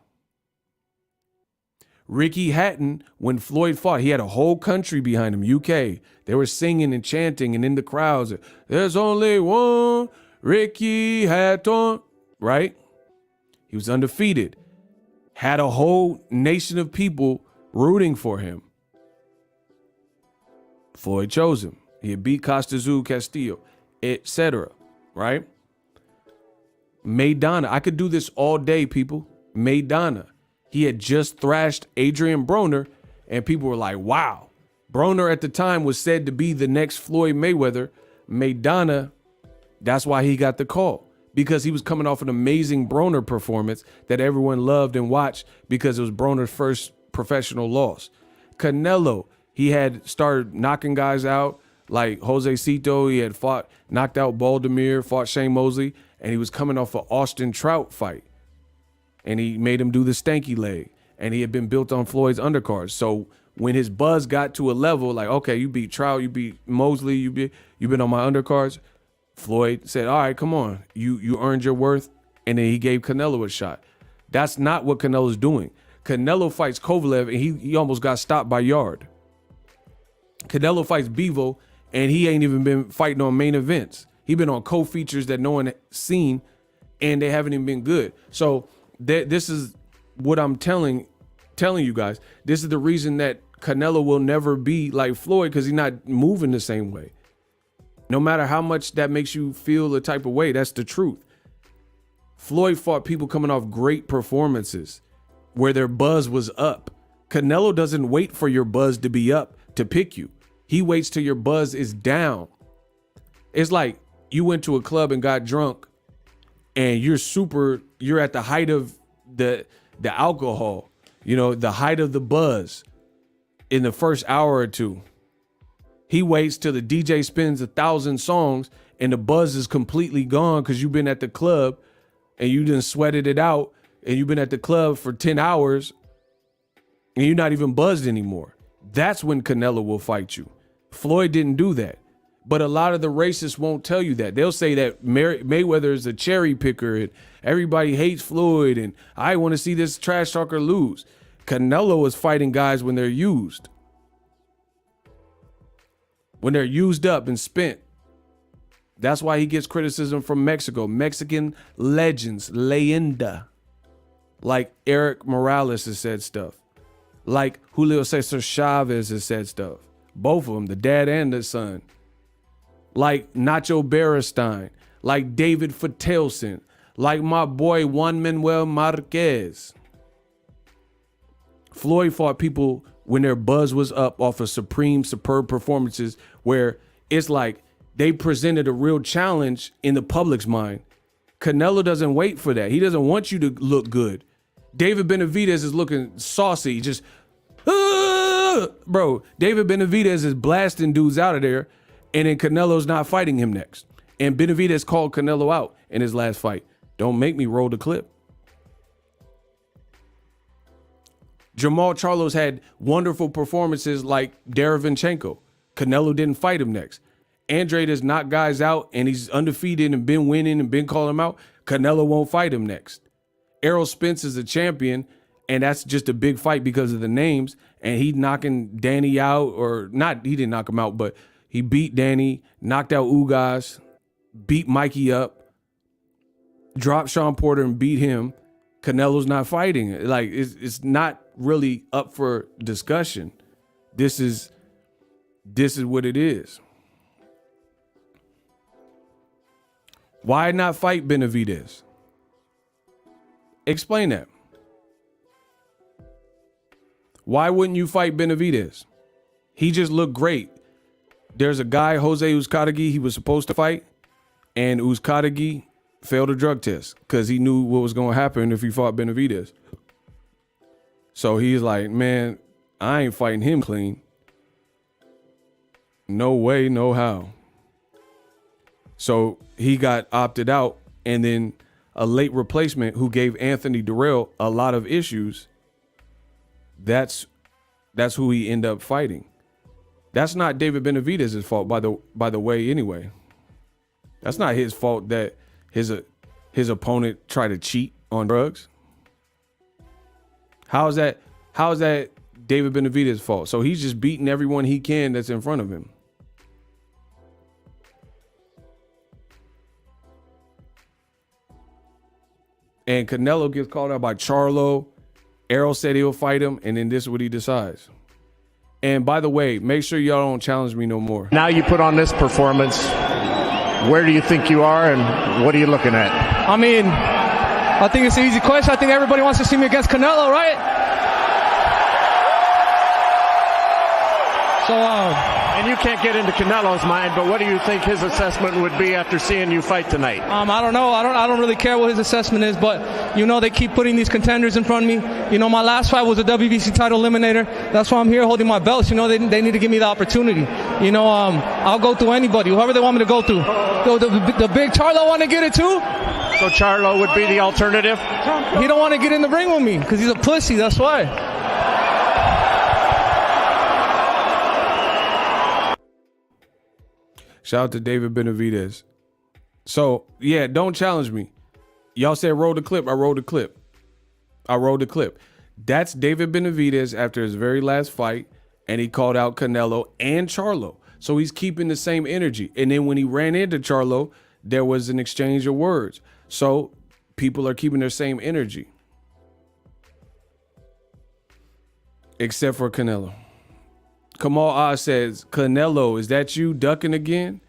Ricky Hatton, when Floyd fought, he had a whole country behind him, UK. They were singing and chanting, and in the crowds, there's only one Ricky Hatton, right? He was undefeated. Had a whole nation of people rooting for him. Floyd chose him. He had beat Costa Castillo, etc., right? Maidana. I could do this all day, people. Maidana. He had just thrashed Adrian Broner, and people were like, wow. Broner at the time was said to be the next Floyd Mayweather. Maidana, that's why he got the call, because he was coming off an amazing Broner performance that everyone loved and watched because it was Broner's first professional loss. Canelo, he had started knocking guys out like Jose Cito. He had knocked out Baldomir, fought Shane Mosley, and he was coming off an Austin Trout fight. And he made him do the stanky leg. And he had been built on Floyd's undercards. So when his buzz got to a level like, okay, you beat Trout, you beat Mosley, you've been on my undercards, Floyd said, all right, come on. You earned your worth. And then he gave Canelo a shot. That's not what Canelo's doing. Canelo fights Kovalev, and he almost got stopped by Yard. Canelo fights Bivol, and he ain't even been fighting on main events. He been on co-features that no one seen, and they haven't even been good. So this is what I'm telling you guys. This is the reason that Canelo will never be like Floyd, because he's not moving the same way. No matter how much that makes you feel a type of way, that's the truth. Floyd fought people coming off great performances where their buzz was up. Canelo doesn't wait for your buzz to be up to pick you. He waits till your buzz is down. It's like you went to a club and got drunk, and you're at the height of the alcohol, the height of the buzz in the first hour or two. He waits till the DJ spins 1,000 songs and the buzz is completely gone because you've been at the club and you done sweated it out, and you've been at the club for 10 hours and you're not even buzzed anymore. That's when Canelo will fight you. Floyd didn't do that. But a lot of the racists won't tell you that. They'll say that Mayweather is a cherry picker and everybody hates Floyd and I want to see this trash talker lose. Canelo is fighting guys when they're used. When they're used up and spent. That's why he gets criticism from Mexico. Mexican legends, leyenda. Like Eric Morales has said stuff. Like Julio Cesar Chavez has said stuff. Both of them, the dad and the son. Like Nacho Beristain, like David Fatelson, like my boy Juan Manuel Marquez. Floyd fought people when their buzz was up off of superb performances where it's like they presented a real challenge in the public's mind. Canelo doesn't wait for that. He doesn't want you to look good. David Benavidez is looking saucy, just, bro, David Benavidez is blasting dudes out of there. And then Canelo's not fighting him next. And Benavidez called Canelo out in his last fight. Don't make me roll the clip. Jamal Charlo's had wonderful performances like Derevyanchenko. Canelo didn't fight him next. Andrade has knocked guys out and he's undefeated and been winning and been calling him out. Canelo won't fight him next. Errol Spence is a champion, and that's just a big fight because of the names. And he knocking Danny out, or not, he didn't knock him out, but he beat Danny, knocked out Ugas, beat Mikey up, dropped Sean Porter and beat him. Canelo's not fighting. Like, it's not really up for discussion. This is what it is. Why not fight Benavidez? Explain that. Why wouldn't you fight Benavidez? He just looked great. There's a guy, Jose Uzcategui, he was supposed to fight, and Uzcategui failed a drug test because he knew what was going to happen if he fought Benavidez. So he's like, man, I ain't fighting him clean. No way, no how. So he got opted out, and then a late replacement who gave Anthony Durrell a lot of issues. That's who he ended up fighting. That's not David Benavidez's fault, by the way. Anyway, that's not his fault that his opponent tried to cheat on drugs. How's that David Benavidez's fault? So he's just beating everyone he can that's in front of him. And Canelo gets called out by Charlo. Errol said he'll fight him, and then this is what he decides. And by the way, make sure y'all don't challenge me no more. Now you put on this performance. Where do you think you are, and what are you looking at? I mean, I think it's an easy question. I think everybody wants to see me against Canelo, right? So, and you can't get into Canelo's mind, but what do you think his assessment would be after seeing you fight tonight? I don't know. I don't really care what his assessment is, but you know they keep putting these contenders in front of me. You know, my last fight was a WBC title eliminator. That's why I'm here holding my belts. You know, they need to give me the opportunity. You know, I'll go through anybody, whoever they want me to go through. The big Charlo want to get it too. So Charlo would be the alternative? He don't want to get in the ring with me because he's a pussy. That's why. Shout out to David Benavidez. So, yeah, don't challenge me. Y'all said roll the clip. I rolled the clip. That's David Benavidez after his very last fight, and he called out Canelo and Charlo. So he's keeping the same energy. And then when he ran into Charlo, there was an exchange of words. So people are keeping their same energy. Except for Canelo. Kamal Oz says, Canelo, is that you ducking again?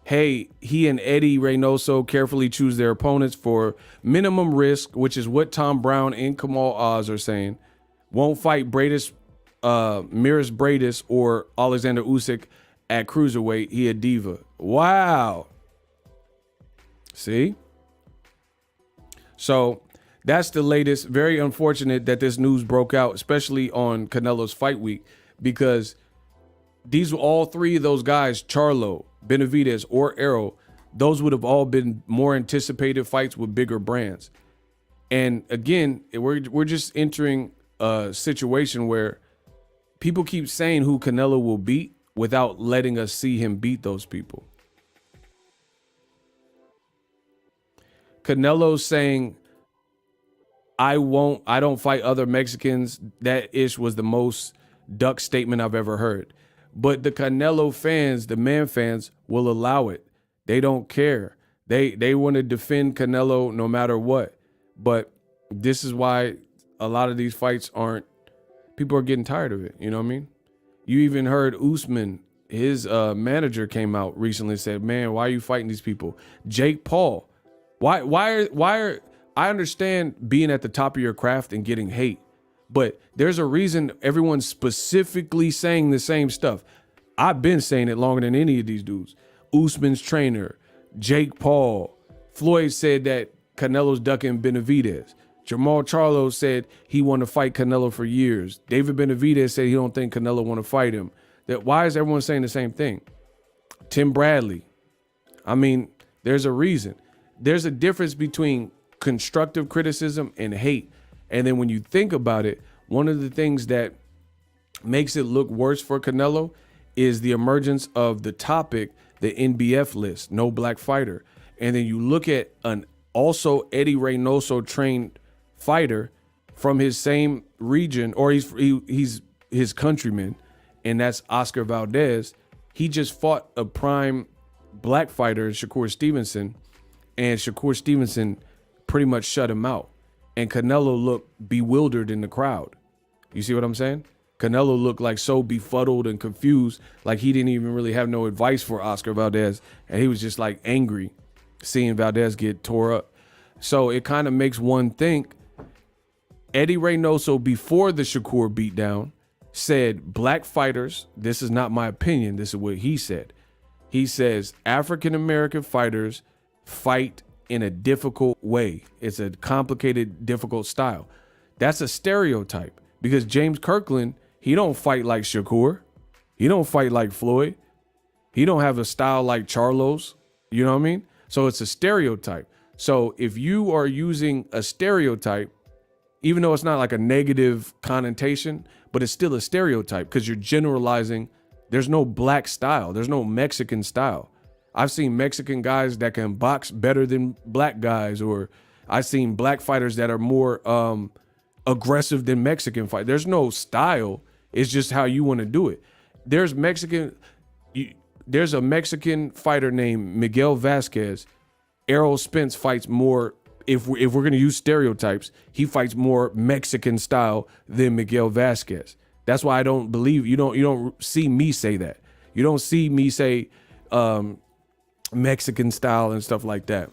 Hey, he and Eddie Reynoso carefully choose their opponents for minimum risk, which is what Tom Brown and Kamal Oz are saying. Won't fight Miris Bradis or Alexander Usyk at cruiserweight. He a diva. Wow. See? So that's the latest. Very unfortunate that this news broke out, especially on Canelo's fight week, because these were all three of those guys, Charlo, Benavidez, or Errol. Those would have all been more anticipated fights with bigger brands. And again, we're just entering a situation where people keep saying who Canelo will beat without letting us see him beat those people. Canelo's saying, I don't fight other Mexicans. That ish was the most duck statement I've ever heard. But the Canelo fans, the man fans, will allow it. They don't care. They want to defend Canelo no matter what. But this is why a lot of these fights people are getting tired of it. You know what I mean? You even heard Usman, his manager came out recently and said, man, why are you fighting these people? Jake Paul, why are I understand being at the top of your craft and getting hate. But there's a reason everyone's specifically saying the same stuff. I've been saying it longer than any of these dudes. Usman's trainer, Jake Paul, Floyd said that Canelo's ducking Benavidez. Jamal Charlo said he wanted to fight Canelo for years. David Benavidez said he don't think Canelo want to fight him. Why is everyone saying the same thing? Tim Bradley. I mean, there's a reason. There's a difference between constructive criticism and hate. And then when you think about it, one of the things that makes it look worse for Canelo is the emergence of the topic, the NBF list, no black fighter. And then you look at an also Eddie Reynoso trained fighter from his same region, or he's his countryman, and that's Oscar Valdez. He just fought a prime black fighter, Shakur Stevenson, and Shakur Stevenson pretty much shut him out. And Canelo looked bewildered in the crowd. You see what I'm saying? Canelo looked like so befuddled and confused, like he didn't even really have no advice for Oscar Valdez. And he was just like angry seeing Valdez get tore up. So it kind of makes one think Eddie Reynoso, before the Shakur beatdown, said black fighters, this is not my opinion, this is what he said. He says African-American fighters fight in a difficult way. It's a complicated, difficult style. That's a stereotype because James Kirkland, he don't fight like Shakur. He don't fight like Floyd. He don't have a style like Charlo's. You know what I mean? So it's a stereotype. So if you are using a stereotype, even though it's not like a negative connotation, but it's still a stereotype because you're generalizing. There's no black style. There's no Mexican style. I've seen Mexican guys that can box better than black guys, or I've seen black fighters that are more aggressive than Mexican fight. There's no style. It's just how you want to do it. There's a Mexican fighter named Miguel Vasquez. Errol Spence fights more. If we're going to use stereotypes, he fights more Mexican style than Miguel Vasquez. That's why I don't believe you don't see me say that. You don't see me say Mexican style and stuff like that.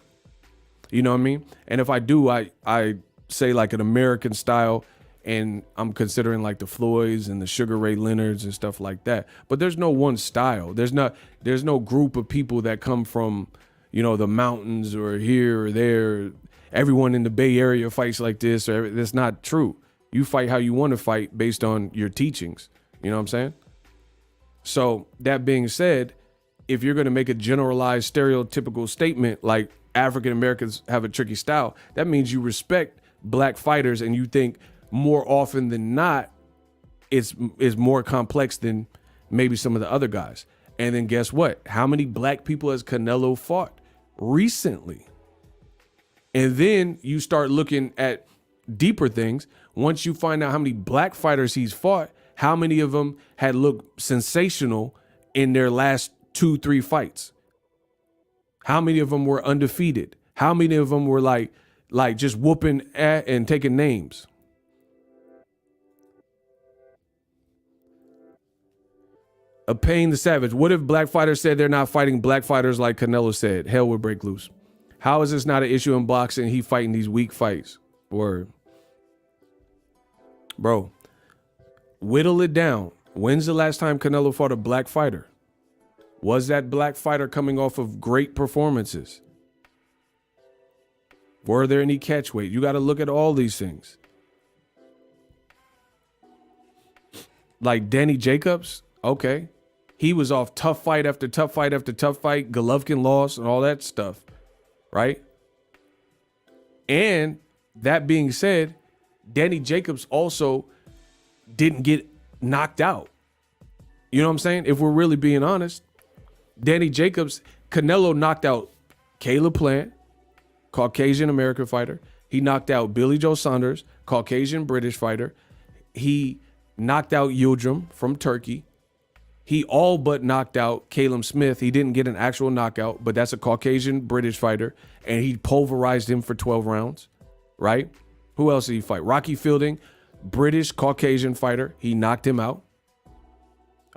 You know what I mean? And if I do, I say like an American style, and I'm considering like the Floyds and the Sugar Ray Leonards and stuff like that. But there's no one style. There's no group of people that come from, the mountains or here or there. Everyone in the Bay Area fights like this, or that's not true. You fight how you want to fight based on your teachings. You know what I'm saying? So that being said, if you're going to make a generalized stereotypical statement like African Americans have a tricky style, that means you respect black fighters and you think more often than not it's more complex than maybe some of the other guys. And then guess what? How many black people has Canelo fought recently? And then you start looking at deeper things. Once you find out how many black fighters he's fought, how many of them had looked sensational in their last 2-3 fights? How many of them were undefeated? How many of them were like just whooping at and taking names? A Pain the Savage. What if black fighters said they're not fighting black fighters like Canelo said? Hell would break loose. How is this not an issue in boxing? He fighting these weak fights. Word. Bro, whittle it down. When's the last time Canelo fought a black fighter? Was that black fighter coming off of great performances? Were there any catch weight? You got to look at all these things. Like Danny Jacobs, okay. He was off tough fight after tough fight after tough fight. Golovkin lost and all that stuff, right? And that being said, Danny Jacobs also didn't get knocked out. You know what I'm saying? If we're really being honest, Danny Jacobs, Canelo knocked out Caleb Plant, Caucasian American fighter. He knocked out Billy Joe Saunders, Caucasian British fighter. He knocked out Yildirim from Turkey. He all but knocked out Caleb Smith. He didn't get an actual knockout, but that's a Caucasian British fighter, and he pulverized him for 12 rounds, right? Who else did he fight? Rocky Fielding, British Caucasian fighter. He knocked him out.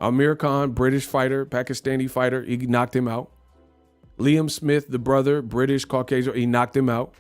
Amir Khan, British fighter, Pakistani fighter. He knocked him out. Liam Smith, the brother, British Caucasian. He knocked him out.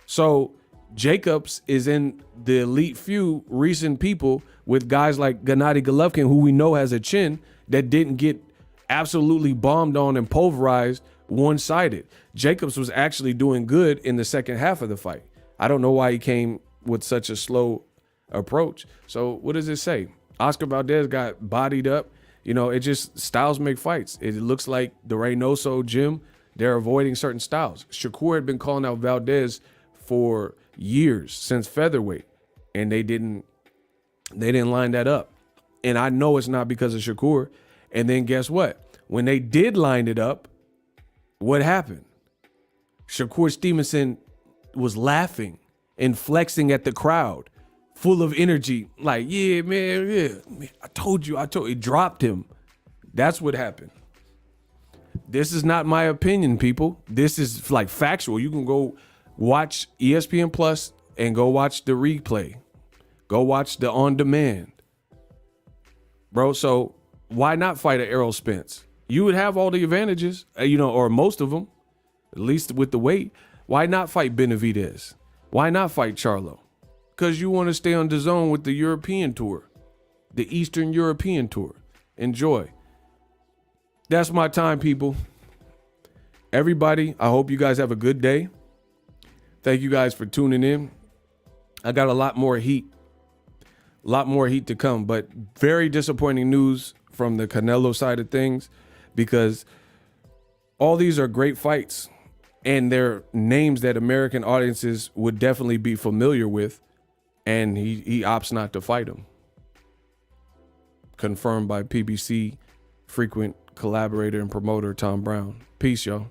So Jacobs is in the elite few recent people with guys like Gennady Golovkin, who we know has a chin, that didn't get absolutely bombed on and pulverized one-sided. Jacobs was actually doing good in the second half of the fight. I don't know why he came with such a slow approach. So what does it say? Oscar Valdez got bodied up. It just, styles make fights. It looks like the Reynoso gym, they're avoiding certain styles. Shakur had been calling out Valdez for years, since featherweight, and they didn't line that up. And I know it's not because of Shakur. And then guess what? When they did line it up, what happened? Shakur Stevenson was laughing and flexing at the crowd, full of energy. Like, yeah, man, I told you. It dropped him. That's what happened. This is not my opinion, people. This is like factual. You can go watch ESPN Plus and go watch the replay. Go watch the on demand. Bro, so why not fight an Errol Spence? You would have all the advantages, or most of them, at least with the weight. Why not fight Benavidez? Why not fight Charlo? Because you want to stay on the zone with the European tour, the Eastern European tour. Enjoy. That's my time, people. Everybody, I hope you guys have a good day. Thank you guys for tuning in. I got a lot more heat A lot more heat to come, but very disappointing news from the Canelo side of things, because all these are great fights and they're names that American audiences would definitely be familiar with, and he opts not to fight him. Confirmed by PBC frequent collaborator and promoter Tom Brown. Peace, y'all.